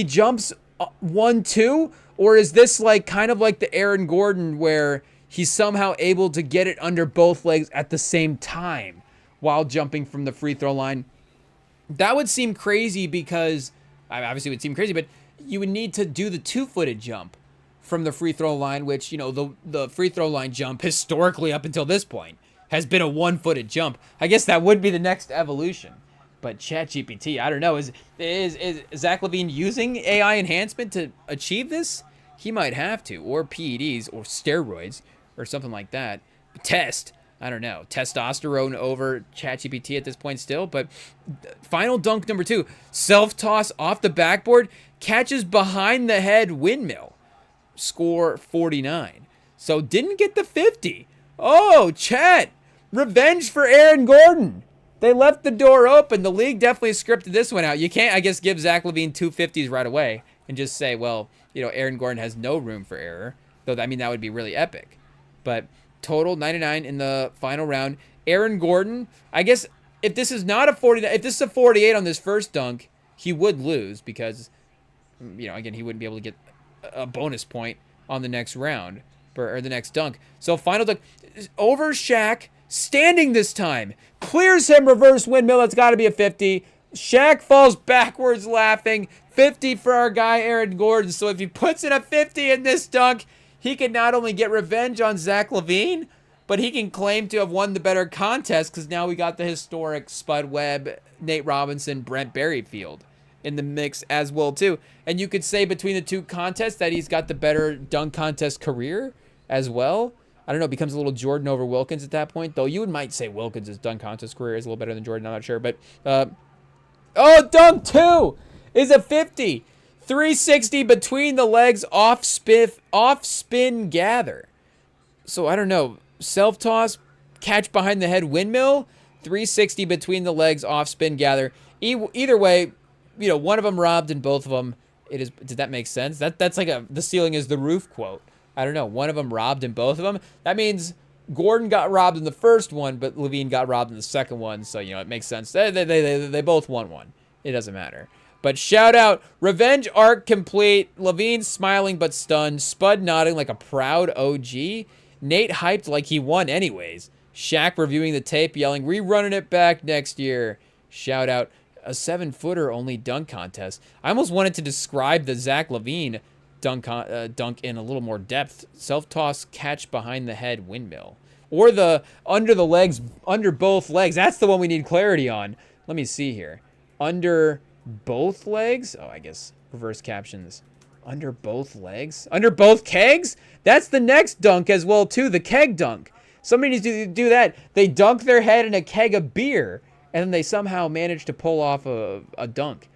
jumps 1-2? Or is this kind of like the Aaron Gordon where he's somehow able to get it under both legs at the same time while jumping from the free throw line? That would seem crazy because, obviously it would seem crazy, but you would need to do the 2-footed jump from the free throw line, which, the free throw line jump historically up until this point has been a 1-footed jump. I guess that would be the next evolution. But ChatGPT, I don't know. Is Zach LaVine using AI enhancement to achieve this? He might have to, or PEDs, or steroids, or something like that. Test. I don't know. Testosterone over ChatGPT at this point still. But final dunk number 2. Self-toss off the backboard. Catches behind the head windmill. Score 49. So didn't get the 50. Oh, chat. Revenge for Aaron Gordon. They left the door open. The league definitely scripted this one out. You can't, I guess, give Zach LaVine 2 50s right away and just say, well, Aaron Gordon has no room for error. Though, I mean, that would be really epic. But total 99 in the final round. Aaron Gordon, I guess if this is not a 49, if this is a 48 on this first dunk, he would lose because, again, he wouldn't be able to get a bonus point on the next round or the next dunk. So final dunk over Shaq. Standing this time. Clears him, reverse windmill. It's got to be a 50. Shaq falls backwards laughing. 50 for our guy Aaron Gordon. So if he puts in a 50 in this dunk, he can not only get revenge on Zach LaVine, but he can claim to have won the better contest because now we got the historic Spud Webb, Nate Robinson, Brent Barry field in the mix as well too. And you could say between the 2 contests that he's got the better dunk contest career as well. I don't know, it becomes a little Jordan over Wilkins at that point, though you might say Wilkins' dunk contest career is a little better than Jordan, I'm not sure. But, dunk 2 is a 50. 360 between the legs, off spin gather. So, I don't know, self-toss, catch behind the head windmill, 360 between the legs, off spin gather. Either way, one of them robbed and both of them, it is. Did that make sense? That's like the ceiling is the roof quote. I don't know, one of them robbed in both of them. That means Gordon got robbed in the first one, but LaVine got robbed in the second one. So, it makes sense. They both won one. It doesn't matter. But shout out, revenge arc complete. LaVine smiling but stunned. Spud nodding like a proud OG. Nate hyped like he won anyways. Shaq reviewing the tape, yelling, "Rerunning it back next year." Shout out. A 7-footer only dunk contest. I almost wanted to describe the Zach LaVine dunk in a little more depth. Self-toss, catch behind the head, windmill. Or the under the legs, under both legs. That's the one we need clarity on. Let me see here. Under both legs? Oh, I guess reverse captions. Under both legs? Under both kegs? That's the next dunk as well, too. The keg dunk. Somebody needs to do that. They dunk their head in a keg of beer, and then they somehow manage to pull off a dunk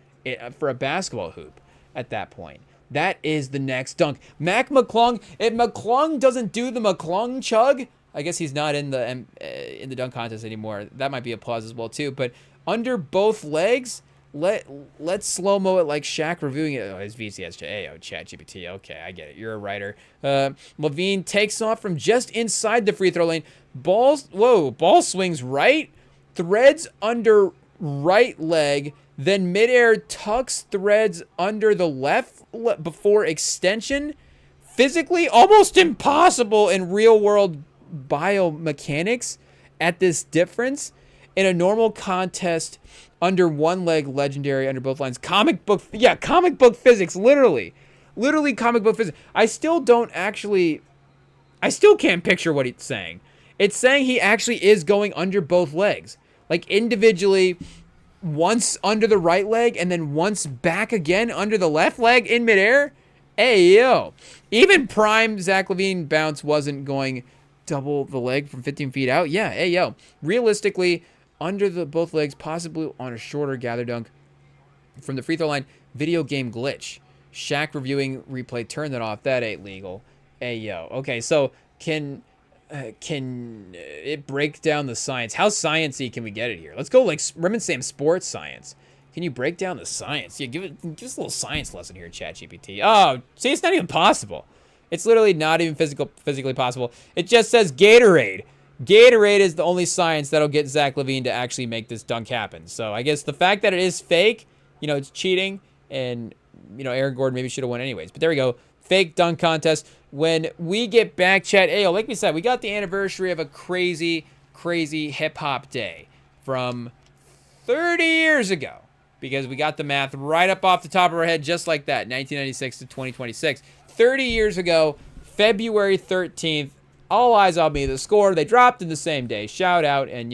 for a basketball hoop at that point. That is the next dunk. Mac McClung. If McClung doesn't do the McClung chug, I guess he's not in the dunk contest anymore. That might be applause as well, too. But under both legs, let's slow-mo it like Shaq reviewing it. Oh, his VCS. Hey, ChatGPT. Okay, I get it. You're a writer. LaVine takes off from just inside the free throw lane. Ball swings right. Threads under right leg. Then midair tucks threads under the left before extension. Physically almost impossible in real-world biomechanics at this difference. In a normal contest, under one leg, legendary, under both lines. Comic book physics, literally comic book physics. I still can't picture what it's saying. It's saying he actually is going under both legs. Like individually, once under the right leg and then once back again under the left leg in midair. Hey, yo. Even prime Zach LaVine bounce wasn't going double the leg from 15 feet out. Yeah, hey, yo. Realistically, under the both legs, possibly on a shorter gather dunk from the free throw line. Video game glitch. Shaq reviewing replay. Turn that off. That ain't legal. Hey, yo. Okay, so can it break down the science? How sciencey can we get it here? Let's go like REMINGTOM sports science. Can you break down the science? Yeah, give us a little science lesson here, ChatGPT. Oh, see, it's not even possible. It's literally not even physically possible. It just says Gatorade. Gatorade is the only science that'll get Zach LaVine to actually make this dunk happen. So I guess the fact that it is fake, it's cheating, and Aaron Gordon maybe should have won anyways. But there we go. Fake dunk contest. When we get back, chat, like we said, we got the anniversary of a crazy, crazy hip-hop day from 30 years ago. Because we got the math right up off the top of our head, just like that, 1996 to 2026. 30 years ago, February 13th, All Eyes on Me, the score. They dropped in the same day. Shout out. And,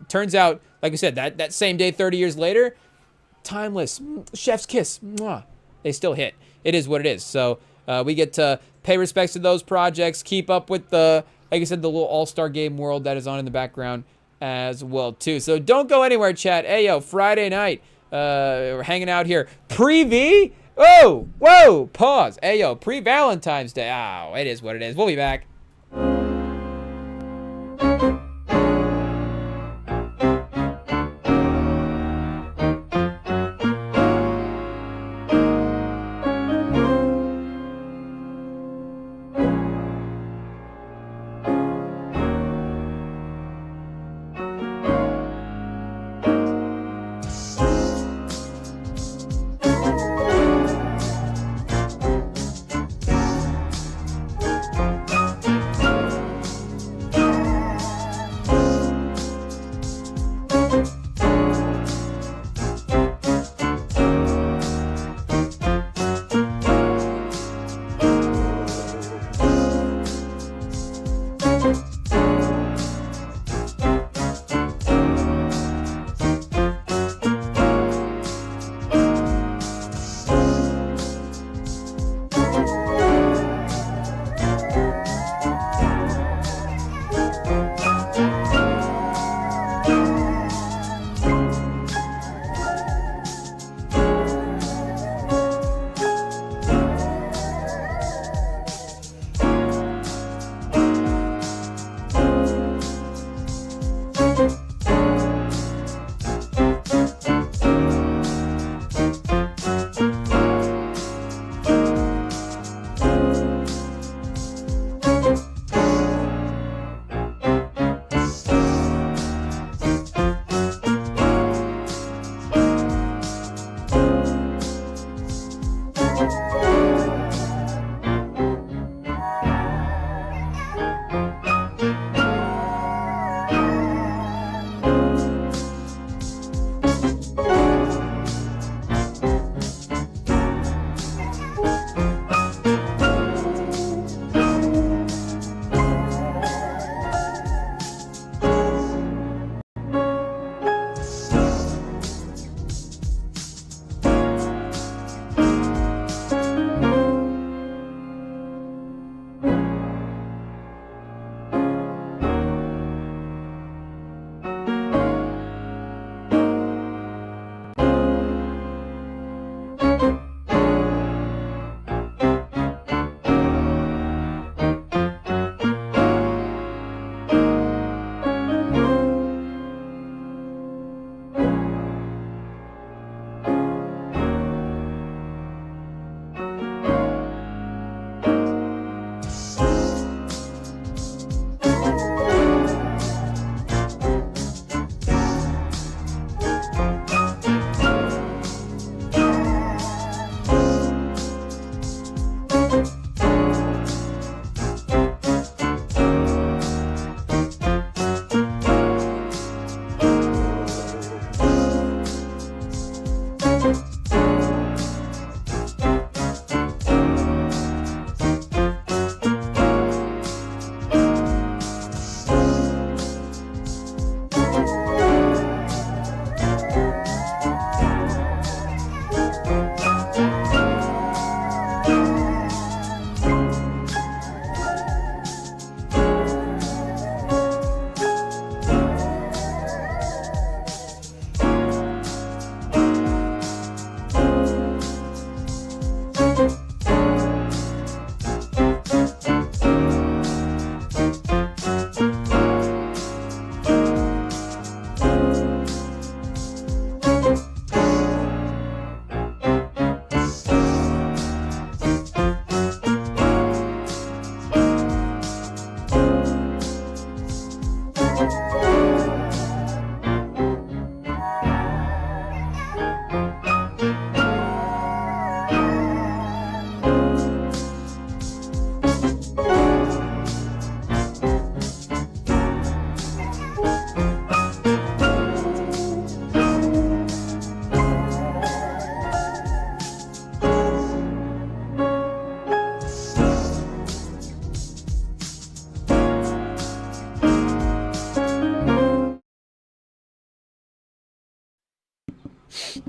turns out, like I said, that same day, 30 years later, timeless. Chef's kiss. Mwah. They still hit. It is what it is. So we get to pay respects to those projects, keep up with the little all-star game world that is on in the background as well, too. So don't go anywhere, chat. Friday night. We're hanging out here. Pre-V? Whoa, pause. Pre-Valentine's Day. Oh, it is what it is. We'll be back.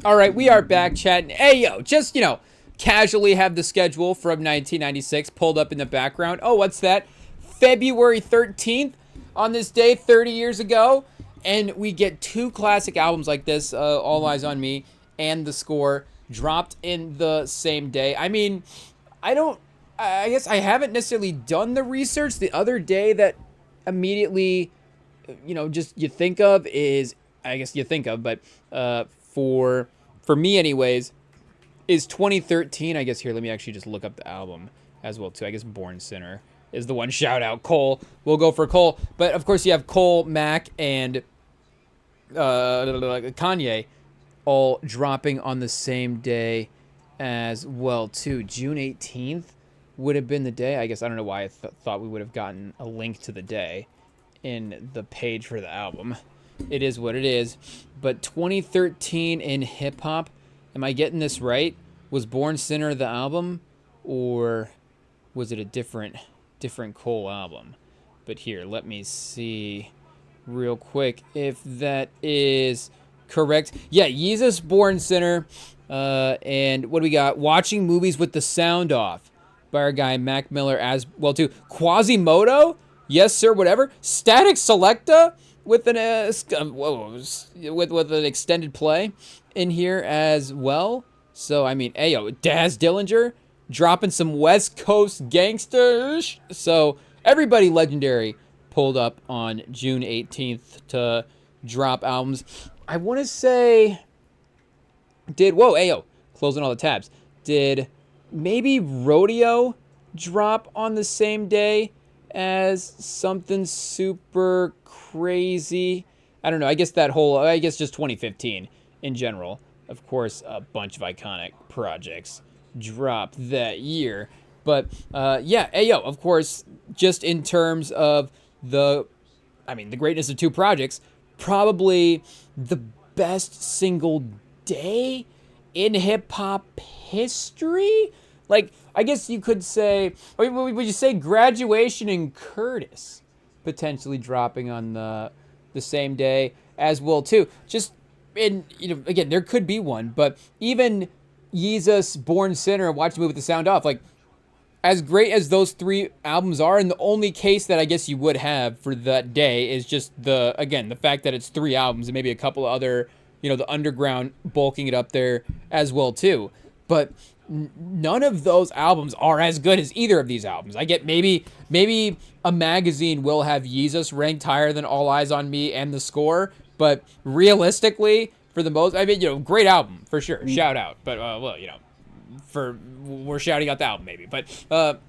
All right, we are back chatting. Hey, yo, just, casually have the schedule from 1996 pulled up in the background. Oh, what's that? February 13th on this day 30 years ago. And we get two classic albums like this, All Eyez on Me and The Score, dropped in the same day. I mean, I guess I haven't necessarily done the research. The other day that immediately, just you think of is, but for me anyways, is 2013. I guess here, let me actually just look up the album as well too. I guess Born Sinner is the one. Shout out Cole. We'll go for Cole. But of course you have Cole, Mac, and Kanye all dropping on the same day as well too. June 18th would have been the day. I guess I don't know why I thought we would have gotten a link to the day in the page for the album. It is what it is. But 2013 in hip hop, am I getting this right? Was Born Sinner the album, or was it a different Cole album? But here, let me see real quick if that is correct. Yeah, Yeezus, Born Sinner, and what do we got? Watching Movies with the Sound Off by our guy Mac Miller as well too. Quasimodo, yes sir, whatever. Static Selecta with an with an extended play in here as well. So I mean, ayo, Daz Dillinger dropping some West Coast gangsters. So everybody legendary pulled up on June 18th to drop albums. I want to say, closing all the tabs. Did maybe Rodeo drop on the same day as Something Super Crazy? I don't know. I guess just 2015 in general. Of course, a bunch of iconic projects dropped that year. But, of course, just in terms of the greatness of two projects, probably the best single day in hip-hop history? Like, I guess you could say, would you say Graduation and Curtis potentially dropping on the same day as well, too? Just, again, there could be one, but even Yeezus, Born Sinner, and Watch the Movie with the Sound Off, like, as great as those three albums are, and the only case that I guess you would have for that day is just the fact that it's three albums and maybe a couple of other, the underground bulking it up there as well too. But none of those albums are as good as either of these albums. I get maybe a magazine will have Yeezus ranked higher than All Eyez on Me and The Score, but realistically, for the most, great album for sure. Shout out, but we're shouting out the album maybe, but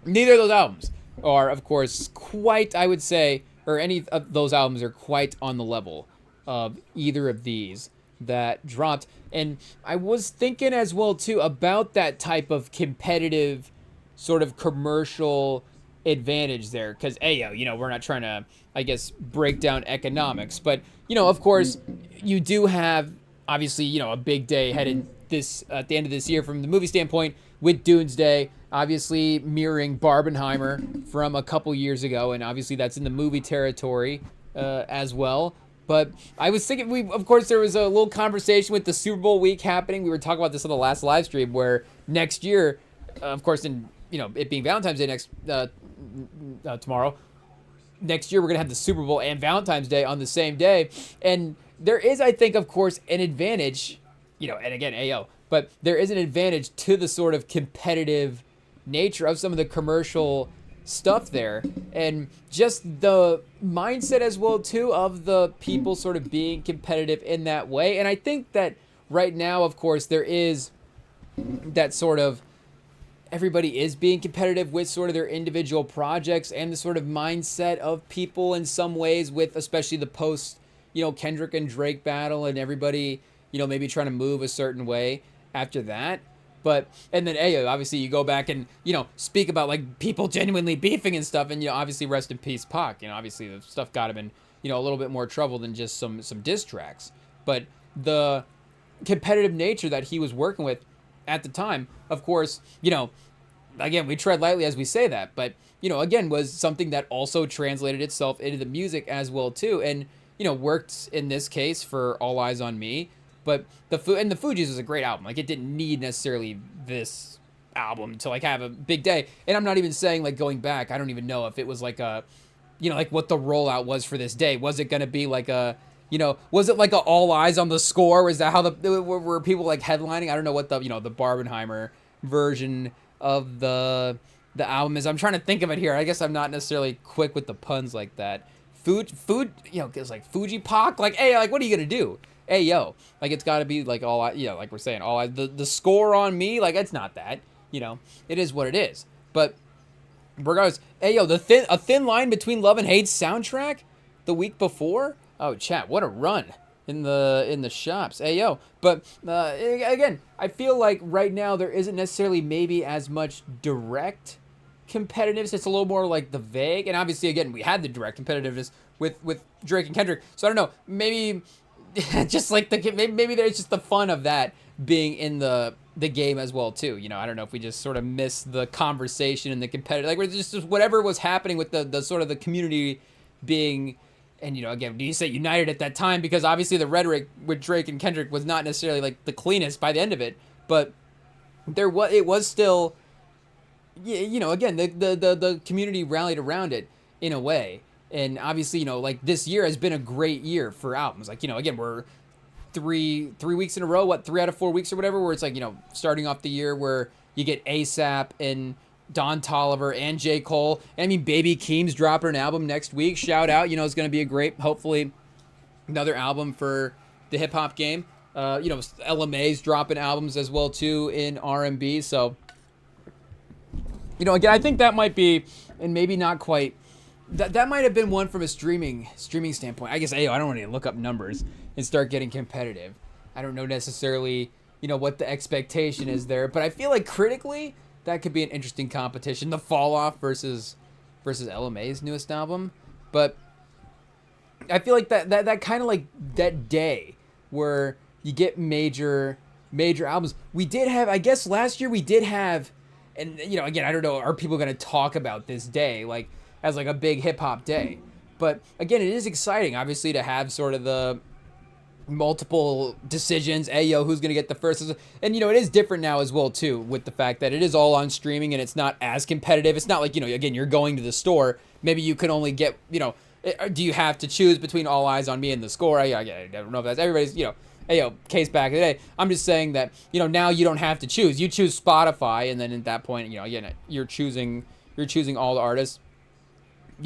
neither of those albums are, of course, quite, I would say, or any of those albums are quite on the level of either of these that dropped. And I was thinking as well too about that type of competitive sort of commercial advantage there, because we're not trying to, I guess, break down economics, but of course you do have obviously a big day headed this at the end of this year from the movie standpoint with Doomsday, obviously mirroring Barbenheimer from a couple years ago, and obviously that's in the movie territory as well. But I was thinking, of course, there was a little conversation with the Super Bowl week happening. We were talking about this on the last live stream, where next year, of course, in it being Valentine's Day tomorrow, next year we're gonna have the Super Bowl and Valentine's Day on the same day, and there is, I think, of course, an advantage. And again, but there is an advantage to the sort of competitive nature of some of the commercial stuff there, and just the mindset as well too of the people sort of being competitive in that way. And I think that right now, of course, there is that sort of everybody is being competitive with sort of their individual projects and the sort of mindset of people in some ways, with especially the post Kendrick and Drake battle, and everybody maybe trying to move a certain way after that. But, and then obviously you go back and, speak about like people genuinely beefing and stuff, and, obviously rest in peace Pac. Obviously the stuff got him in, a little bit more trouble than just some diss tracks. But the competitive nature that he was working with at the time, of course, again, we tread lightly as we say that, but, again, was something that also translated itself into the music as well too. And, worked in this case for All Eyez on Me, But the Fugees was a great album. Like, it didn't need necessarily this album to like have a big day. And I'm not even saying like going back, I don't even know if it was like a, like what the rollout was for this day. Was it going to be like a, was it like a all eyes on the score? Was that how were people like headlining? I don't know what the, the Barbenheimer version of the album is. I'm trying to think of it here. I guess I'm not necessarily quick with the puns like that. Food, it's like Fuji Pak. Like, hey, like, what are you going to do? Hey, yo, like, it's got to be like all, like we're saying, all the score on me. Like, it's not that, it is what it is. But regardless, hey, yo, a thin line between Love and Hate's soundtrack the week before. Oh, chat, what a run in the shops. Hey, yo. But again, I feel like right now there isn't necessarily maybe as much direct competitiveness. It's a little more like the vague. And obviously, again, we had the direct competitiveness with Drake and Kendrick. So I don't know, maybe just like maybe there's just the fun of that being in the game as well too. I don't know if we just sort of miss the conversation and the competitive, like, we're just whatever was happening with the sort of the community being. And, again, do you say united at that time? Because obviously the rhetoric with Drake and Kendrick was not necessarily like the cleanest by the end of it, but it was still, again, the community rallied around it in a way. And obviously, like, this year has been a great year for albums. Like, again, we're three weeks in a row, 3 out of 4 weeks or whatever, where it's like, starting off the year where you get ASAP and Don Toliver and J. Cole. I mean, Baby Keem's dropping an album next week. Shout out, it's going to be a great, hopefully, another album for the hip hop game. LMA's dropping albums as well too in R&B. So, again, I think that might be, and maybe not quite. That might have been one from a streaming standpoint. I guess, I don't want to look up numbers and start getting competitive. I don't know necessarily, what the expectation is there, but I feel like critically, that could be an interesting competition. The Fall Off versus LMA's newest album. But I feel like that kind of like that day where you get major albums. We did have, I guess last year we did have, and again, I don't know, are people going to talk about this day like as like a big hip hop day? But again, it is exciting, obviously, to have sort of the multiple decisions. Hey, yo, who's gonna get the first? And it is different now as well too, with the fact that it is all on streaming and it's not as competitive. It's not like, again, you're going to the store, maybe you can only get, do you have to choose between All Eyes on Me and the score? I don't know if that's everybody's, hey, yo, case back in the day. I'm just saying that, now you don't have to choose. You choose Spotify, and then at that point, again, you're choosing all the artists.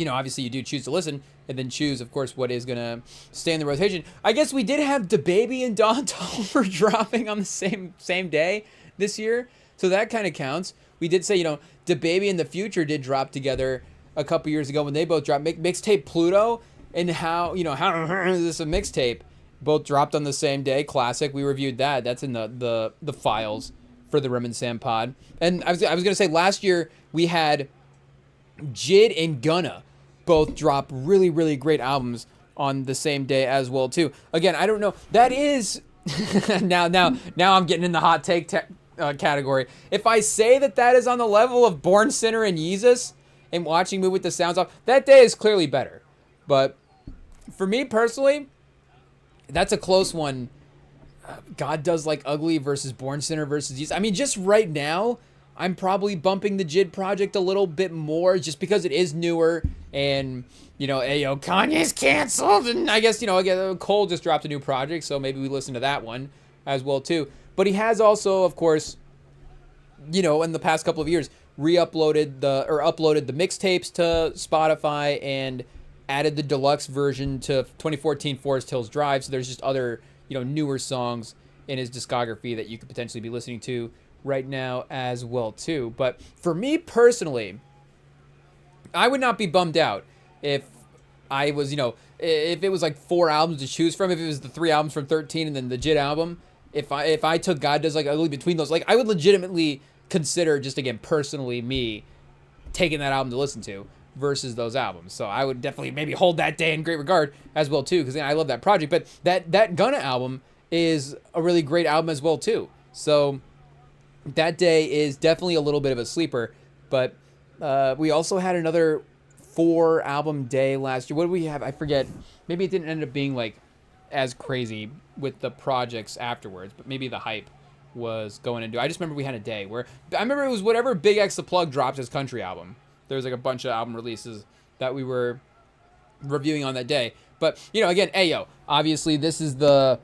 Obviously you do choose to listen, and then choose, of course, what is going to stay in the rotation. I guess we did have DaBaby and Don Toliver dropping on the same day this year, so that kind of counts. We did say, DaBaby and The Future did drop together a couple years ago when they both dropped mixtape Pluto, and how is this a mixtape? Both dropped on the same day. Classic. We reviewed that. That's in the files for the REMINGTOM pod. And I was going to say, last year we had Jid and Gunna both drop really, really great albums on the same day as well too. Again, I don't know. That is now I'm getting in the hot take category. If I say that is on the level of Born Sinner and Yeezus and Watching Move with the Sounds Off, that day is clearly better. But for me personally, that's a close one. God Does Like Ugly versus Born Sinner versus Yeezus. I mean, just right now, I'm probably bumping the Jid project a little bit more just because it is newer and, ayo, Kanye's canceled. And I guess, again, Cole just dropped a new project, so maybe we listen to that one as well, too. But he has also, of course, in the past couple of years, uploaded the mixtapes to Spotify and added the deluxe version to 2014 Forest Hills Drive. So there's just other, newer songs in his discography that you could potentially be listening to right now as well too. But for me personally, I would not be bummed out if I was, if it was like 4 albums to choose from, if it was the 3 albums from 13 and then the Jid album, if I took God Does Like Ugly between those, like, I would legitimately consider, just again personally, me taking that album to listen to versus those albums. So I would definitely maybe hold that day in great regard as well too, because I love that project. But that Gunna album is a really great album as well too. So that day is definitely a little bit of a sleeper. But we also had another 4 album day last year. What did we have? I forget. Maybe it didn't end up being like as crazy with the projects afterwards, but maybe the hype was going into. I just remember we had a day where I remember it was whatever Big X the Plug dropped his country album. There was like a bunch of album releases that we were reviewing on that day. But again, yo, obviously this is the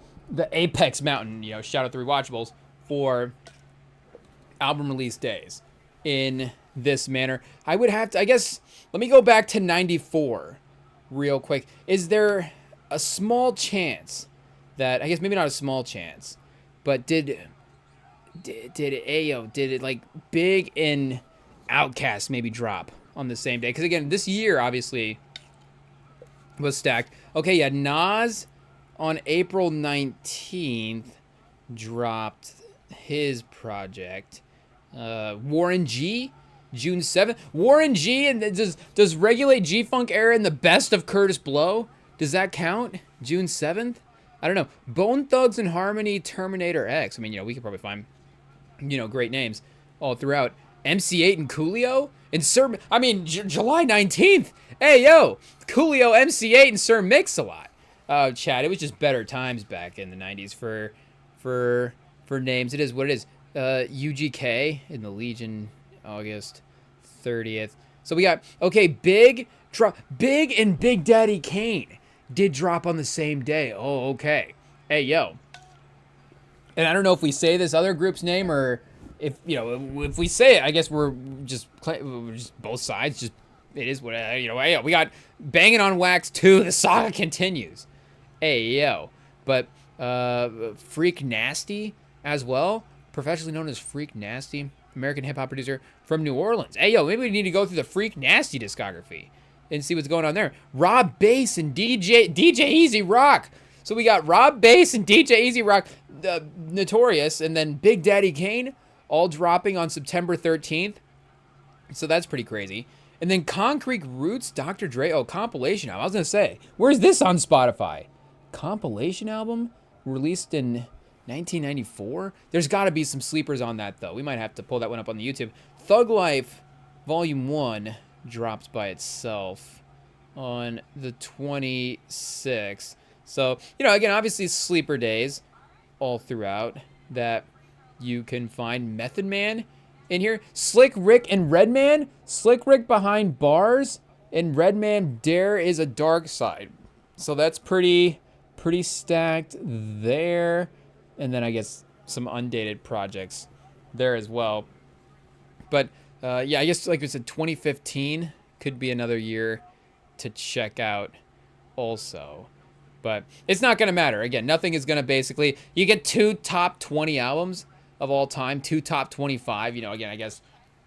apex mountain. Shout out the Rewatchables for album release days in this manner. I would have to, I guess, let me go back to 94 real quick. Is there a small chance that, I guess maybe not a small chance, but did it like Big and Outkast maybe drop on the same day? Because again, this year obviously was stacked. Okay, yeah, Nas on April 19th dropped his project. Warren G, June 7th. Warren G, and does Regulate G-Funk era in the best of Curtis Blow? Does that count? June 7th? I don't know. Bone Thugs and Harmony, Terminator X. I mean, we could probably find, great names all throughout. MC8 and Coolio? And July 19th. Hey, yo, Coolio, MC8, and Sir Mix-a-Lot. Chad, it was just better times back in the 90s for names. It is what it is. UGK in the Legion, August 30th. So we got, okay, Big and Big Daddy Kane did drop on the same day. Oh, okay. Hey, yo. And I don't know if we say this other group's name or if we say it, I guess we're just both sides. Just it is what Hey, yo, we got Banging on Wax 2. The saga continues. Hey, yo. But Freak Nasty as well, professionally known as Freak Nasty, American hip hop producer from New Orleans. Hey, yo, maybe we need to go through the Freak Nasty discography and see what's going on there. Rob Bass and DJ Easy Rock. So we got Rob Bass and DJ Easy Rock, Notorious, and then Big Daddy Kane, all dropping on September 13th. So that's pretty crazy. And then Concrete Roots, Dr. Dre, compilation album. I was going to say, where's this on Spotify? Compilation album released in 1994? There's got to be some sleepers on that, though. We might have to pull that one up on the YouTube. Thug Life Volume 1 dropped by itself on the 26th. So, again, obviously sleeper days all throughout that you can find. Method Man in here. Slick Rick and Redman. Slick Rick Behind Bars and Redman Dare is a Dark Side. So that's pretty stacked there. And then I guess some undated projects there as well. But yeah, I guess like I said, 2015 could be another year to check out also. But it's not going to matter. Again, nothing is going to basically... You get 2 top 20 albums of all time, 2 top 25. Again, I guess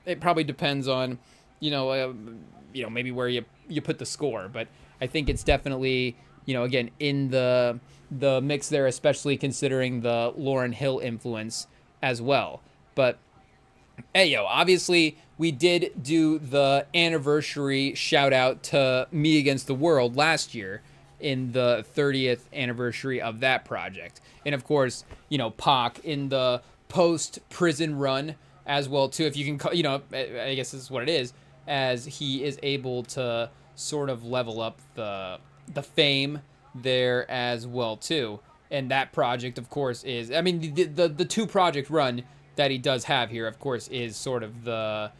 it probably depends on, maybe where you put the score. But I think it's definitely, again, in the mix there, especially considering the Lauryn Hill influence as well. But, hey, yo, obviously we did do the anniversary shout out to Me Against the World last year in the 30th anniversary of that project. And of course, Pac in the post-prison run as well too, if you can call, I guess this is what it is, as he is able to sort of level up the fame there as well too. And that project, of course, is, the 2-project run that he does have here, of course, is sort of the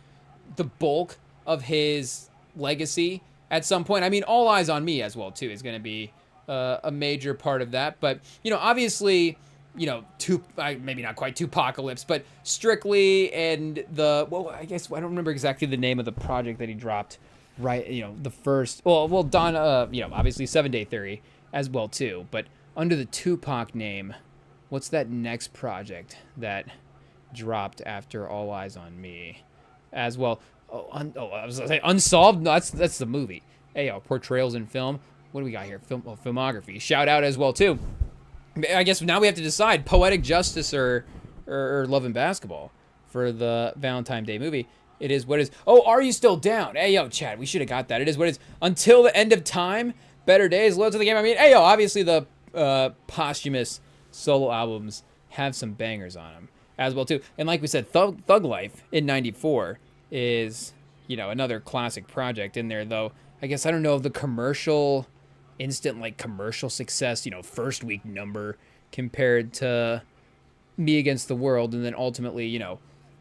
bulk of his legacy at some point. All Eyes on Me as well too is going to be a major part of that. But obviously, maybe not quite Tupacalypse, but Strictly and I guess I don't remember exactly the name of the project that he dropped. Right, the first. Don. Obviously 7 Day Theory as well too. But under the Tupac name, what's that next project that dropped after All Eyes on Me as well? I was gonna say Unsolved. No, that's the movie. Hey, portrayals in film. What do we got here? Filmography. Shout out as well too. I guess now we have to decide Poetic Justice or Love and Basketball for the Valentine's Day movie. It is what it is. Oh, Are You Still Down? Hey, yo, Chad, we should have got that. It is what it is. Until the End of Time, Better Days, Loads of the Game. Hey, yo, obviously the posthumous solo albums have some bangers on them as well, too. And like we said, Thug Life in 94 is, another classic project in there, though. I guess I don't know if the commercial instant like commercial success, first week number compared to Me Against the World, and then ultimately,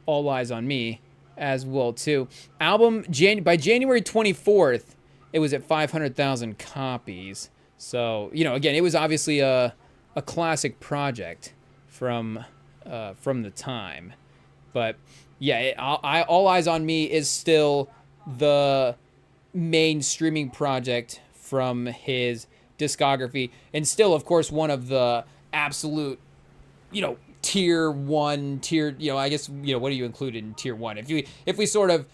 All Eyes on Me as well too. Album by January 24th, it was at 500,000 copies. So, again, it was obviously a classic project from the time. But yeah, All Eyes on Me is still the main streaming project from his discography, and still, of course, one of the absolute, tier one, I guess, what do you include in tier one? If we sort of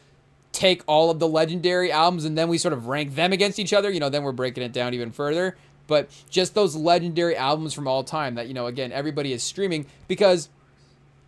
take all of the legendary albums and then we sort of rank them against each other, then we're breaking it down even further. But just those legendary albums from all time that, again, everybody is streaming, because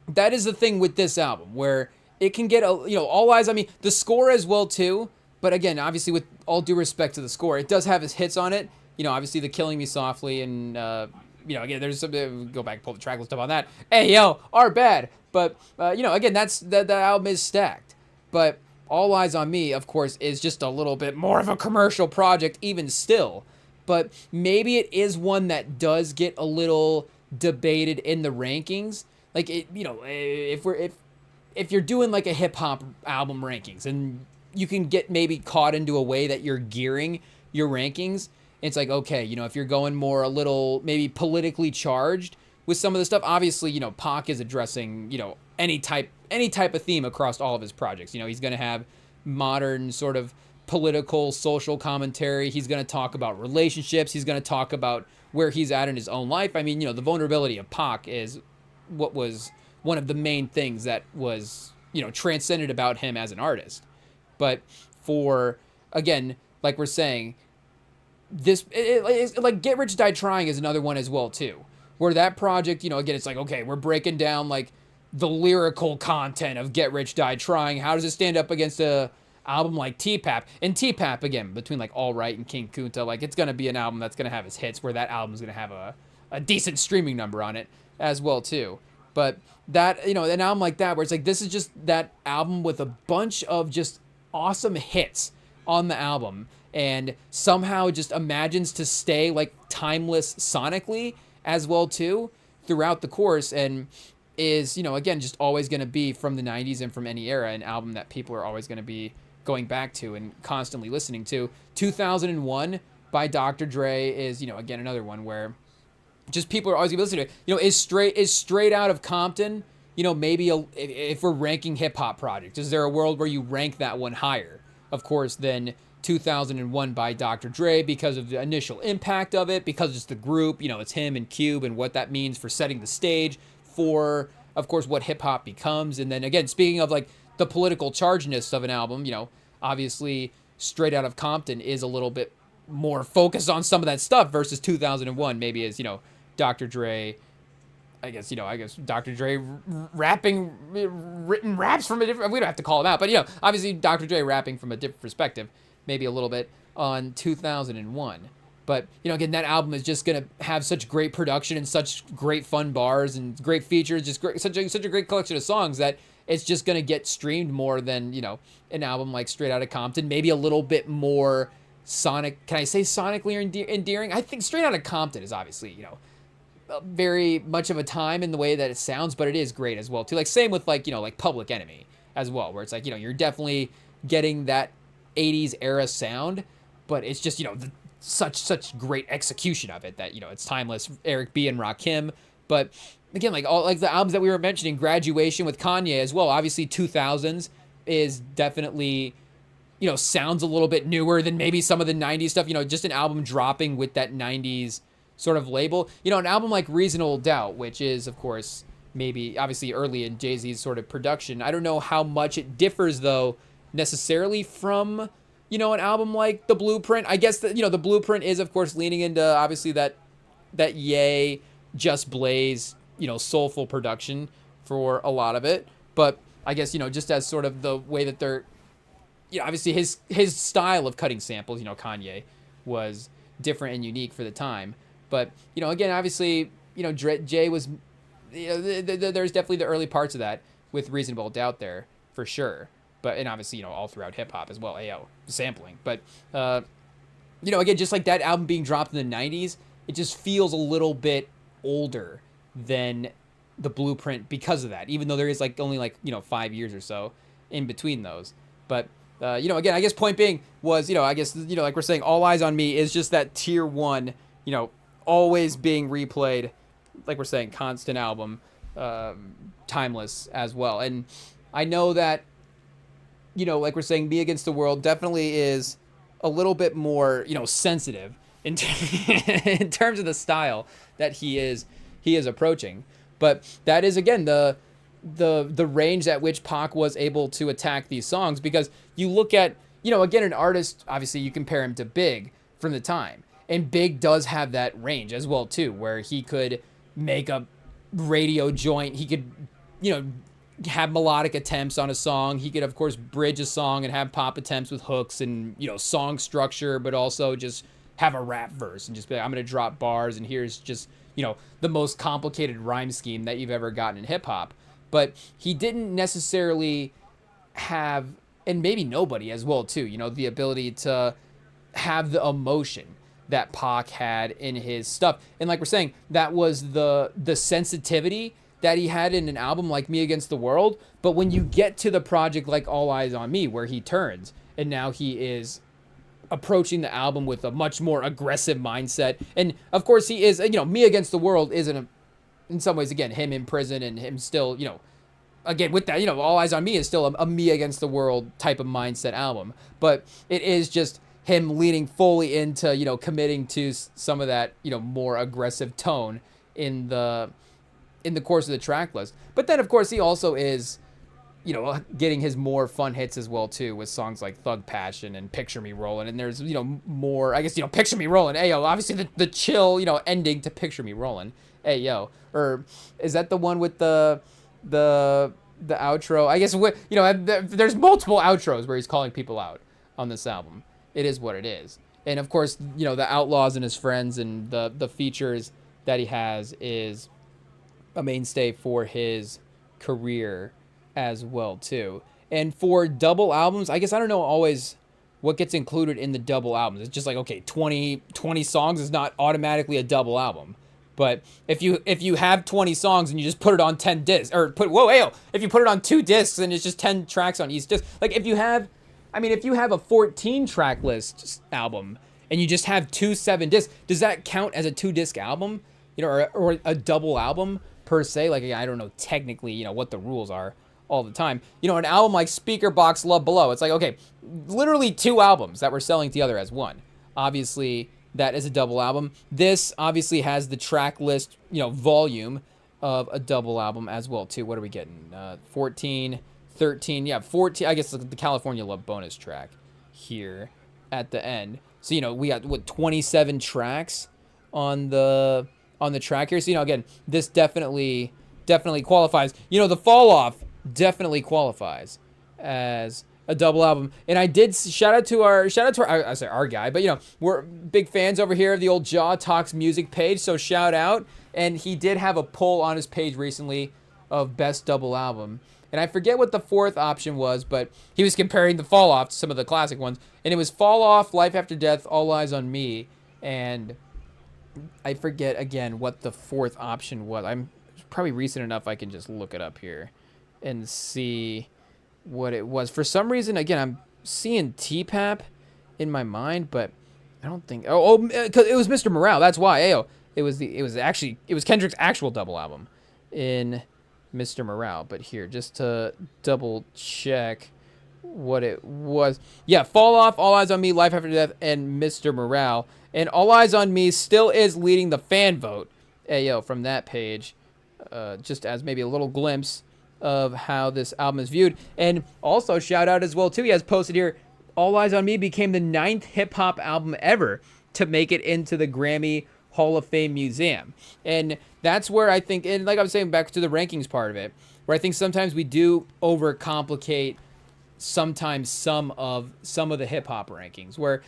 that is the thing with this album, where it can get, All Eyes on Me, the score as well too. But again, obviously, with all due respect to the score, it does have its hits on it. Obviously the Killing Me Softly and, again, there's some, go back and pull the track list up on that. Hey, yo, are bad. But, again, that album is stacked. But All Eyes on Me, of course, is just a little bit more of a commercial project even still. But maybe it is one that does get a little debated in the rankings. Like, if you're doing like a hip hop album rankings, and you can get maybe caught into a way that you're gearing your rankings, it's like, okay, if you're going more a little maybe politically charged with some of the stuff, obviously, Pac is addressing, any type of theme across all of his projects. He's going to have modern sort of political, social commentary. He's going to talk about relationships. He's going to talk about where he's at in his own life. I mean, the vulnerability of Pac is what was one of the main things that was, transcended about him as an artist. But for, again, like we're saying, like Get Rich Die Trying is another one as well too, where that project, again, it's like, okay, we're breaking down like the lyrical content of Get Rich Die Trying. How does it stand up against a album like T-Pap? And T-Pap, again, between like All Right and King Kunta, like it's going to be an album that's going to have its hits, where that album's going to have a decent streaming number on it as well too. But that, an album like that, where it's like, this is just that album with a bunch of just awesome hits on the album, and somehow just imagines to stay like timeless sonically as well too throughout the course, and is, again, just always going to be from the 90s and from any era, an album that people are always going to be going back to and constantly listening to. 2001 by Dr. Dre is, again, another one where just people are always going to be listening to it. Is Straight Out of Compton, maybe if we're ranking hip hop projects, is there a world where you rank that one higher, of course, than 2001 by Dr. Dre, because of the initial impact of it, because it's the group, it's him and Cube and what that means for setting the stage for, of course, what hip hop becomes. And then again, speaking of like the political chargedness of an album, obviously Straight Out of Compton is a little bit more focused on some of that stuff versus 2001 maybe is, Dr. Dre, I guess Dr. Dre written raps from a different, we don't have to call him out, but obviously Dr. Dre rapping from a different perspective, maybe a little bit on 2001. But, again, that album is just going to have such great production and such great fun bars and great features, just great, such a great collection of songs that it's just going to get streamed more than, an album like Straight Outta Compton, maybe a little bit more sonic. Can I say sonically endearing? I think Straight Outta Compton is obviously, very much of a time in the way that it sounds, but it is great as well too. Like same with like, like Public Enemy as well, where it's like, you're definitely getting that 80s era sound, but it's just, such great execution of it that, it's timeless. Eric B and Rakim. But again, like all like the albums that we were mentioning, Graduation with Kanye as well, obviously 2000s is definitely, sounds a little bit newer than maybe some of the 90s stuff, just an album dropping with that 90s sort of label. An album like Reasonable Doubt, which is, of course, maybe obviously early in Jay-Z's sort of production. I don't know how much it differs though necessarily from, an album like The Blueprint. I guess that, The Blueprint is, of course, leaning into obviously that Ye, Just Blaze, soulful production for a lot of it. But I guess, just as sort of the way that they're, obviously his style of cutting samples, Kanye was different and unique for the time. But, again, obviously, Jay was, there's definitely the early parts of that with Reasonable Doubt there for sure. But, and obviously, all throughout hip hop as well, AO, sampling. But, again, just like that album being dropped in the 90s, it just feels a little bit older than the Blueprint because of that, even though there is like only like 5 years or so in between those. But again, I guess point being was, I guess, like we're saying, All Eyes on Me is just that tier one, always being replayed, like we're saying, constant album, timeless as well. And I know that, like we're saying, Me Against the World definitely is a little bit more, sensitive in, in terms of the style that he is approaching. But that is, again, the range at which Pac was able to attack these songs, because you look at, again, an artist, obviously you compare him to Big from the time, and Big does have that range as well too, where he could make a radio joint, he could, have melodic attempts on a song, he could of course bridge a song and have pop attempts with hooks and, song structure, but also just have a rap verse and just be like, I'm gonna drop bars and here's just, the most complicated rhyme scheme that you've ever gotten in hip hop. But he didn't necessarily have, and maybe nobody as well too, the ability to have the emotion that Pac had in his stuff. And like we're saying, that was the sensitivity that he had in an album like Me Against the World. But when you get to the project like All Eyes on Me, where he turns and now he is approaching the album with a much more aggressive mindset, and of course he is, Me Against the World isn't in some ways, again, him in prison and him still, again, with that, All Eyes on Me is still a Me Against the World type of mindset album. But it is just him leaning fully into, committing to some of that, more aggressive tone in the course of the track list. But then, of course, he also is, getting his more fun hits as well, too, with songs like Thug Passion and Picture Me Rollin'. And there's, more, I guess, Picture Me Rollin'. Ayo, obviously the chill, ending to Picture Me Rollin'. Ayo. Or is that the one with the outro? I guess, there's multiple outros where he's calling people out on this album. It is what it is. And, of course, the Outlaws and His Friends and the features that he has is a mainstay for his career as well too. And for double albums, I guess I don't know always what gets included in the double albums. It's just like, okay, 20 songs is not automatically a double album. But if you have 20 songs and you just put it on 10 discs, or if you put it on 2 discs and it's just 10 tracks on each disc, like if you have a 14 track list album and you just have 2 7 discs, does that count as a 2-disc album? Or a double album per se? Like, I don't know technically, what the rules are all the time. An album like Speaker Box Love Below, it's like, okay, literally 2 albums that we're selling together as one. Obviously, that is a double album. This obviously has the track list, volume of a double album as well too. What are we getting? 14, 13, 14. I guess the California Love bonus track here at the end. So, we got 27 tracks on the track here. So, again, this definitely qualifies. The Fall Off definitely qualifies as a double album. And I did shout out to our I say our guy, but we're big fans over here of the old Jaw Talks music page, so shout out. And he did have a poll on his page recently of best double album. And I forget what the 4th option was, but he was comparing the Fall Off to some of the classic ones. And it was Fall Off, Life After Death, All Eyes on Me, and I forget again what the 4th option was. I'm probably recent enough I can just look it up here and see what it was. For some reason, again, I'm seeing T-Pap in my mind, but I don't think. Because it was Mr. Morale. That's why. It was Kendrick's actual double album in Mr. Morale. But here, just to double check what it was. Yeah, Fall Off, All Eyes on Me, Life After Death, and Mr. Morale. And All Eyes on Me still is leading the fan vote. From that page, just as maybe a little glimpse of how this album is viewed. And also shout out as well too, he has posted here, All Eyes on Me became the 9th hip-hop album ever to make it into the Grammy Hall of Fame Museum. And that's where I think, and like I was saying, back to the rankings part of it, where I think sometimes we do overcomplicate sometimes some of the hip-hop rankings, where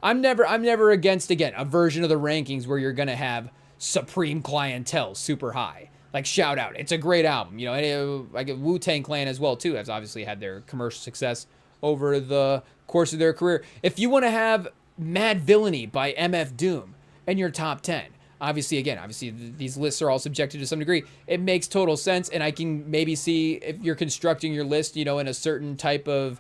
I'm never against, again, a version of the rankings where you're gonna have Supreme Clientele super high. Like, shout out, it's a great album. Like Wu-Tang Clan as well too has obviously had their commercial success over the course of their career. If you want to have Mad Villainy by MF Doom in your top 10. Obviously, again, these lists are all subjective to some degree. It makes total sense, and I can maybe see if you're constructing your list, in a certain type of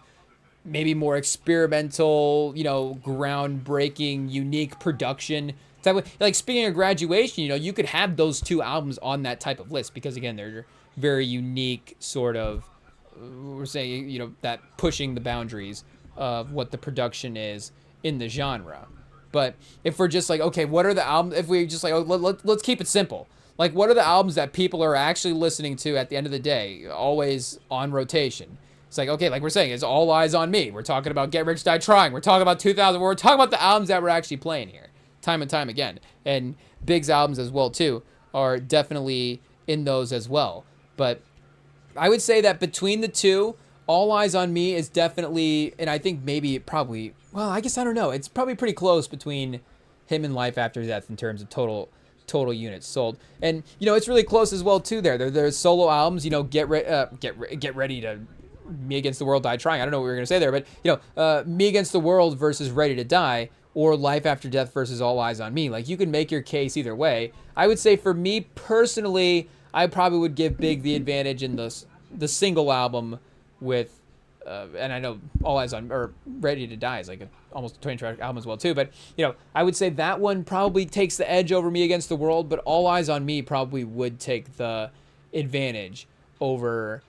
maybe more experimental, groundbreaking, unique production type of, like speaking of Graduation, you could have those two albums on that type of list because again, they're very unique sort of, we're saying, that pushing the boundaries of what the production is in the genre. But if we're just like, okay, what are the albums, if we just like, let's keep it simple. Like, what are the albums that people are actually listening to at the end of the day, always on rotation? It's like, okay, like we're saying, it's All Eyes on Me. We're talking about Get Rich, Die Trying. We're talking about 2000. We're talking about the albums that we're actually playing here, time and time again. And Big's albums as well, too, are definitely in those as well. But I would say that between the two, All Eyes on Me is definitely, and I think maybe it probably, well, I guess I don't know. It's probably pretty close between him and Life After Death in terms of total units sold. And, it's really close as well, too, there. There's solo albums, Get Ready to Me Against the World, Die Trying. I don't know what we were going to say there, but, Me Against the World versus Ready to Die, or Life After Death versus All Eyes on Me. Like, you can make your case either way. I would say for me personally, I probably would give Big the advantage in the single album with, and I know All Eyes on, or Ready to Die is like almost a 20-track album as well too, but, I would say that one probably takes the edge over Me Against the World, but All Eyes on Me probably would take the advantage over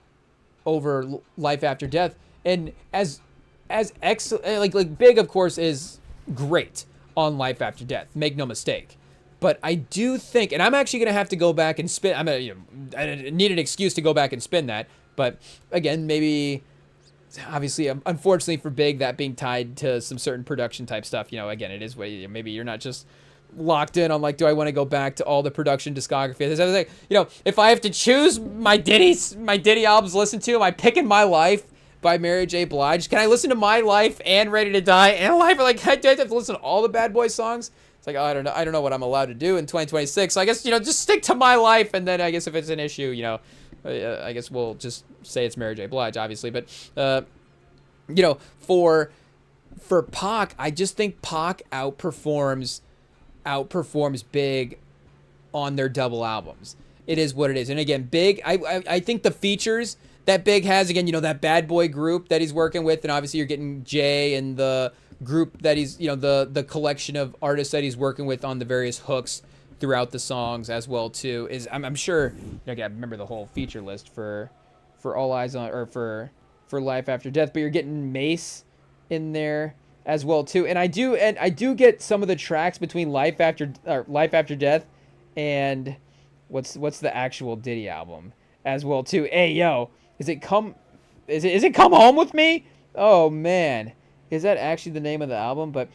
Life After Death. And as excellent, like Big, of course, is great on Life After Death, make no mistake. But I do think, and I'm actually gonna have to go back and spin. I need an excuse to go back and spin that. But again, maybe, obviously, unfortunately for Big, that being tied to some certain production type stuff. Again, it is way, maybe you're not just locked in on like, do I want to go back to all the production discography? If I have to choose my Diddy albums to listen to, am I picking My Life by Mary J. Blige? Can I listen to My Life and Ready to Die and Life? Like, I have to listen to all the Bad Boy songs. It's like, oh, I don't know what I'm allowed to do in 2026. So I guess, just stick to My Life, and then I guess if it's an issue, I guess we'll just say it's Mary J. Blige, obviously. But, for Pac, I just think Pac outperforms Big on their double albums. It is what it is. And again, Big, I think the features that Big has, again, that Bad Boy group that he's working with, and obviously you're getting Jay and the group that he's, the collection of artists that he's working with on the various hooks throughout the songs as well too, is I'm sure, I remember the whole feature list for All Eyes on, or for Life After Death, but you're getting Mace in there as well too. And I do get some of the tracks between Life After Death and what's the actual Diddy album as well too. Hey yo, is it Come Home With Me? Oh man, is that actually the name of the album? But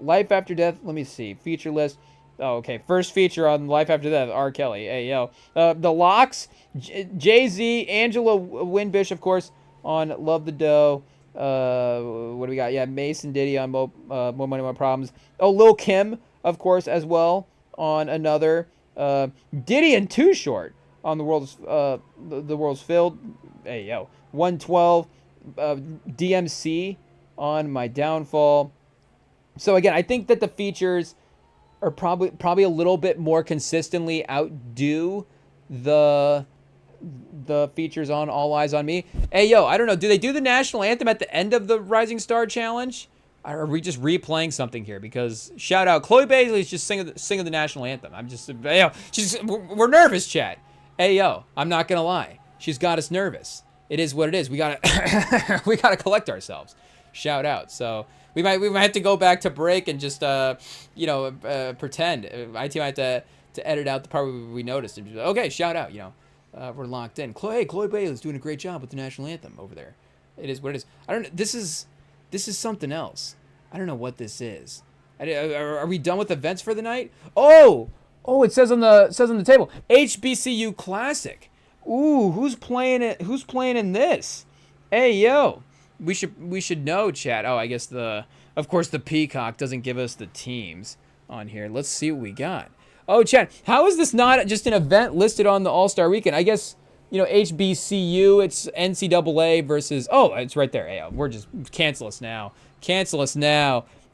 Life After Death, let me see, feature list. Oh, okay, first feature on Life After Death, R. Kelly. Hey yo, The Lox, Jay-Z, Angela Winbush, of course, on Love the Dough. What do we got? Yeah, Mason Diddy on More Money, More Problems. Oh, Lil Kim, of course, as well, on another. Diddy and Too Short on The World's Filled. Hey, yo. 112. DMC on My Downfall. So, again, I think that the features are probably a little bit more consistently outdo the features on All Eyes on Me. Hey, yo, I don't know. Do they do the national anthem at the end of the Rising Star Challenge? Or are we just replaying something here? Because, shout out, Chloe Bailey's just singing the national anthem. I'm just, hey, yo, we're nervous, chat. Hey, yo, I'm not going to lie. She's got us nervous. It is what it is. We got to collect ourselves. Shout out. So, we might have to go back to break and just, pretend. IT might have to edit out the part where we noticed. And just, okay, shout out, we're locked in. Chloe Bailey's doing a great job with the national anthem over there. It is what it is. I don't know. This is something else. I don't know what this is. Are we done with events for the night? Oh, it says on the table, HBCU Classic. Ooh, who's playing it? Who's playing in this? Hey, yo, we should know, chat. Oh, I guess of course the Peacock doesn't give us the teams on here. Let's see what we got. Oh, chat, how is this not just an event listed on the All-Star Weekend? I guess, HBCU, it's NCAA versus, oh, it's right there. Hey, we're just, cancel us now.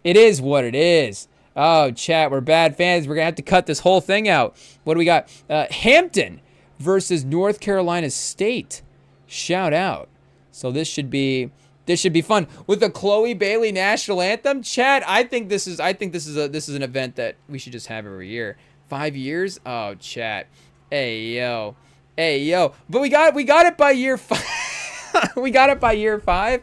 It is what it is. Oh, chat, we're bad fans. We're going to have to cut this whole thing out. What do we got? Hampton versus North Carolina State. Shout out. So this should be fun with the Chloe Bailey national anthem. Chat, I think this is an event that we should just have every year. 5 years? Oh, chat. Hey yo. But we got it by year 5. We got it by year 5.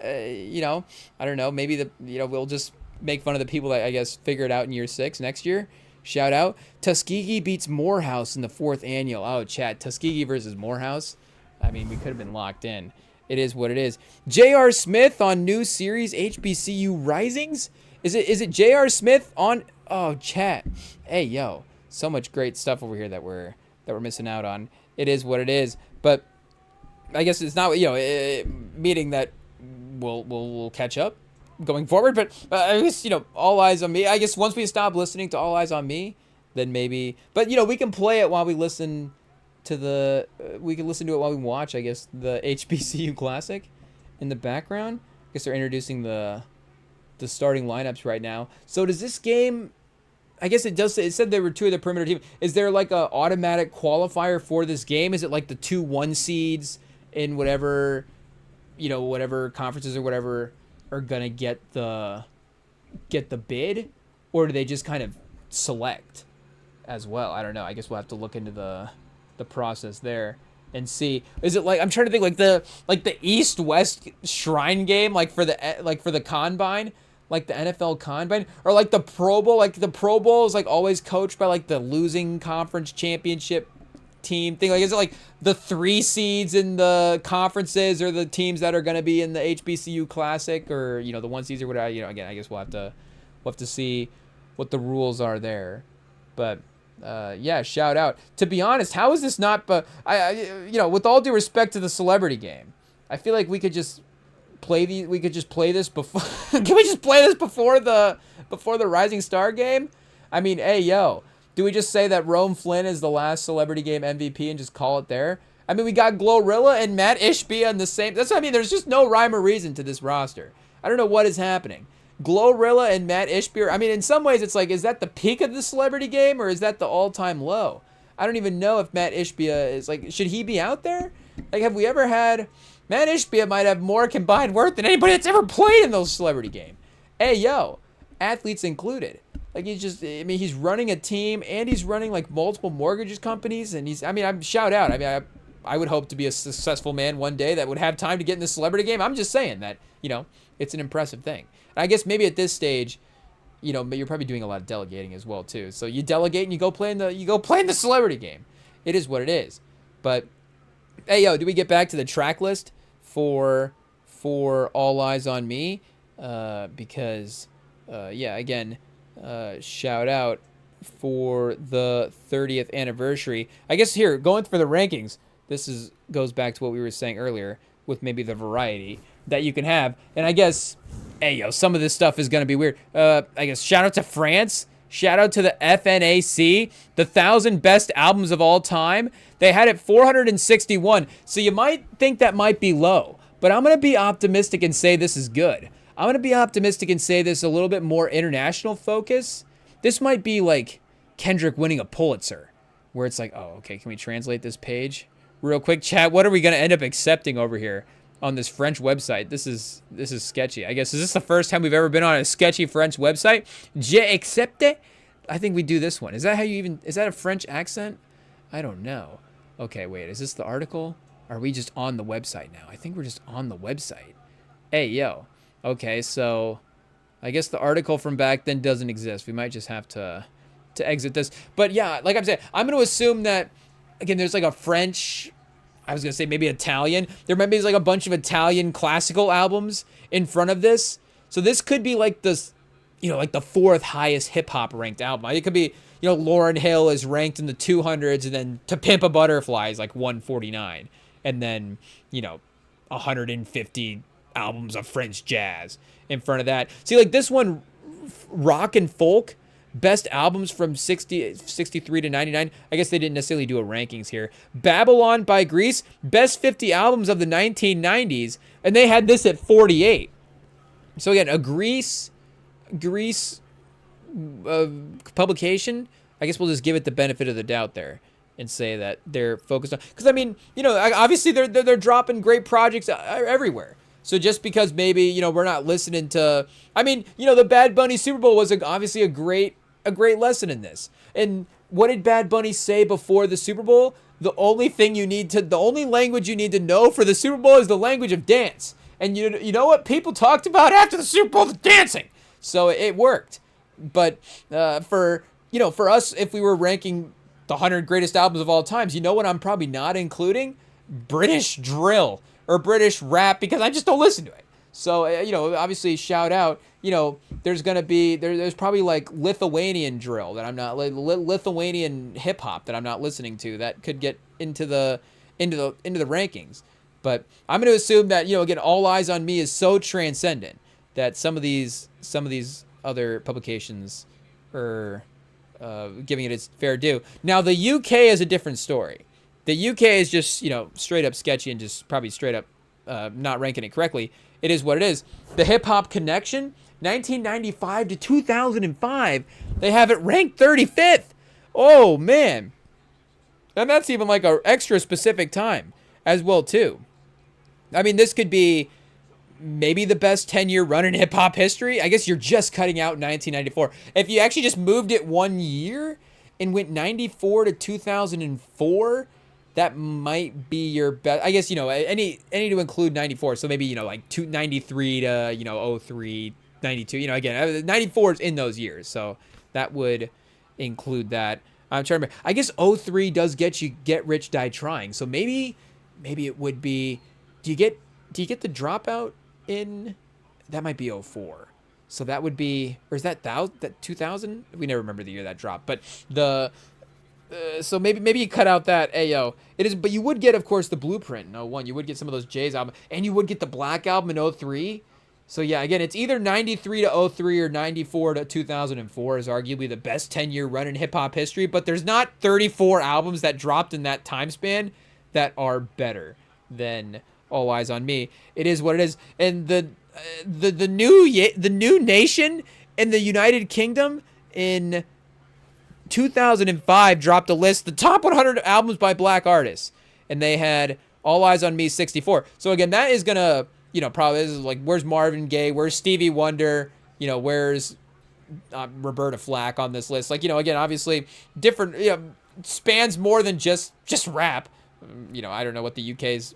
You know, I don't know. Maybe we'll just make fun of the people that I guess figure it out in year 6 next year. Shout out. Tuskegee beats Morehouse in the 4th annual. Oh, chat. Tuskegee versus Morehouse. I mean, we could have been locked in. It is what it is. J.R. Smith on new series HBCU Risings. Is it J.R. Smith on? Oh, chat. Hey, yo. So much great stuff over here that we're missing out on. It is what it is. But I guess it's not, meaning that we'll catch up going forward. But I guess, All Eyes on Me. I guess once we stop listening to All Eyes on Me, then maybe. But, we can play it while we listen to we can listen to it while we watch, I guess, the HBCU Classic in the background. I guess they're introducing the starting lineups right now. So does this game, I guess it said there were 2 of the perimeter teams. Is there like a automatic qualifier for this game? Is it like the 2 1 seeds in whatever conferences or whatever are going to get the bid? Or do they just kind of select as well? I don't know. I guess we'll have to look into the process there and see. Is it like, I'm trying to think, like the East-West Shrine game, like for the Combine, like the NFL Combine, or like the Pro Bowl? Like the Pro Bowl is like always coached by like the losing conference championship team thing. Like, is it like the 3 seeds in the conferences or the teams that are going to be in the HBCU Classic, or the 1 seeds or whatever? Again, I guess we'll have to see what the rules are there. But yeah, shout out. To be honest, how is this not? But with all due respect to the celebrity game, I feel like we could just play this before. Can we just play this before the Rising Star game? I mean, hey yo, do we just say that Rome Flynn is the last celebrity game MVP and just call it there? I mean, we got Glorilla and Matt Ishbia in the same. That's what I mean. There's just no rhyme or reason to this roster. I don't know what is happening. Glorilla and Matt Ishbia. I mean, in some ways, it's like, is that the peak of the celebrity game, or is that the all-time low? I don't even know if Matt Ishbia is like, should he be out there? Like, have we ever had? Matt Ishbia might have more combined worth than anybody that's ever played in those celebrity game. Hey, yo, athletes included. Like, he's running a team, and he's running like multiple mortgage companies, and I'm shout out. I mean, I would hope to be a successful man one day that would have time to get in the celebrity game. I'm just saying that, it's an impressive thing. And I guess maybe at this stage, but you're probably doing a lot of delegating as well too. So you delegate and you go play in the celebrity game. It is what it is. But hey, yo, do we get back to the track list for All Eyes on Me? Because again, shout out for the 30th anniversary. I guess here, going for the rankings, goes back to what we were saying earlier with maybe the variety that you can have. And I guess, hey, yo, some of this stuff is going to be weird. I guess shout out to France. Shout out to the FNAC. The 1,000 best albums of all time. They had it 461. So you might think that might be low. But I'm going to be optimistic and say this is good. I'm going to be optimistic and say this is a little bit more international focus. This might be like Kendrick winning a Pulitzer, where it's like, oh, okay, can we translate this page real quick? Chat, what are we going to end up accepting over here on this French website? This is sketchy. I guess, is this the first time we've ever been on a sketchy French website? J'accepte? I think we do this one. Is that a French accent? I don't know. Okay, wait, is this the article? Are we just on the website now? I think we're just on the website. Hey, yo. Okay, so I guess the article from back then doesn't exist. We might just have to exit this. But yeah, like I'm saying, I'm going to assume that, again, there's like a French, I was going to say maybe Italian. There might be like a bunch of Italian classical albums in front of this. So this could be like this, like the 4th highest hip hop ranked album. It could be, Lauryn Hill is ranked in the 200s, and then To Pimp a Butterfly is like 149. And then, 150 albums of French jazz in front of that. See, like this one, rock and folk, best albums from 63 to 99. I guess they didn't necessarily do a rankings here. Babylon by Greece, best 50 albums of the 1990s, and they had this at 48. So again, a Greece Greece publication, I guess we'll just give it the benefit of the doubt there and say that they're focused on, because I mean, obviously they're dropping great projects everywhere. So just because maybe we're not listening to, I mean, the Bad Bunny Super Bowl was obviously a great lesson in this. And what did Bad Bunny say before the Super Bowl? The only language you need to know for the Super Bowl is the language of dance. And you know what people talked about after the Super Bowl? The dancing. So it worked. But for us, if we were ranking the 100 greatest albums of all times, you know what I'm probably not including? British drill or British rap, because I just don't listen to it. So, obviously shout out, there's going to be, there's probably like Lithuanian drill that I'm not, Lithuanian hip hop that I'm not listening to that could get into the rankings. But I'm going to assume that, again, All Eyez on Me is so transcendent that some of these other publications are giving it its fair due. Now, the UK is a different story. The UK is just, straight up sketchy and just probably straight up not ranking it correctly. It is what it is. The Hip Hop Connection, 1995 to 2005, they have it ranked 35th. Oh, man. And that's even like an extra specific time as well, too. I mean, this could be maybe the best 10-year run in hip-hop history. I guess you're just cutting out 1994. If you actually just moved it 1 year and went 94 to 2004, that might be your best. I guess, any to include 94. So maybe, like 93 to, 03, 92. Again, 94 is in those years. So that would include that. I'm trying to remember. I guess 03 does get you Get Rich, Die Trying. So maybe it would be, do you get the Dropout in, that might be 04. So that would be, or is that 2000? We never remember the year that dropped. But so maybe you cut out that Ayo. It is, but you would get, of course, the Blueprint in 01. You would get some of those J's albums, and you would get the Black album in 03. So yeah, again, it's either 93 to 03 or 94 to 2004 is arguably the best 10-year run in hip hop history. But there's not 34 albums that dropped in that time span that are better than All Eyez on Me. It is what it is. And the new nation in the United Kingdom in 2005 dropped a list, the top 100 albums by black artists, and they had All Eyez on Me 64. So again, that is gonna, probably, this is like, where's Marvin Gaye, where's Stevie Wonder, where's Roberta Flack on this list? Like, again, obviously different, spans more than just rap. I don't know what the UK's,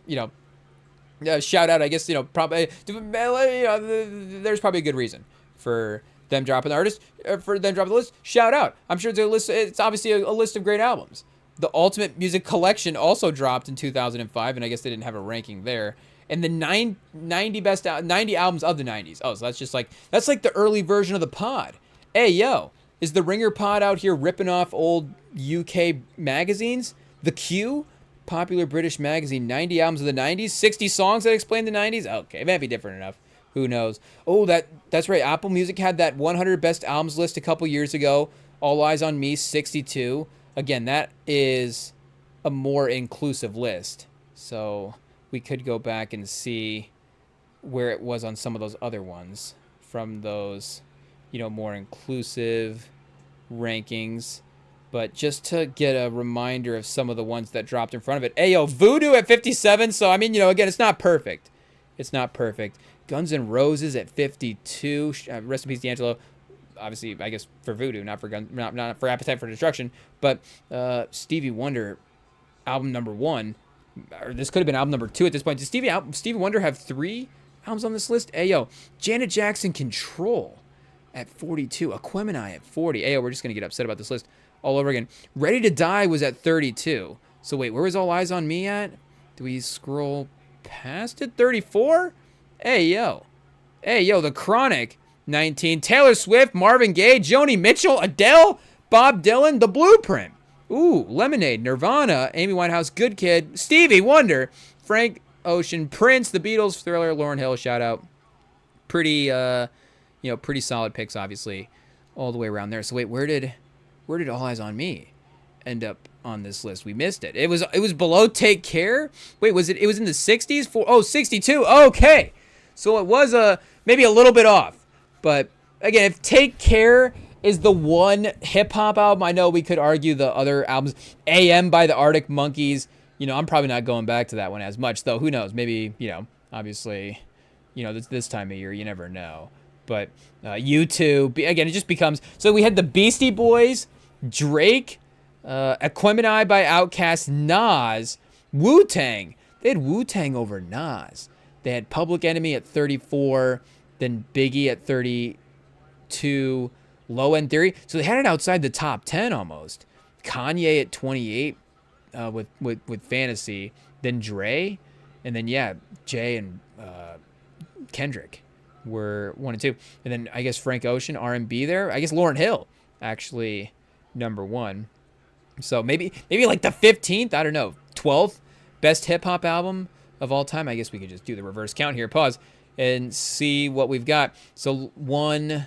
shout out, I guess, probably, there's probably a good reason for them dropping the artist, for them dropping the list. Shout out. I'm sure it's a list. It's obviously a list of great albums. The Ultimate Music Collection also dropped in 2005, and I guess they didn't have a ranking there. And the 90 albums of the 90s. Oh, so that's like the early version of the pod. Hey, yo, is the Ringer pod out here ripping off old UK magazines? The Q, popular British magazine, 90 albums of the 90s, 60 songs that explain the 90s. Okay, it might be different enough. Who knows? Oh, that's right. Apple Music had that 100 best albums list a couple years ago. All Eyez on Me, 62. Again, that is a more inclusive list. So we could go back and see where it was on some of those other ones from those, more inclusive rankings. But just to get a reminder of some of the ones that dropped in front of it. Ayo, Voodoo at 57. So, I mean, again, it's not perfect. It's not perfect. Guns N' Roses at 52. Rest in peace, D'Angelo. Obviously, I guess for Voodoo, not for Appetite for Destruction. But Stevie Wonder, album number 1, or this could have been album number 2 at this point. Does Stevie Wonder have 3 albums on this list? Ayo, Janet Jackson, Control at 42. Aquemini at 40. Ayo, we're just gonna get upset about this list all over again. Ready to Die was at 32. So wait, where was All Eyez on Me at? Do we scroll past it? 34. Hey, yo, The Chronic, 19. Taylor Swift, Marvin Gaye, Joni Mitchell, Adele, Bob Dylan, The Blueprint. Ooh, Lemonade, Nirvana, Amy Winehouse, Good Kid, Stevie Wonder, Frank Ocean, Prince, The Beatles, Thriller, Lauryn Hill, shout out. Pretty solid picks, obviously, all the way around there. So wait, where did All Eyez on Me end up on this list? We missed it. It was below Take Care. Wait, was it? It was in the 60s. 62. Okay. So it was maybe a little bit off, but again, if Take Care is the one hip hop album, I know we could argue the other albums. AM by the Arctic Monkeys. You know, I'm probably not going back to that one as much, though. Who knows? Maybe, you know, obviously, you know, this time of year, you never know. But U2, again, it just becomes. So we had the Beastie Boys, Drake, Aquemini by Outkast, Nas, Wu-Tang. They had Wu-Tang over Nas. They had Public Enemy at 34, then Biggie at 32, Low End Theory. So they had it outside the top 10 almost. Kanye at 28 with Fantasy, then Dre, and then yeah, Jay and Kendrick were 1 and 2, and then I guess Frank Ocean R&B there. I guess Lauryn Hill actually number 1. So maybe like the 15th, I don't know, 12th best hip hop album of all time. I guess we could just do the reverse count here. Pause and see what we've got. So 1,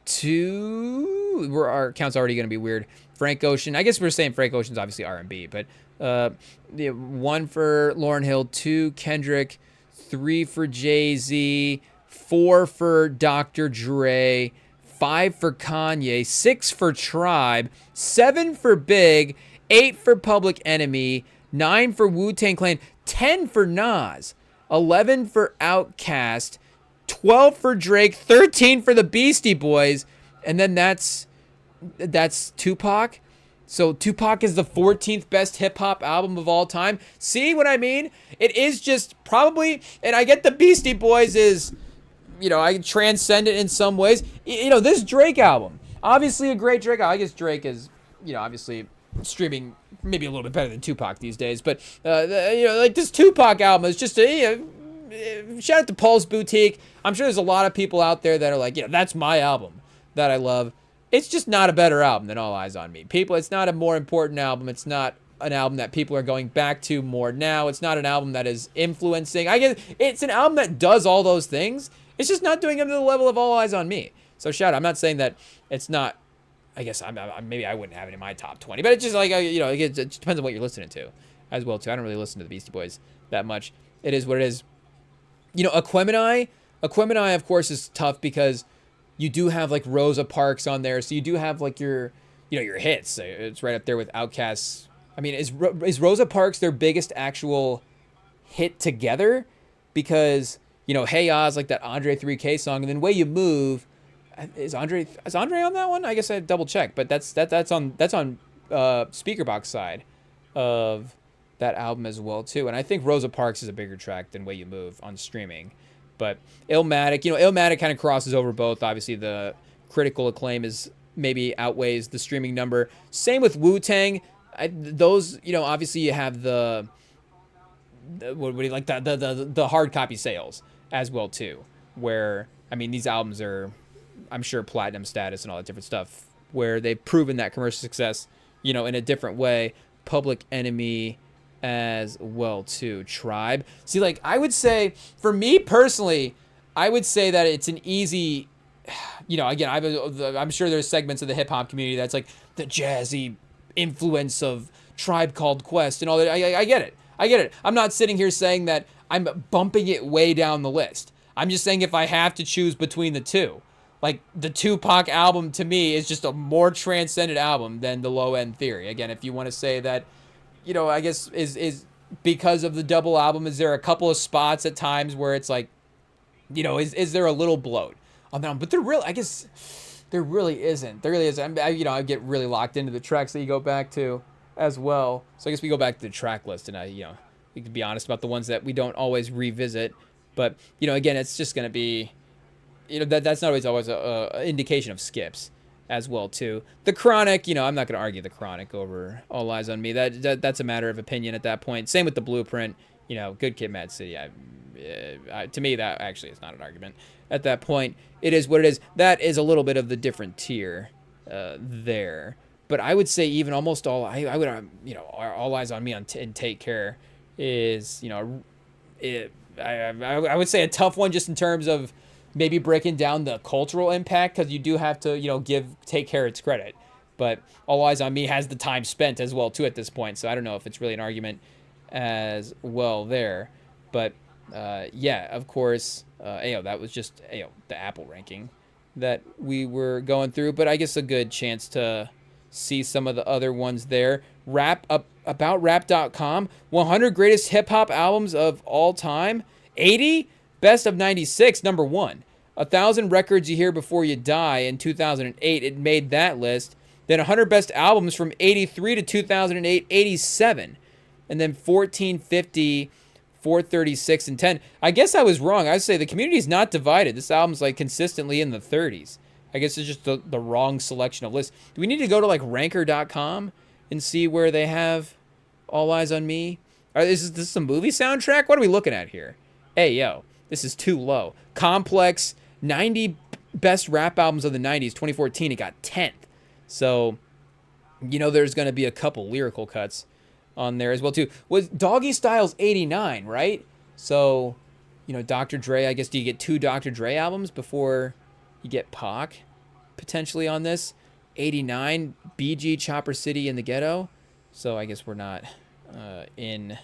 2. Our count's already going to be weird. Frank Ocean. I guess we're saying Frank Ocean's obviously R&B, but 1 for Lauryn Hill, 2 Kendrick, 3 for Jay-Z, 4 for Dr. Dre, 5 for Kanye, 6 for Tribe, 7 for Big, 8 for Public Enemy, 9 for Wu-Tang Clan, 10 for Nas, 11 for Outkast, 12 for Drake, 13 for the Beastie Boys, and then that's Tupac. So Tupac is the 14th best hip-hop album of all time. See what I mean? It is just probably, and I get the Beastie Boys is, you know, I transcend it in some ways. You know, this Drake album, obviously a great Drake album. I guess Drake is, you know, obviously streaming maybe a little bit better than Tupac these days. But, you know, like this Tupac album is just a, shout out to Paul's Boutique. I'm sure there's a lot of people out there that are like, yeah, that's my album that I love. It's just not a better album than All Eyez on Me. People, it's not a more important album. It's not an album that people are going back to more now. It's not an album that is influencing. I guess it's an album that does all those things. It's just not doing them to the level of All Eyez on Me. So shout out. I'm not saying that it's not. I guess maybe I wouldn't have it in my top 20, but it's just like, you know, it just depends on what you're listening to as well too. I don't really listen to the Beastie Boys that much. It is what it is. You know, Aquemini of course is tough because you do have like Rosa Parks on there, so you do have like your, you know, your hits. It's right up there with Outkast. I mean, is Rosa Parks their biggest actual hit together? Because, you know, Hey Oz, like that Andre 3K song, and then Way You Move, is Andre on that one? I guess I double check, but that's on Speakerbox side of that album as well too. And I think Rosa Parks is a bigger track than Way You Move on streaming. But Illmatic, you know, Illmatic kind of crosses over both. Obviously, the critical acclaim is maybe outweighs the streaming number. Same with Wu-Tang. Those, you know, obviously you have the hard copy sales as well too. Where, I mean, these albums are, I'm sure, platinum status and all that different stuff. Where they've proven that commercial success, you know, in a different way. Public Enemy as well too. Tribe. See, like, I would say, for me personally, I would say that it's an easy, you know, again, I'm sure there's segments of the hip hop community that's like the jazzy influence of Tribe Called Quest and all that. I get it. I'm not sitting here saying that I'm bumping it way down the list. I'm just saying if I have to choose between the two, like the Tupac album to me is just a more transcendent album than the Low End Theory. Again, if you want to say that, you know, I guess is because of the double album, is there a couple of spots at times where it's like, you know, is there a little bloat on that one? But there really isn't. There really isn't. I get really locked into the tracks that you go back to as well. So I guess we go back to the track list, and we can be honest about the ones that we don't always revisit. But, you know, again, it's just going to be, you know, that's not always a indication of skips as well too. The Chronic, you know, I'm not going to argue the Chronic over All Eyez on Me. That's a matter of opinion at that point. Same with the Blueprint. You know, Good Kid, Mad City. To me, that actually is not an argument at that point. It is what it is. That is a little bit of the different tier there. But I would say even almost all, I would, you know, All Eyez on Me and Take Care is, you know, I would say a tough one just in terms of maybe breaking down the cultural impact, because you do have to, you know, Take Care its credit. But All Eyez on Me has the time spent as well too at this point, so I don't know if it's really an argument as well there. But yeah, of course, that was just the Apple ranking that we were going through, but I guess a good chance to see some of the other ones there. About rap.com, 100 greatest hip hop albums of all time. 80 best of 96, number 1. 1,000 records you hear before you die in 2008. It made that list. Then 100 best albums from 83 to 2008, 87. And then 1450, 436, and 10. I guess I was wrong. I would say the community is not divided. This album's like consistently in the 30s. I guess it's just the wrong selection of lists. Do we need to go to like ranker.com and see where they have All Eyez on Me? Is this a movie soundtrack? What are we looking at here? Hey, yo, this is too low. Complex, 90 best rap albums of the 90s, 2014. It got 10th. So, there's going to be a couple lyrical cuts on there as well, too. Was Doggy Style's 89, right? So, Dr. Dre, I guess, do you get 2 Dr. Dre albums before you get Pac potentially on this? 89, BG, Chopper City in the Ghetto. So I guess we're not in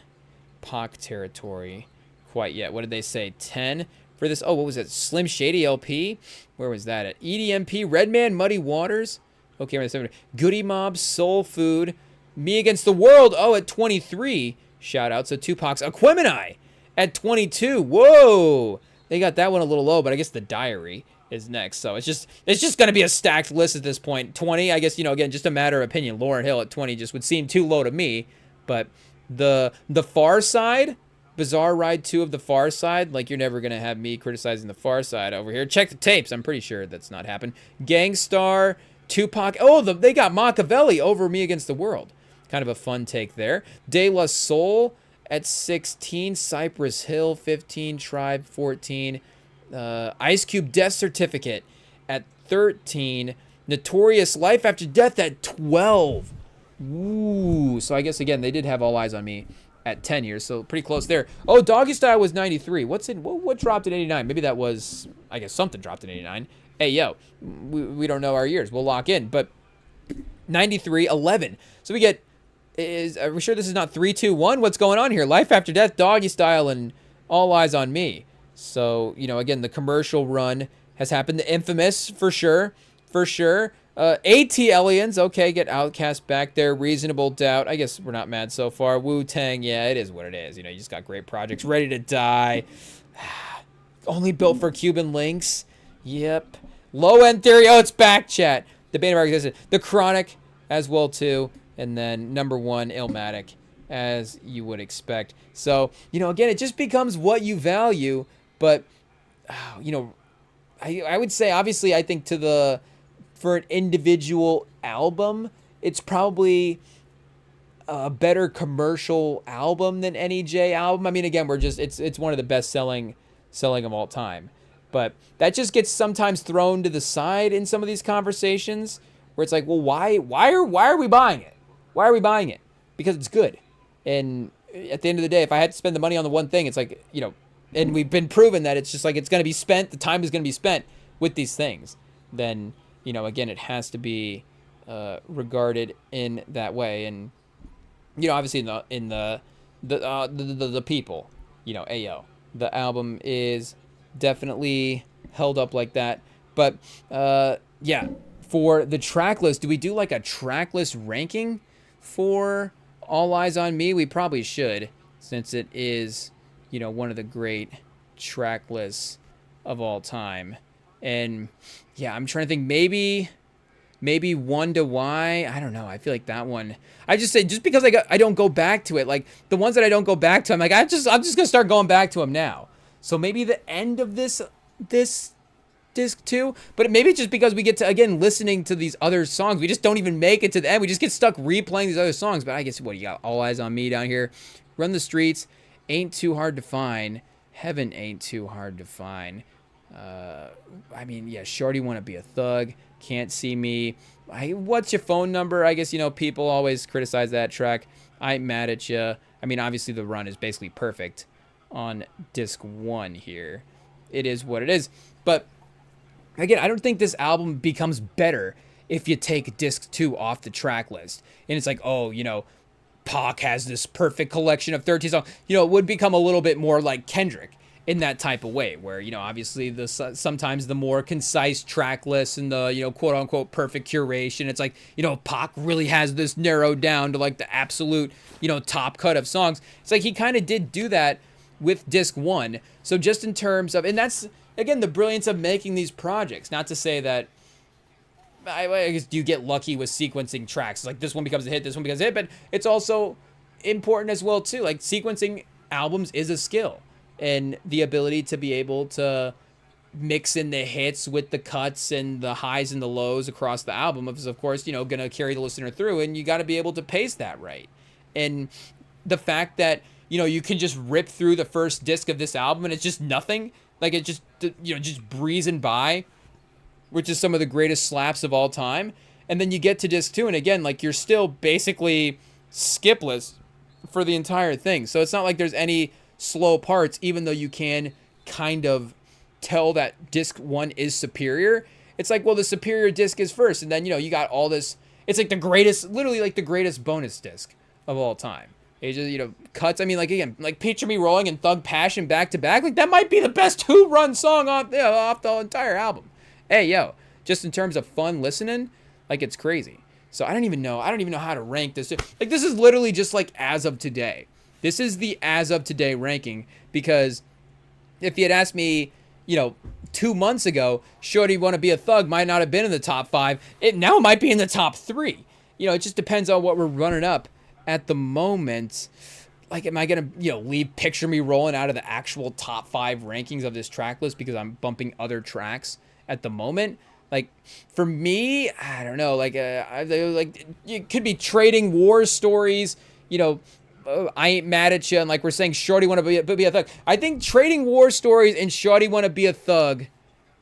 Pac territory quite yet. What did they say? 10 for this? Oh, what was it? Slim Shady LP? Where was that at? EDMP, Redman, Muddy Waters. Okay, we're at 7. Goody Mob, Soul Food, Me Against the World. Oh, at 23. Shout out. So Tupac's Aquemini at 22. Whoa. They got that one a little low, but I guess The Diary is next. So it's just going to be a stacked list at this point. 20, I guess, again, just a matter of opinion. Lauryn Hill at 20 just would seem too low to me. But the Far Side, Bizarre Ride 2 of the Far Side, like you're never going to have me criticizing the Far Side over here. Check the tapes. I'm pretty sure that's not happened. Gangstar, Tupac. Oh, they got Machiavelli over Me Against the World. Kind of a fun take there. De La Soul at 16. Cypress Hill, 15. Tribe, 14. Ice Cube, Death Certificate at 13. Notorious, Life After Death at 12. Ooh, so I guess, again, they did have All Eyez on Me at 10 years, so pretty close there. Oh, Doggy Style was 93. What dropped at 89? Maybe that was, I guess, something dropped at 89. Hey, yo, we don't know our years. We'll lock in, but 93, 11. So we get, are we sure this is not 3, 2, 1? What's going on here? Life After Death, Doggy Style, and All Eyez on Me. So, again, the commercial run has happened. The Infamous, for sure. A.T. Aliens, okay, get Outkast back there. Reasonable Doubt, I guess we're not mad so far. Wu-Tang, yeah, it is what it is. You just got great projects. Ready to Die. Only Built for Cuban Links. Yep. Low End Theory, oh, it's back, chat. The Bane of Our Existence. The Chronic as well, too. And then number 1, Illmatic, as you would expect. So, again, it just becomes what you value. But, I would say, obviously, I think for an individual album, it's probably a better commercial album than any J album. I mean, again, it's one of the best selling of all time. But that just gets sometimes thrown to the side in some of these conversations where it's like, well, why are we buying it? Why are we buying it? Because it's good. And at the end of the day, if I had to spend the money on the one thing, it's like, and we've been proven that it's just like it's going to be spent, the time is going to be spent with these things, then, again, it has to be regarded in that way. And, obviously in the people, ayo, the album is definitely held up like that. But, yeah, for the track list, do we do like a track list ranking for All Eyez on Me? We probably should, since it is, one of the great track lists of all time. And yeah, I'm trying to think, maybe One to Why. I don't know. I feel like that one, I just say, just because I don't go back to it, like the ones that I don't go back to, I'm like, I'm just gonna start going back to them now. So maybe the end of this disc too, but maybe just because we get to, again, listening to these other songs, we just don't even make it to the end. We just get stuck replaying these other songs. But I guess, what, you got All Eyez on Me down here, Run the Streets, Ain't Too Hard to Find, Heaven Ain't Too Hard to Find. I mean, yeah, Shorty Wanna Be a Thug, Can't See Me. What's Your Phone Number? I guess, people always criticize that track. I Ain't Mad at Ya. I mean, obviously the run is basically perfect on disc 1 here. It is what it is. But again, I don't think this album becomes better if you take disc 2 off the track list. And it's like, oh, Pac has this perfect collection of 13 songs. It would become a little bit more like Kendrick. in that type of way where, obviously sometimes the more concise track lists and the, quote unquote perfect curation, it's like, Pac really has this narrowed down to like the absolute, top cut of songs. It's like he kind of did do that with disc 1. So just in terms of, and that's again the brilliance of making these projects, not to say that I guess you get lucky with sequencing tracks. It's like this one becomes a hit, this one becomes a hit, but it's also important as well too. Like sequencing albums is a skill, and the ability to be able to mix in the hits with the cuts and the highs and the lows across the album is, of course, going to carry the listener through, and you got to be able to pace that right. And the fact that, you can just rip through the first disc of this album and it's just nothing, like it just, just breezing by, which is some of the greatest slaps of all time. And then you get to disc 2, and again, like you're still basically skipless for the entire thing. So it's not like there's any slow parts, even though you can kind of tell that disc 1 is superior. It's like, well, the superior disc is first, and then you got all this. It's like the greatest, literally like the greatest bonus disc of all time. It's just, cuts. I mean, like again, like Picture Me Rolling and Thug Passion back to back. Like that might be the best two-run song off the entire album. Hey, just in terms of fun listening, like it's crazy. So I don't even know how to rank this. Like this is literally just like as of today. This is the as of today ranking, because if you had asked me, 2 months ago, Shorty Wanna Be a Thug might not have been in the top 5. It now might be in the top 3. It just depends on what we're running up at the moment. Like, am I going to, leave Picture Me Rolling out of the actual top 5 rankings of this track list because I'm bumping other tracks at the moment? Like, for me, I don't know. Like, it could be Trading War Stories, I Ain't Mad at You, and like we're saying, Shorty Wanna Be a Thug. I think Trading War Stories and Shorty Wanna Be a Thug.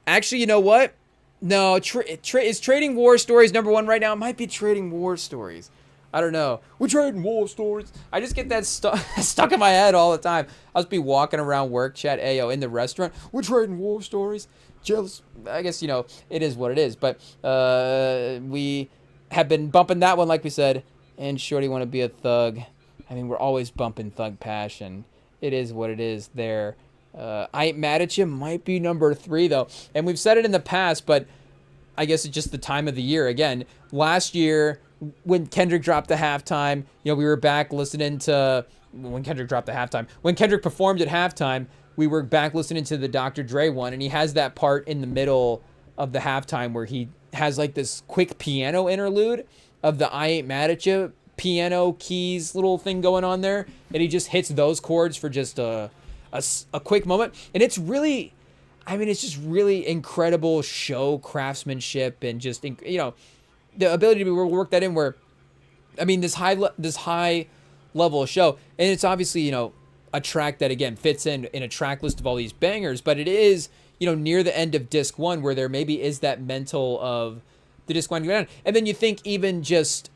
Actually, you know what? No, is Trading War Stories number 1 right now? It might be Trading War Stories. I don't know. We're trading war stories. I just get that stuck in my head all the time. I'll just be walking around work, chat, ayo, in the restaurant. We're trading war stories. Jealous. I guess, it is what it is. But we have been bumping that one, like we said. And Shorty Wanna Be a Thug. I mean, we're always bumping Thug Passion. It is what it is there. I Ain't Mad at You might be number 3, though. And we've said it in the past, but I guess it's just the time of the year. Again, last year, when Kendrick dropped the halftime, we were back listening to... When Kendrick dropped the halftime. When Kendrick performed at halftime, we were back listening to the Dr. Dre one, and he has that part in the middle of the halftime where he has like this quick piano interlude of the I Ain't Mad at You piano keys little thing going on there, and he just hits those chords for just a quick moment, and it's really, I mean, it's just really incredible show craftsmanship and just the ability to work that in where, I mean, this high level show, and it's obviously a track that again fits in a track list of all these bangers, but it is near the end of disc 1 where there maybe is that mental of the disc 1 going down, and then you think even just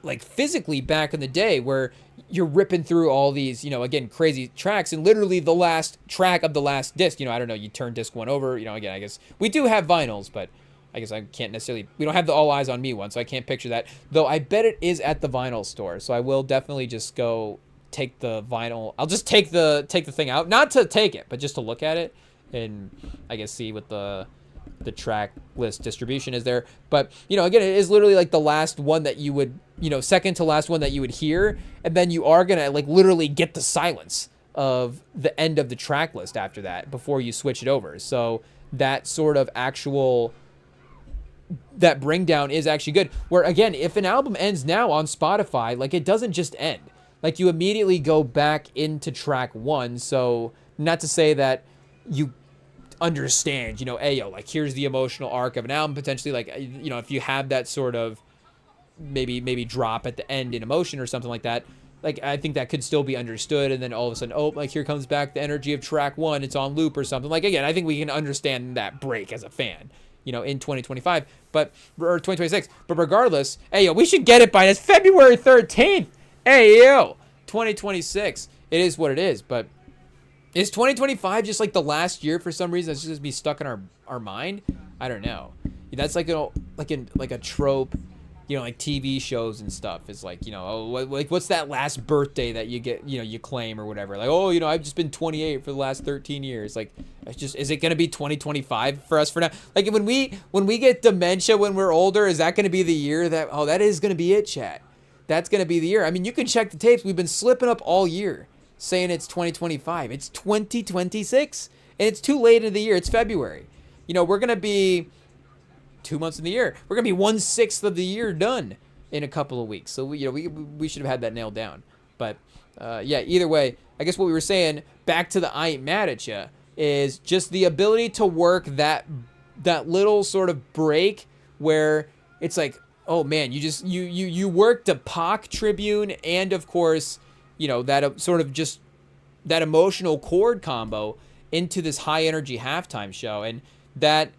like physically back in the day where you're ripping through all these, again, crazy tracks, and literally the last track of the last disc, I don't know, you turn disc 1 over, again, I guess we do have vinyls, but I guess I can't necessarily, we don't have the All Eyes on Me one, so I can't picture that, though I bet it is at the vinyl store, so I will definitely just go take the vinyl, I'll just take the thing out, not to take it, but just to look at it, and I guess see what the track list distribution is there. But again, it is literally like the last one that you would second to last one that you would hear, and then you are gonna like literally get the silence of the end of the track list after that before you switch it over. So that sort of actual, that bring down is actually good, where again, if an album ends now on Spotify, like it doesn't just end, like you immediately go back into track 1. So not to say that you understand, like here's the emotional arc of an album potentially, like if you have that sort of maybe drop at the end in emotion or something like that, like I think that could still be understood, and then all of a sudden, like here comes back the energy of track 1, it's on loop or something, like again, I think we can understand that break as a fan in 2025 or 2026, but regardless, we should get it by this February 13th. 2026, it is what it is. But is 2025 just like the last year for some reason? It's just be stuck in our mind. I don't know. That's like a trope, like TV shows and stuff is like, what's that last birthday that you get, you claim or whatever. Like, oh, I've just been 28 for the last 13 years. Like, is it going to be 2025 for us for now? Like, when we get dementia when we're older, is that going to be the year that is going to be it, chat? That's going to be the year. I mean, you can check the tapes. We've been slipping up all year saying it's 2025. It's 2026. And it's too late in the year. It's February. We're going to be 2 months in the year. We're going to be 1/6 of the year done in a couple of weeks. So, we should have had that nailed down. But, either way, I guess what we were saying, back to the I ain't mad at ya, is just the ability to work that little sort of break where it's like, oh man, you worked a Pac Tribune and of course, that sort of just that emotional chord combo into this high energy halftime show. And that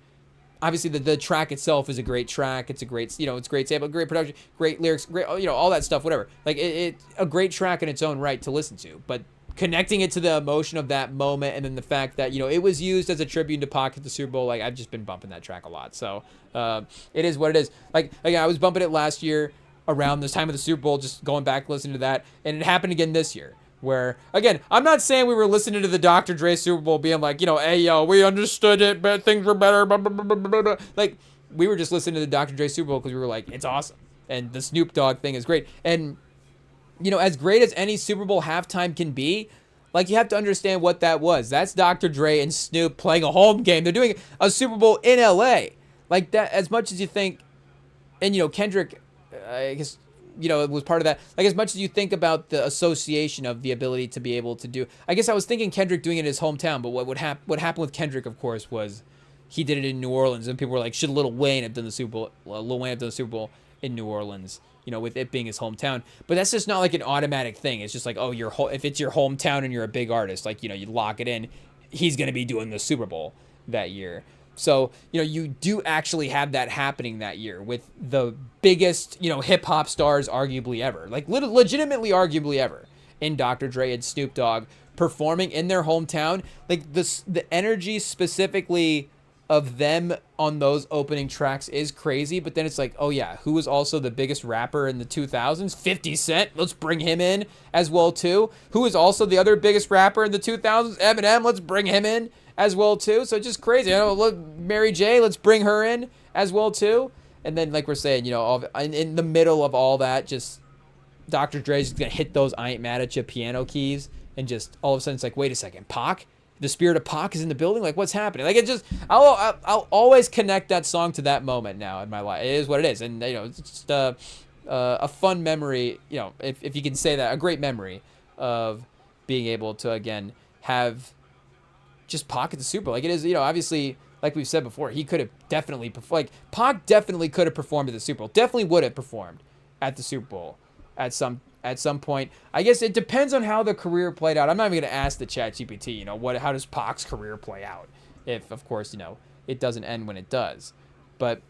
obviously the track itself is a great track. It's a great, it's great sample, great production, great lyrics, great, all that stuff, whatever. Like it a great track in its own right to listen to, but connecting it to the emotion of that moment, and then the fact that it was used as a tribute to Pac at the Super Bowl. Like, I've just been bumping that track a lot, so it is what it is. Like again, I was bumping it last year around this time of the Super Bowl, just going back listening to that, and it happened again this year. Where again, I'm not saying we were listening to the Dr. Dre Super Bowl being like, hey yo, we understood it, but things were better. Blah, blah, blah, blah, blah. Like, we were just listening to the Dr. Dre Super Bowl because we were like, it's awesome, and the Snoop Dogg thing is great, and as great as any Super Bowl halftime can be, like, you have to understand what that was. That's Dr. Dre and Snoop playing a home game. They're doing a Super Bowl in LA. Like, that, as much as you think, and Kendrick, I guess, it was part of that. Like, as much as you think about the association of the ability to be able to do, I guess I was thinking Kendrick doing it in his hometown, but what happened with Kendrick, of course, was he did it in New Orleans, and people were like, should Lil Wayne have done the Super Bowl? Lil Wayne have done the Super Bowl in New Orleans, with it being his hometown. But that's just not like an automatic thing. It's just like, oh, if it's your hometown and you're a big artist, like, you lock it in, he's going to be doing the Super Bowl that year. So, you do actually have that happening that year with the biggest, hip hop stars arguably ever, like legitimately arguably ever, in Dr. Dre and Snoop Dogg performing in their hometown. Like, the energy specifically of them on those opening tracks is crazy, but then it's like, oh yeah, who was also the biggest rapper in the 2000s? 50 Cent, let's bring him in as well too. Who is also the other biggest rapper in the 2000s? Eminem, let's bring him in as well too. So just crazy. Look, Mary J, let's bring her in as well too. And then, like we're saying, in the middle of all that, just Dr. Dre's just gonna hit those I ain't mad at you piano keys, and just all of a sudden it's like, wait a second, Pac? The spirit of Pac is in the building? Like, what's happening? Like, it just, I'll always connect that song to that moment now in my life. It is what it is. And, it's just a fun memory, if you can say that, a great memory of being able to, again, have just Pac at the Super Bowl. Like, it is, obviously, like we've said before, he could have definitely performed. Like, Pac definitely could have performed at the Super Bowl. Definitely would have performed at the Super Bowl at some point. I guess it depends on how the career played out. I'm not even going to ask the ChatGPT, how does Pac's career play out? If, of course, it doesn't end when it does. But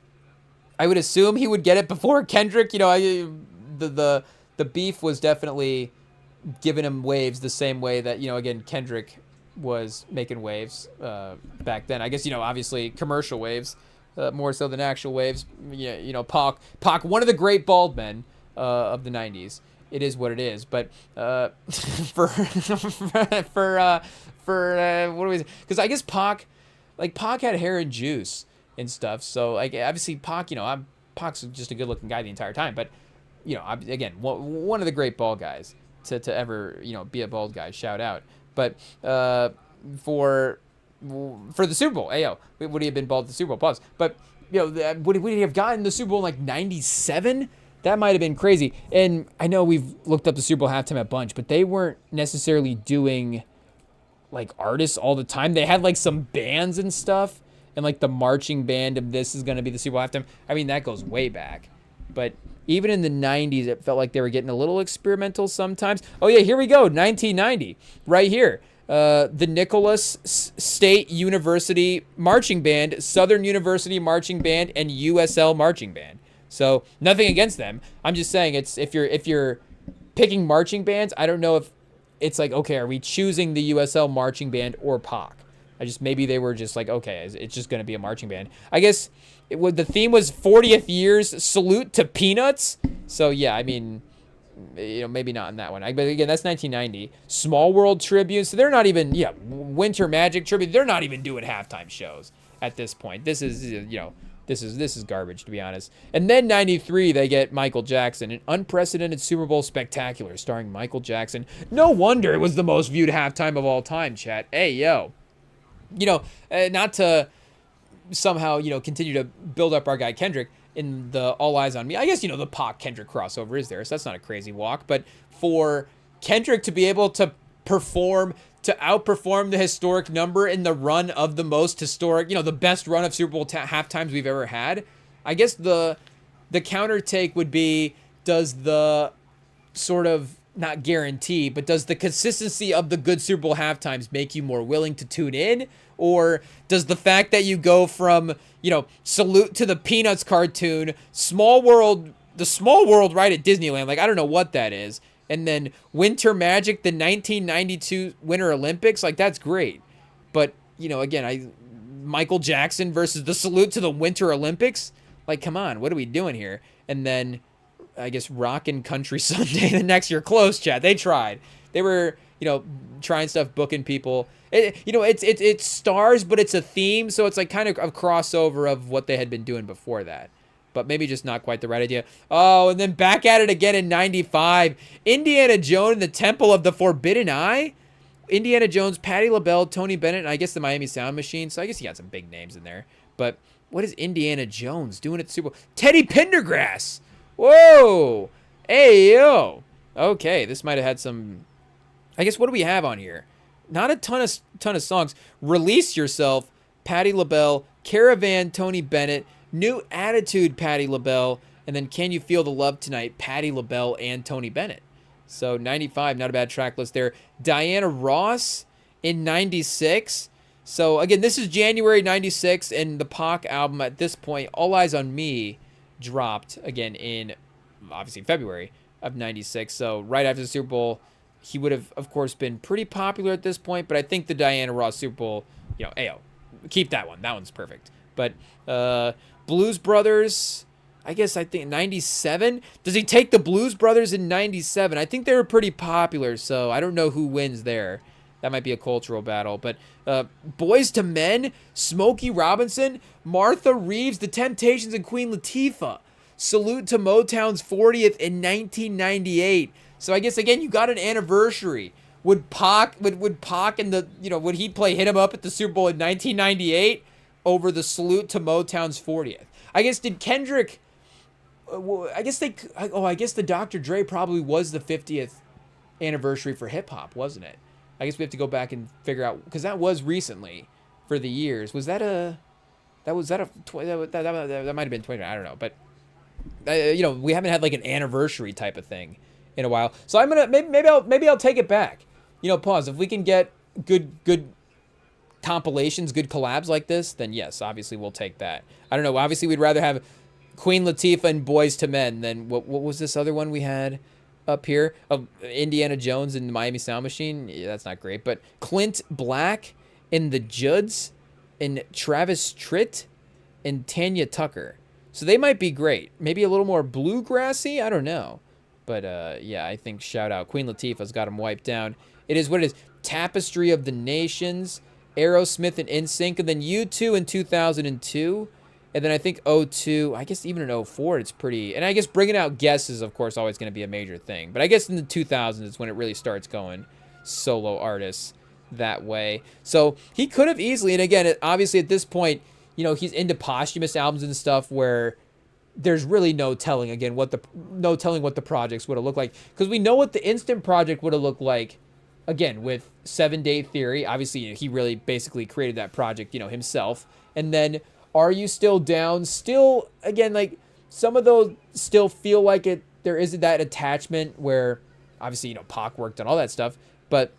I would assume he would get it before Kendrick. The beef was definitely giving him waves the same way that, again, Kendrick was making waves back then. I guess, obviously commercial waves more so than actual waves. Pac, one of the great bald men of the 90s. It is what it is. But for what do we say? Because I guess Pac had hair and juice and stuff. So, like, obviously Pac's just a good looking guy the entire time. But, again, one of the great bald guys to ever, be a bald guy. Shout out. But for the Super Bowl, ayo, would he have been bald at the Super Bowl? Pause. But, would he have gotten the Super Bowl in like 97? That might have been crazy. And I know we've looked up the Super Bowl halftime a bunch, but they weren't necessarily doing like artists all the time. They had like some bands and stuff, and like the marching band of this is going to be the Super Bowl halftime. I mean, that goes way back. But even in the 90s, it felt like they were getting a little experimental sometimes. Oh yeah, here we go. 1990, right here. The Nicholas State University Marching Band, Southern University Marching Band, and USL Marching Band. So nothing against them. I'm just saying, it's if you're picking marching bands, I don't know if it's like, okay, are we choosing the USL marching band or Pac? Maybe they were just like, okay, it's just going to be a marching band. I guess The theme was 40th years salute to peanuts. So yeah, I mean, maybe not in that one. But again, that's 1990. Small World Tribute. So they're not even, Winter Magic Tribute. They're not even doing halftime shows at this point. This is, this is garbage, to be honest. And then 93, they get Michael Jackson, an unprecedented Super Bowl spectacular starring Michael Jackson. No wonder it was the most viewed halftime of all time, chat. Hey, yo. Not to somehow, continue to build up our guy Kendrick in the All Eyes on Me. I guess, the Pac Kendrick crossover is there, so that's not a crazy walk. But for Kendrick to be able to outperform the historic number in the run of the most historic, the best run of Super Bowl halftimes we've ever had, I guess the counter take would be, does the sort of, not guarantee, but does the consistency of the good Super Bowl halftimes make you more willing to tune in? Or does the fact that you go from, salute to the Peanuts cartoon, the Small World right at Disneyland, like, I don't know what that is, and then Winter Magic, the 1992 Winter Olympics, like, that's great. But, again, Michael Jackson versus the salute to the Winter Olympics, like, come on, what are we doing here? And then I guess Rockin' Country Sunday the next year. Close, chat. They tried. They were, trying stuff, booking people. It's stars, but it's a theme, so it's like kind of a crossover of what they had been doing before that. But maybe just not quite the right idea. Oh, and then back at it again in 95. Indiana Jones and the Temple of the Forbidden Eye. Indiana Jones, Patti LaBelle, Tony Bennett, and I guess the Miami Sound Machine. So I guess you got some big names in there. But what is Indiana Jones doing at the Super Bowl? Teddy Pendergrass. Whoa! Hey, yo! Okay, this might have had some... I guess, what do we have on here? Not a ton of songs. Release Yourself, Patti LaBelle, Caravan, Tony Bennett, New Attitude, Patti LaBelle, and then Can You Feel the Love Tonight, Patti LaBelle and Tony Bennett. So 95, not a bad track list there. Diana Ross in 96. So again, this is January 96, and the Pac album at this point, All Eyes on Me, dropped again in obviously February of 96. So right after the Super Bowl, he would have, of course, been pretty popular at this point. But I think the Diana Ross Super Bowl, ayo, keep that one. That one's perfect. But Blues Brothers, I think 97. Does he take the Blues Brothers in 97? I think they were pretty popular, so I don't know who wins there. That might be a cultural battle. But Boys to Men, Smokey Robinson, Martha Reeves, The Temptations, and Queen Latifah. Salute to Motown's 40th in 1998. So I guess, again, you got an anniversary. Would Pac and would he play Hit 'Em Up at the Super Bowl in 1998 over the Salute to Motown's 40th? I guess, did Kendrick... I guess the Dr. Dre probably was the 50th anniversary for hip-hop, wasn't it? I guess we have to go back and figure out, because that was recently for the years. Was that a... That might have been 20. I don't know, but we haven't had like an anniversary type of thing in a while. So I'm gonna maybe I'll take it back. Pause. If we can get good compilations, good collabs like this, then yes, obviously we'll take that. I don't know. Obviously, we'd rather have Queen Latifah and Boys to Men than what was this other one we had up here? Indiana Jones and the Miami Sound Machine. Yeah, that's not great. But Clint Black and the Judds and Travis Tritt and Tanya Tucker. So they might be great. Maybe a little more bluegrassy. I don't know. But yeah, I think shout out. Queen Latifah's got him wiped down. It is what it is. Tapestry of the Nations, Aerosmith and NSYNC, and then U2 in 2002. And then I think 02, I guess even in 04, it's pretty... And I guess bringing out guests is, of course, always going to be a major thing. But I guess in the 2000s is when it really starts going solo artists that way. So he could have easily... And again, obviously at this point, he's into posthumous albums and stuff where there's really no telling, again, what the projects would have looked like. Because we know what the Instant Project would have looked like, again, with 7 Day Theory. Obviously, he really basically created that project, himself. And then... Are You Still Down? Still, again, like, some of those still feel like it. There isn't that attachment where, obviously, Pac worked on all that stuff. But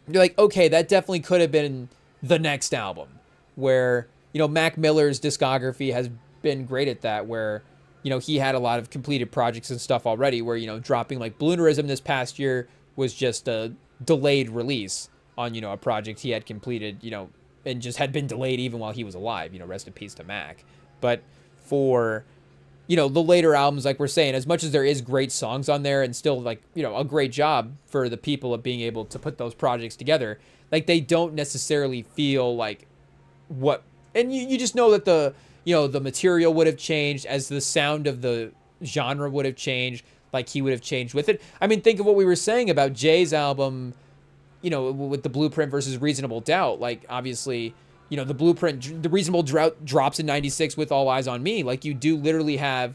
you're like, okay, that definitely could have been the next album. Where, Mac Miller's discography has been great at that. Where, he had a lot of completed projects and stuff already. Where, dropping, like, Balloonerism this past year was just a delayed release on, a project he had completed, and just had been delayed even while he was alive. Rest in peace to Mac. But for, the later albums, like we're saying, as much as there is great songs on there and still like, a great job for the people of being able to put those projects together, like they don't necessarily feel like what, and you just know that the material would have changed as the sound of the genre would have changed, like he would have changed with it. I mean, think of what we were saying about Jay's album, with the Blueprint versus Reasonable Doubt. Like, obviously, the Blueprint, the Reasonable Doubt drops in 96 with All Eyes on Me. Like, you do literally have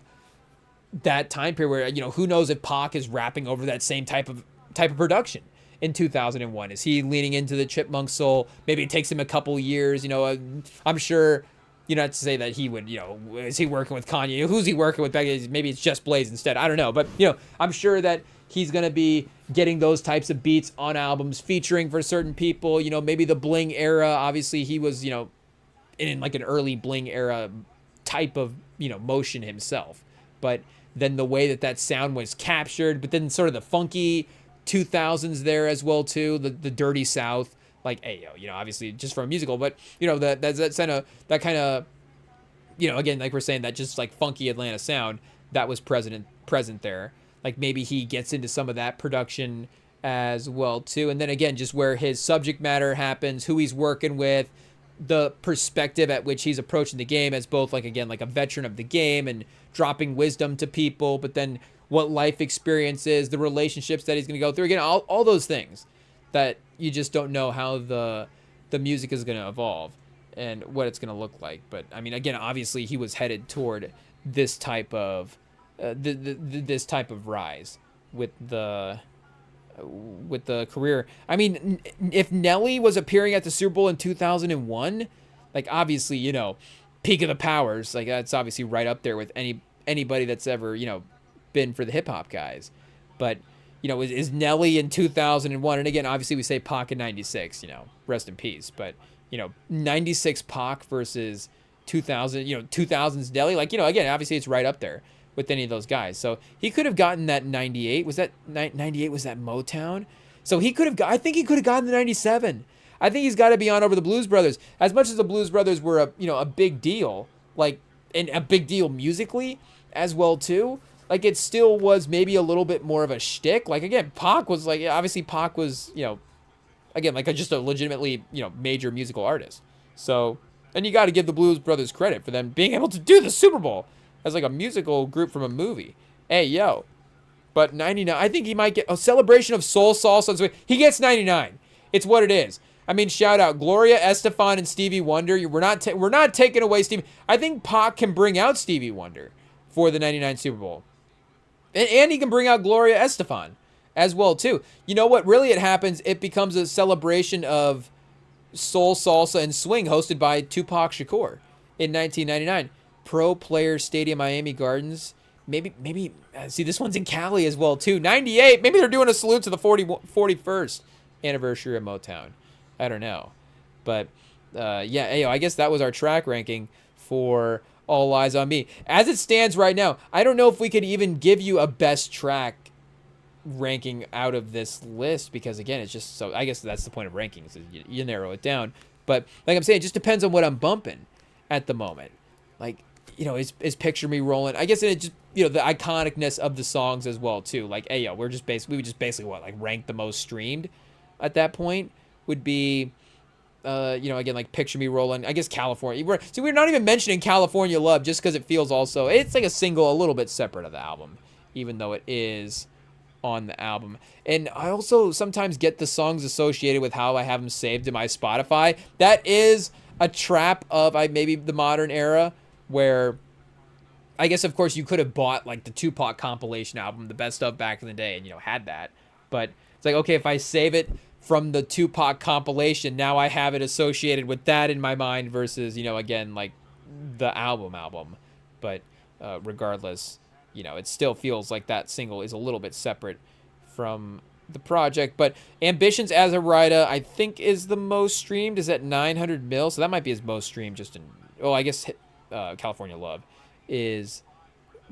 that time period where, who knows if Pac is rapping over that same type of production in 2001. Is he leaning into the Chipmunk soul? Maybe it takes him a couple years. I'm sure, not to say that he would, is he working with Kanye? Who's he working with? Maybe it's Just Blaze instead. I don't know. But, I'm sure that he's going to be getting those types of beats on albums, featuring for certain people. Maybe the Bling era. Obviously, he was, in like an early Bling era type of, motion himself. But then the way that sound was captured, but then sort of the funky 2000s there as well, too. The Dirty South. Like, hey, obviously just from a musical, but, that kind of, again, like we're saying, that just like funky Atlanta sound that was present there. Like maybe he gets into some of that production as well, too. And then again, just where his subject matter happens, who he's working with, the perspective at which he's approaching the game as both like, again, like a veteran of the game and dropping wisdom to people, but then what life experience is, the relationships that he's going to go through. Again, all those things that you just don't know how the music is going to evolve and what it's going to look like. But I mean, again, obviously he was headed toward this type of this type of rise with the career. I mean, if Nelly was appearing at the Super Bowl in 2001, like obviously, peak of the powers, like that's obviously right up there with anybody that's ever, been for the hip hop guys. But is Nelly in 2001? And again, obviously we say Pac in 96, rest in peace. But, 96 Pac versus 2000, 2000s Nelly, like, again, obviously it's right up there with any of those guys. So he could have gotten that 98. Was that 98? Was that Motown? So he could have, I think he could have gotten the 97. I think he's got to be on over the Blues Brothers. As much as the Blues Brothers were a big deal, like, and a big deal musically as well, too. Like, it still was maybe a little bit more of a shtick. Like, again, Pac was, like, obviously Pac was, again, like, just a legitimately, major musical artist. So, and you got to give the Blues Brothers credit for them being able to do the Super Bowl as, like, a musical group from a movie. Hey, yo. But 99, I think he might get a celebration of soul, salsa. He gets 99. It's what it is. I mean, shout out Gloria Estefan and Stevie Wonder. We're not taking away Stevie. I think Pac can bring out Stevie Wonder for the 99 Super Bowl. And he can bring out Gloria Estefan as well, too. You know what? Really, it happens. It becomes a celebration of soul, salsa, and swing hosted by Tupac Shakur in 1999. Pro Players Stadium, Miami Gardens. Maybe see, this one's in Cali as well, too. 98. Maybe they're doing a salute to the 41st anniversary of Motown. I don't know. But, yeah, I guess that was our track ranking for All Eyes on Me. As it stands right now, I don't know if we could even give you a best track ranking out of this list because, again, it's just so, I guess that's the point of rankings, is you narrow it down. But like I'm saying, it just depends on what I'm bumping at the moment. Like, is Picture Me Rolling? I guess it just, the iconicness of the songs as well, too. Like, we would just basically what, like rank the most streamed at that point would be, again, like Picture Me Rolling. I guess California. We're not even mentioning California Love just because it feels also, it's like a single a little bit separate of the album, even though it is on the album. And I also sometimes get the songs associated with how I have them saved in my Spotify. That is a trap of maybe the modern era where I guess, of course, you could have bought like the Tupac compilation album, the best of back in the day, and, had that. But it's like, okay, if I save it from the Tupac compilation, now I have it associated with that in my mind versus, again, like the album. But regardless, it still feels like that single is a little bit separate from the project. But Ambitions as a Writer, I think, is the most streamed, is at 900 mil. So that might be his most streamed just in, I guess California Love is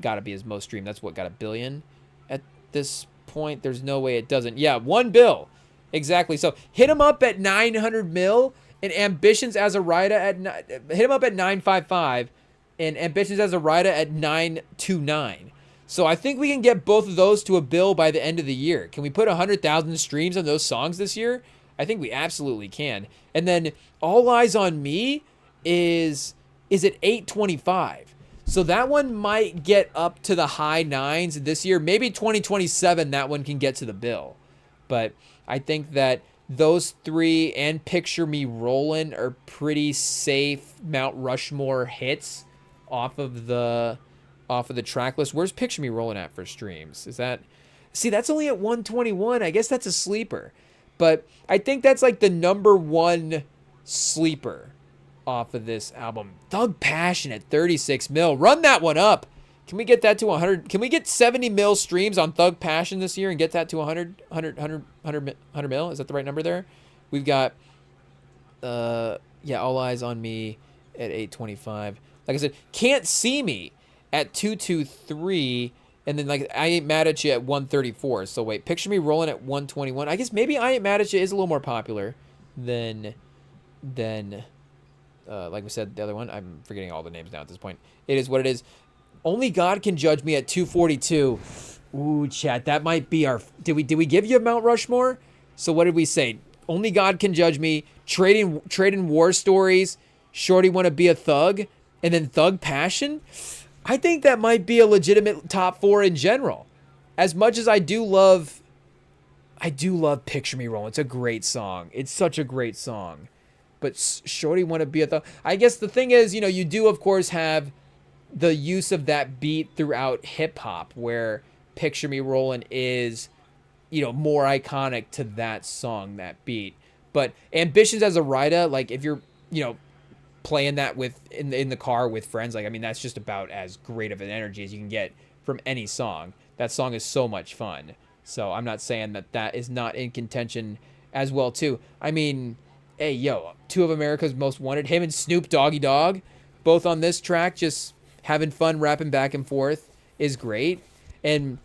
got to be his most streamed. That's what got 1 billion at this point. There's no way it doesn't. Yeah, 1 bill. Exactly. So hit him up at 900 mil and Ambitions as a Writer hit him up at 955. and Ambitions as a Rider at 929. So I think we can get both of those to a bill by the end of the year. Can we put 100,000 streams on those songs this year? I think we absolutely can. And then All Eyes on Me is at 825. So that one might get up to the high nines this year. Maybe 2027 that one can get to the bill. But I think that those three and Picture Me Rollin' are pretty safe Mount Rushmore hits off of the track list. Where's Picture Me Rollin' at for streams? Is that... See, that's only at 121. I guess that's a sleeper. But I think that's like the number one sleeper off of this album. Thug Passion at 36 mil. Run that one up. Can we get that to 100? Can we get 70 mil streams on Thug Passion this year and get that to 100 mil? Is that the right number there? We've got, All Eyes on Me at 825. Like I said, Can't See Me at 223. And then, like, I Ain't Mad at You at 134. So, wait, Picture Me Rolling at 121. I guess maybe I Ain't Mad at You is a little more popular than like we said, the other one. I'm forgetting all the names now at this point. It is what it is. Only God Can Judge Me at 242. Ooh, chat, that might be our... Did we give you a Mount Rushmore? So what did we say? Only God Can Judge Me, Trading War Stories, Shorty Wanna Be a Thug, and then Thug Passion? I think that might be a legitimate top four in general. As much as I do love Picture Me Rollin'. It's a great song. It's such a great song. But Shorty Wanna Be a Thug. I guess the thing is, you do, of course, have the use of that beat throughout hip-hop, where Picture Me Rollin' is, more iconic to that song, that beat. But Ambitions as a Rider, like, if you're, playing that in the car with friends, like, I mean, that's just about as great of an energy as you can get from any song. That song is so much fun. So I'm not saying that is not in contention as well too. I mean, hey, yo, two of America's Most Wanted, him and Snoop Doggy Dogg, both on this track, just having fun rapping back and forth is great. And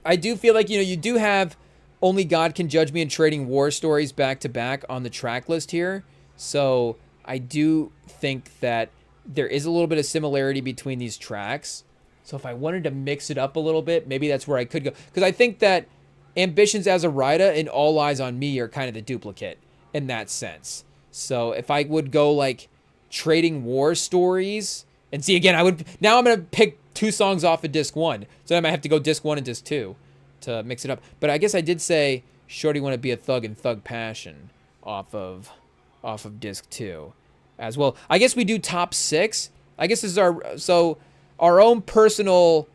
I do feel like, you do have Only God Can Judge Me and Trading War Stories back to back on the track list here. So I do think that there is a little bit of similarity between these tracks. So if I wanted to mix it up a little bit, maybe that's where I could go. Because I think that Ambitions as a Rider and All Eyes on Me are kind of the duplicate in that sense. So if I would go like Trading War Stories, and see, again, now I'm going to pick two songs off of disc one. So I might have to go disc one and disc two to mix it up. But I guess I did say Shorty Wanna Be a Thug and Thug Passion off of disc two as well. I guess we do top six. I guess this is our own personal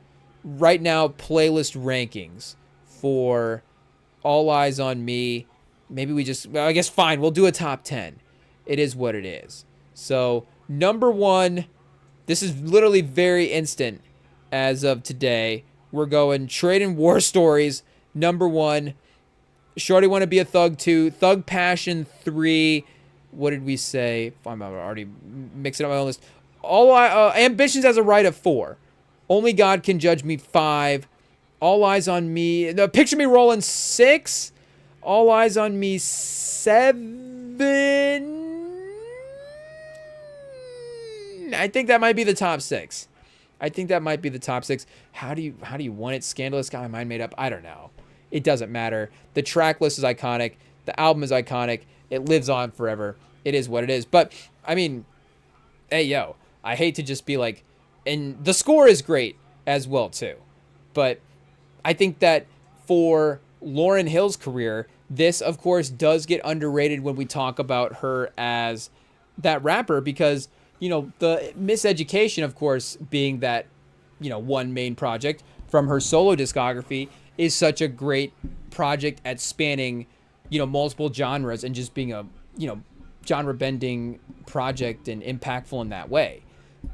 right now playlist rankings for All Eyes on Me. Maybe I guess fine, we'll do a top 10. It is what it is. So number one, this is literally very instant as of today. We're going Trading War Stories, number one. Shorty Wanna Be a Thug 2, Thug Passion 3. What did we say? I'm already mixing up my own list. Ambitions as a Rider 4. Only God Can Judge Me 5. All Eyes on Me. No, Picture Me Rollin' 6. All Eyes on Me 7. I think that might be the top 6. How do you want it? Scandalous, got my mind made up. I don't know. It doesn't matter. The track list is iconic. The album is iconic. It lives on forever. It is what it is. But, I mean, hey, yo, I hate to just be like, and the score is great as well, too. But I think that for Lauryn Hill's career, this, of course, does get underrated when we talk about her as that rapper because, the Miseducation, of course, being that, one main project from her solo discography is such a great project at spanning, multiple genres and just being a, genre-bending project and impactful in that way.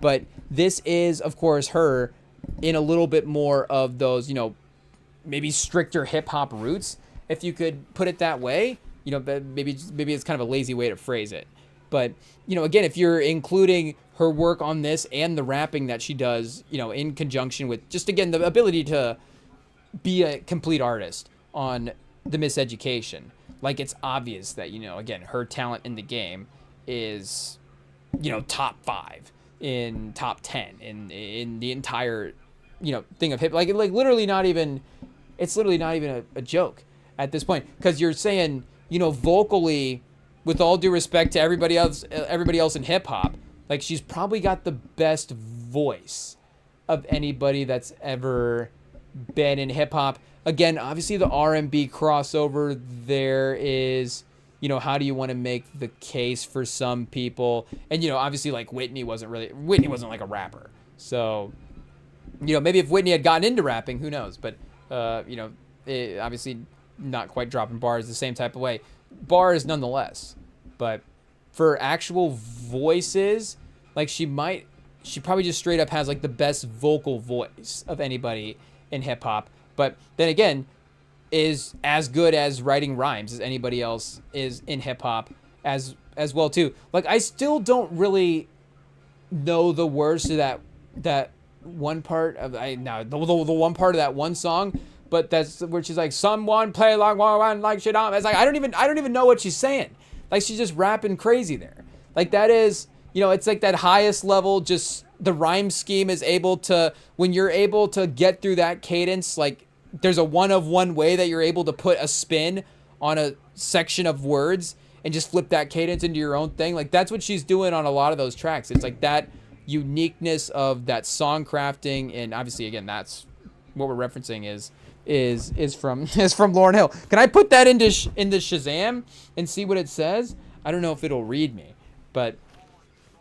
But this is, of course, her in a little bit more of those, maybe stricter hip-hop roots, if you could put it that way. Maybe it's kind of a lazy way to phrase it. But, again, if you're including her work on this and the rapping that she does, in conjunction with just, again, the ability to be a complete artist on the Miseducation, like it's obvious that, again, her talent in the game is, top 5. in top 10 in the entire, thing of hip. Like literally not even. It's literally not even a joke at this point, because you're saying, vocally, with all due respect to everybody else in hip hop, like she's probably got the best voice of anybody that's ever been in hip hop. Again, obviously the R&B crossover there is, how do you want to make the case for some people? And, obviously like Whitney wasn't like a rapper. So, maybe if Whitney had gotten into rapping, who knows? But, obviously not quite dropping bars the same type of way. Bars nonetheless. But for actual voices, like she probably just straight up has like the best vocal voice of anybody in hip hop. But then again, is as good as writing rhymes as anybody else is in hip hop as well too. Like I still don't really know the words to that one part of the one part of that one song, but that's where she's like, someone play like shit on. It's like I don't even know what she's saying. Like she's just rapping crazy there. Like that is, it's like that highest level, just the rhyme scheme is able to, when you're able to get through that cadence, like there's a one of one way that you're able to put a spin on a section of words and just flip that cadence into your own thing. Like that's what she's doing on a lot of those tracks. It's like that uniqueness of that song crafting. And obviously again, that's what we're referencing is from Lauryn Hill. Can I put that into Shazam and see what it says? I don't know if it'll read me, but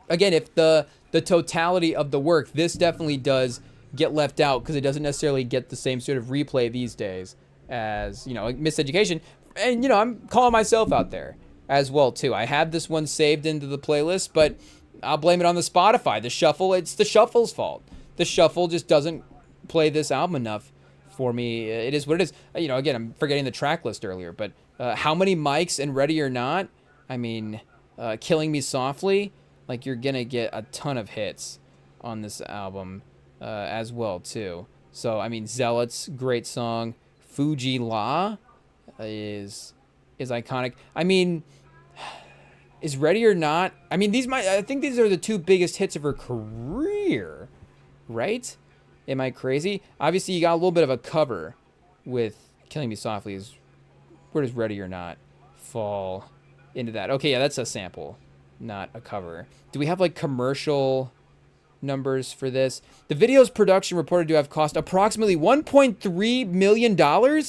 again, if the totality of the work, this definitely does get left out because it doesn't necessarily get the same sort of replay these days as, like Miseducation. And, I'm calling myself out there as well, too. I have this one saved into the playlist, but I'll blame it on the Spotify. The shuffle, it's the shuffle's fault. The shuffle just doesn't play this album enough for me. It is what it is. Again, I'm forgetting the track list earlier, but How Many Mics and Ready or Not, I mean, Killing Me Softly, like you're going to get a ton of hits on this album as well, too. So, I mean, Zealots, great song. Fuji La is iconic. I mean, is Ready or Not? I mean, I think these are the two biggest hits of her career, right? Am I crazy? Obviously, you got a little bit of a cover with Killing Me Softly. Where does Ready or Not fall into that? Okay, yeah, that's a sample, not a cover. Do we have like commercial numbers for this? The video's production reported to have cost approximately $1.3 million,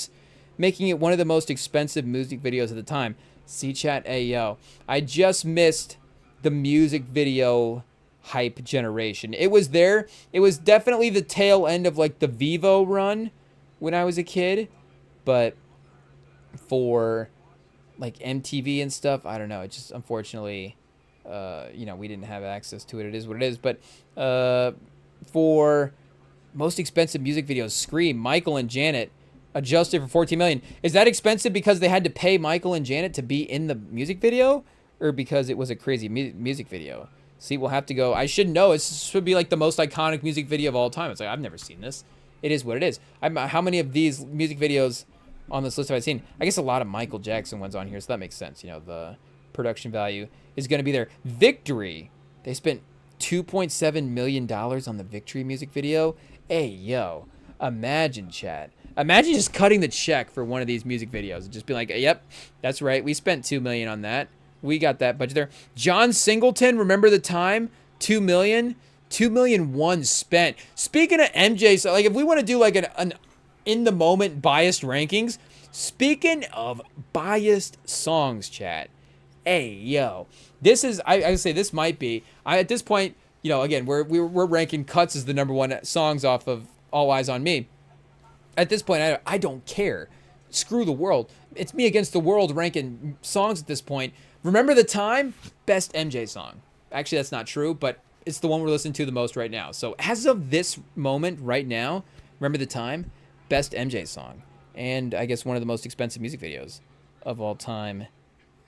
making it one of the most expensive music videos at the time. C-Chat, yo. I just missed the music video hype generation. It was there. It was definitely the tail end of like the Vivo run when I was a kid, but for like MTV and stuff, I don't know. It just unfortunately, we didn't have access to it. It is what it is. But for most expensive music videos, Scream, Michael and Janet, adjusted for $14 million. Is that expensive because they had to pay Michael and Janet to be in the music video, or because it was a crazy music video? See, we'll have to go. I should know. It should be like the most iconic music video of all time. It's like, I've never seen this. It is what it is. How many of these music videos on this list have I seen? I guess a lot of Michael Jackson ones on here, so that makes sense. The production value is going to be there. Victory. They spent $2.7 million on the Victory music video. Hey, yo. Imagine, chat. Imagine just cutting the check for one of these music videos and just be like, yep, that's right. We spent $2 million on that. We got that budget there. John Singleton, remember the time? $2 million? $2 million one spent. Speaking of MJ, so like if we want to do like an in the moment biased rankings, speaking of biased songs, chat. Hey, yo. This is, I would say this might be, at this point, again, we're ranking Cuts as the number one songs off of All Eyes on Me. At this point, I don't care. Screw the world. It's me against the world ranking songs at this point. Remember the Time? Best MJ song. Actually, that's not true, but it's the one we're listening to the most right now. So as of this moment right now, Remember the Time? Best MJ song. And I guess one of the most expensive music videos of all time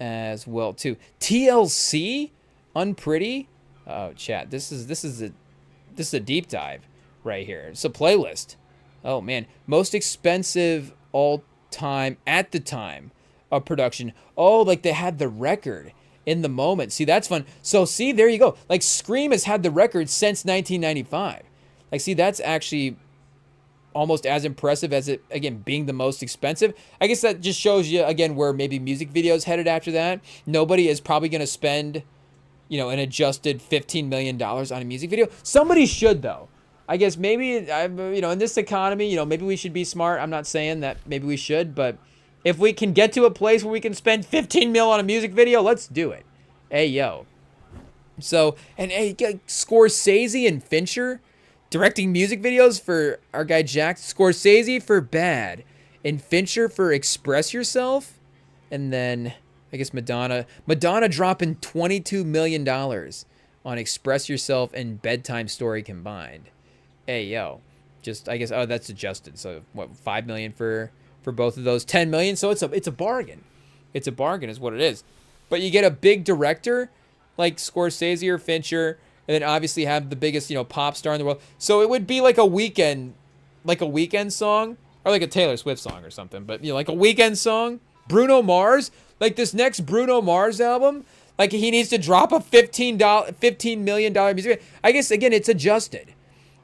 as well, too. TLC? Unpretty? Oh, chat. This is a deep dive right here. It's a playlist. Oh, man. Most expensive all time at the time of production. Oh, like they had the record. in the moment. See, that's fun. So see, there you go. Like Scream has had the record since 1995. Like, see, that's actually almost as impressive as it, again, being the most expensive. I guess that just shows you, again, where maybe music videos headed after that. Nobody is probably going to spend, an adjusted $15 million on a music video. Somebody should, though. I guess maybe, in this economy, maybe we should be smart. I'm not saying that maybe we should, but if we can get to a place where we can spend 15 mil on a music video, let's do it. Hey, yo. So, and hey, Scorsese and Fincher directing music videos for our guy Jack. Scorsese for Bad and Fincher for Express Yourself. And then I guess Madonna dropping $22 million on Express Yourself and Bedtime Story combined. Hey, yo. Just, I guess, that's adjusted. So what, $5 million for both of those, $10 million. So it's a bargain. It's a bargain is what it is. But you get a big director like Scorsese or Fincher, and then obviously have the biggest, pop star in the world. So it would be like a weekend song, or like a Taylor Swift song or something. But like a weekend song. Bruno Mars, like this next Bruno Mars album, like he needs to drop a $15 million music video. I guess again it's adjusted.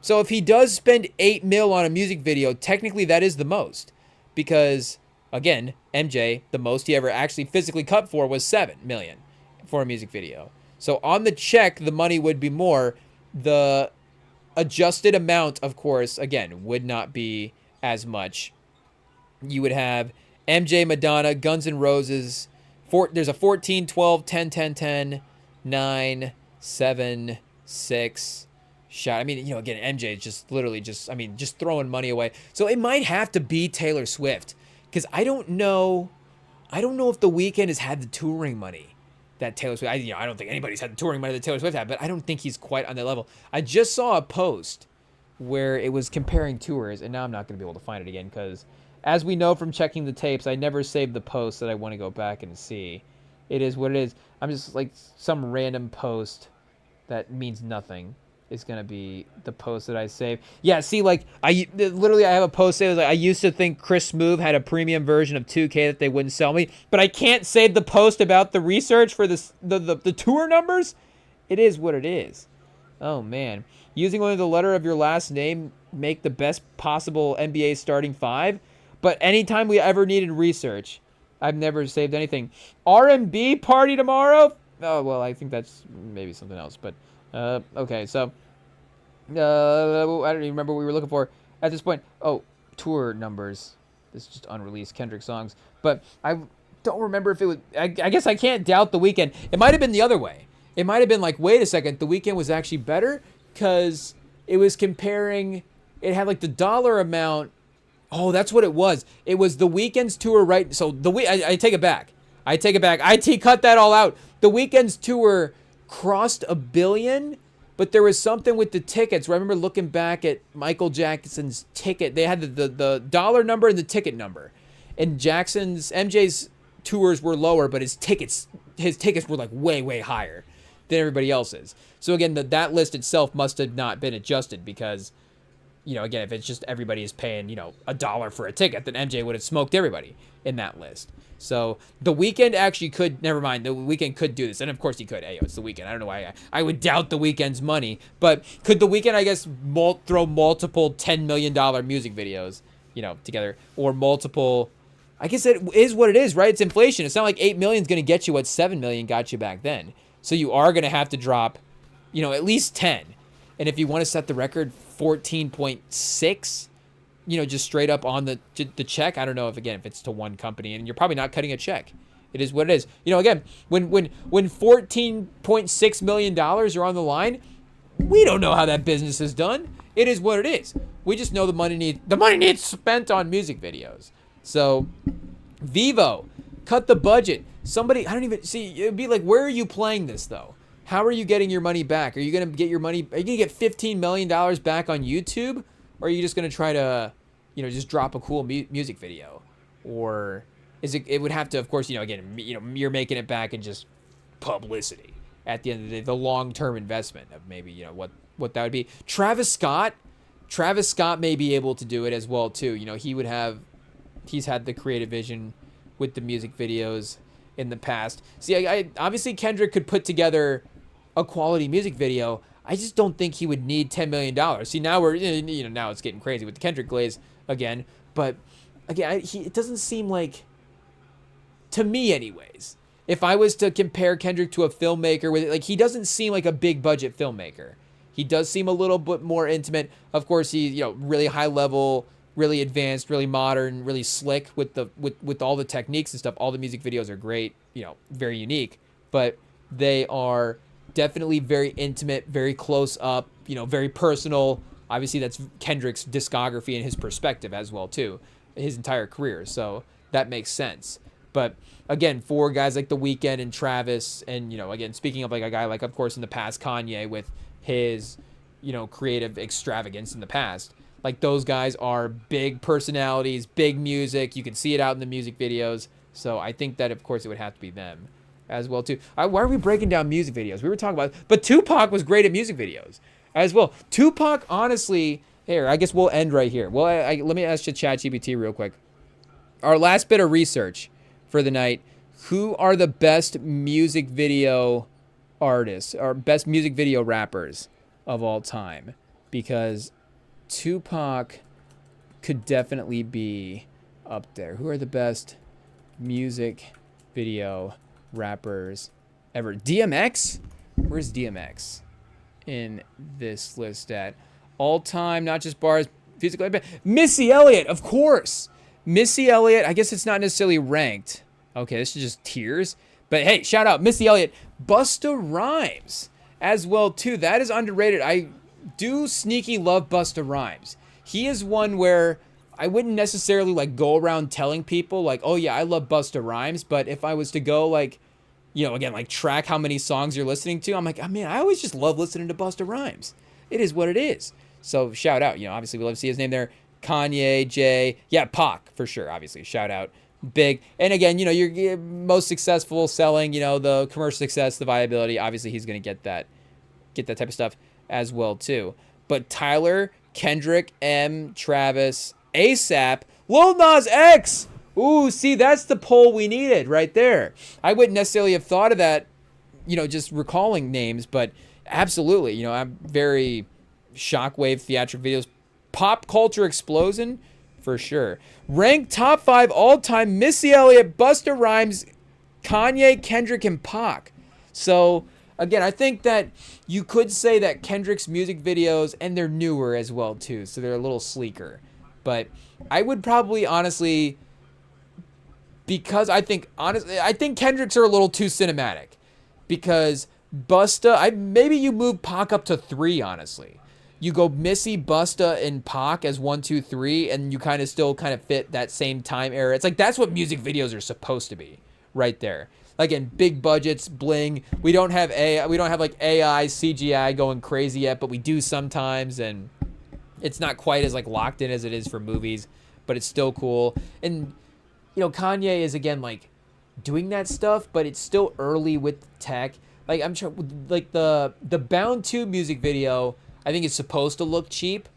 So if he does spend $8 million on a music video, technically that is the most, because again MJ, the most he ever actually physically cut for was $7 million for a music video. So on the check, the money would be more. The adjusted amount, of course, again, would not be as much. You would have MJ, Madonna, Guns N' Roses. There's a 14, 12, 10, 10, 10, 9, 7, 6 shot. I mean, again, MJ is just literally just throwing money away. So it might have to be Taylor Swift, because I don't know if The Weeknd has had the touring money that Taylor Swift, I don't think anybody's had the touring money that Taylor Swift had, but I don't think he's quite on that level. I just saw a post where it was comparing tours, and now I'm not going to be able to find it again, because as we know from checking the tapes, I never save the posts that I want to go back and see. It is what it is. I'm just like some random post that means nothing is going to be the post that I save. Yeah, see, like, I have a post that was like, I used to think Chris Smoove had a premium version of 2K that they wouldn't sell me, but I can't save the post about the research for the tour numbers. It is what it is. Oh, man. Using only the letter of your last name make the best possible NBA starting five, but anytime we ever needed research, I've never saved anything. R&B party tomorrow? Oh, well, I think that's maybe something else, but okay, so I don't even remember what we were looking for at this point. Oh, tour numbers. This is just unreleased Kendrick songs. But I don't remember if it was... I guess I can't doubt The Weeknd. It might have been the other way. It might have been like, wait a second, The Weeknd was actually better because it was comparing... It had like the dollar amount. Oh, that's what it was. It was The Weeknd's tour, right? So I take it back. IT cut that all out. The Weeknd's tour crossed $1 billion, but there was something with the tickets. I remember looking back at Michael Jackson's ticket. They had the dollar number and the ticket number. And MJ's tours were lower, but his tickets were like way, way higher than everybody else's. So again, that list itself must have not been adjusted because, again, if it's just everybody is paying, $1 for a ticket, then MJ would have smoked everybody in that list. So The Weeknd actually could, never mind, The Weeknd could do this. And of course he could. Hey, it's The Weeknd. I don't know why I would doubt The Weeknd's money. But could The Weeknd, I guess, throw multiple $10 million music videos, together? Or multiple, I guess it is what it is, right? It's inflation. It's not like $8 million is going to get you what $7 million got you back then. So you are going to have to drop, at least 10. And if you want to set the record, 14.6, just straight up on the check. I don't know if it's to one company, and you're probably not cutting a check. It is what it is. Again, when $14.6 million are on the line, we don't know how that business is done. It is what it is. We just know the money needs spent on music videos. So, Vivo, cut the budget. Somebody, I don't even see. It'd be like, where are you playing this though? How are you getting your money back? Are you gonna get your money? Are you gonna get $15 million back on YouTube? Or are you just going to try to, just drop a cool music video? Or is it would have to, of course, again, you're making it back in just publicity at the end of the day, the long-term investment of maybe, what that would be. Travis Scott may be able to do it as well, too. He's had the creative vision with the music videos. in the past. See, I obviously Kendrick could put together a quality music video. I just don't think he would need $10 million. See, now now it's getting crazy with the Kendrick glaze again. But again, it doesn't seem like, to me anyways, if I was to compare Kendrick to a filmmaker with, like, he doesn't seem like a big budget filmmaker. He does seem a little bit more intimate. Of course, he's, really high level, really advanced, really modern, really slick with all the techniques and stuff. All the music videos are great, very unique, but they are definitely very intimate, very close up, very personal. Obviously, that's Kendrick's discography and his perspective as well too, his entire career. So that makes sense. But again, for guys like The Weeknd and Travis, and again, speaking of like a guy like, of course, in the past, Kanye with his creative extravagance in the past, like, those guys are big personalities, big music. You can see it out in the music videos. So I think that, of course, it would have to be them as well too. Why are we breaking down music videos? We were talking about, but Tupac was great at music videos as well. Tupac, honestly, here, I guess we'll end right here. Well, let me ask you ChatGPT real quick. Our last bit of research for the night: who are the best music video artists or best music video rappers of all time? Because Tupac could definitely be up there. Who are the best music video rappers ever? DMX? Where's DMX in this list at? All time, not just bars, physical. Missy Elliott, of course. Missy Elliott, I guess it's not necessarily ranked. Okay, this is just tiers. But hey, shout out Missy Elliott. Busta Rhymes as well too. That is underrated. I do sneaky love Busta Rhymes. He is one where I wouldn't necessarily like go around telling people like, oh yeah, I love Busta Rhymes. But if I was to go like, again, like track how many songs you're listening to, I'm like, oh, man, I always just love listening to Busta Rhymes. It is what it is. So shout out, obviously we love to see his name there. Kanye, Jay, yeah, Pac for sure. Obviously, shout out, big. And again, you're most successful selling, the commercial success, the viability. Obviously, he's gonna get that type of stuff as well too. But Tyler, Kendrick, Travis, ASAP, Lil Nas X. Ooh, see, that's the poll we needed right there. I wouldn't necessarily have thought of that, just recalling names, but absolutely, I'm very shockwave theatric videos. Pop culture explosion, for sure. Ranked top 5 all-time: Missy Elliott, Busta Rhymes, Kanye, Kendrick, and Pac. So, again, I think that you could say that Kendrick's music videos, and they're newer as well, too, so they're a little sleeker. But I would probably, honestly, because I think Kendrick's are a little too cinematic. Because Busta, maybe you move Pac up to 3, honestly. You go Missy, Busta, and Pac as 1, 2, 3, and you still fit that same time era. It's like that's what music videos are supposed to be, right there. Again, big budgets, bling. We don't have like AI, CGI going crazy yet, but we do sometimes, and it's not quite as like locked in as it is for movies, but it's still cool. And Kanye is again like doing that stuff, but it's still early with tech. Like I'm sure, like the Bound 2 music video, I think it's supposed to look cheap,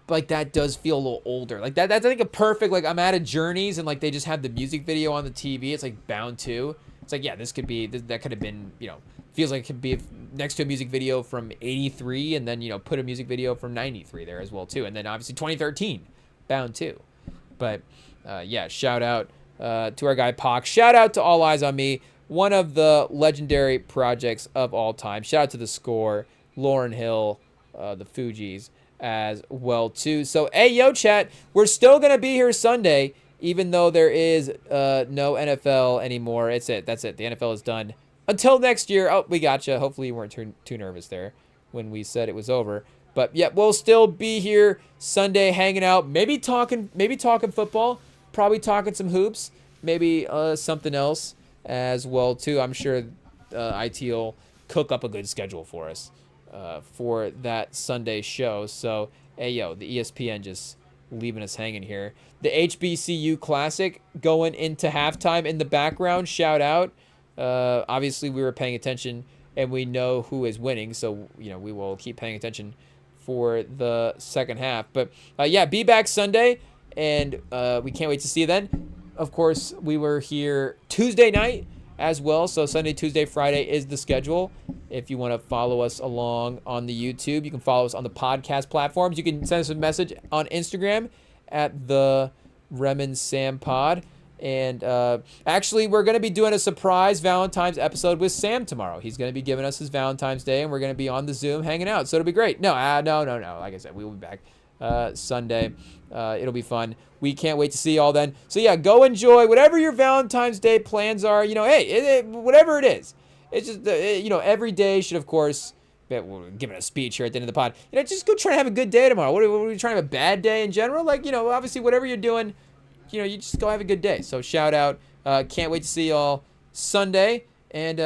but like that does feel a little older. Like that's I think a perfect, like I'm out of Journeys and like they just have the music video on the TV. It's like Bound 2. It's like, yeah, that could have been, feels like it could be next to a music video from 83 and then, put a music video from 93 there as well too. And then obviously 2013, Bound 2. But yeah, shout out to our guy Pac. Shout out to All Eyes on Me, one of the legendary projects of all time. Shout out to The Score, Lauryn Hill, the Fugees as well too. So hey, yo chat, we're still gonna be here Sunday, even though there is no NFL anymore. That's it. The NFL is done until next year. Oh, we gotcha. Hopefully you weren't too nervous there when we said it was over. But yeah, we'll still be here Sunday hanging out, maybe talking football, probably talking some hoops, maybe something else as well too. I'm sure IT will cook up a good schedule for us for that Sunday show. So hey yo, the ESPN just leaving us hanging here. The HBCU Classic going into halftime in the background. Shout out. Obviously we were paying attention and we know who is winning, so we will keep paying attention for the second half. But yeah, be back Sunday, and we can't wait to see you then. Of course, we were here Tuesday night as well. So Sunday, Tuesday, Friday is the schedule. If you want to follow us along on the YouTube, you can follow us on the podcast platforms. You can send us a message on Instagram at the Remin Sam Pod. And actually, we're going to be doing a surprise Valentine's episode with Sam tomorrow. He's going to be giving us his Valentine's Day, and we're going to be on the Zoom hanging out. So it'll be great. No. Like I said, we will be back Sunday. It'll be fun. We can't wait to see you all then. So yeah, go enjoy whatever your Valentine's Day plans are. Hey, whatever it is. It's just, every day should, of course, we're giving a speech here at the end of the pod. Just go try to have a good day tomorrow. What are you trying to have a bad day in general? Like, obviously whatever you're doing, you just go have a good day. So shout out. Can't wait to see you all Sunday. And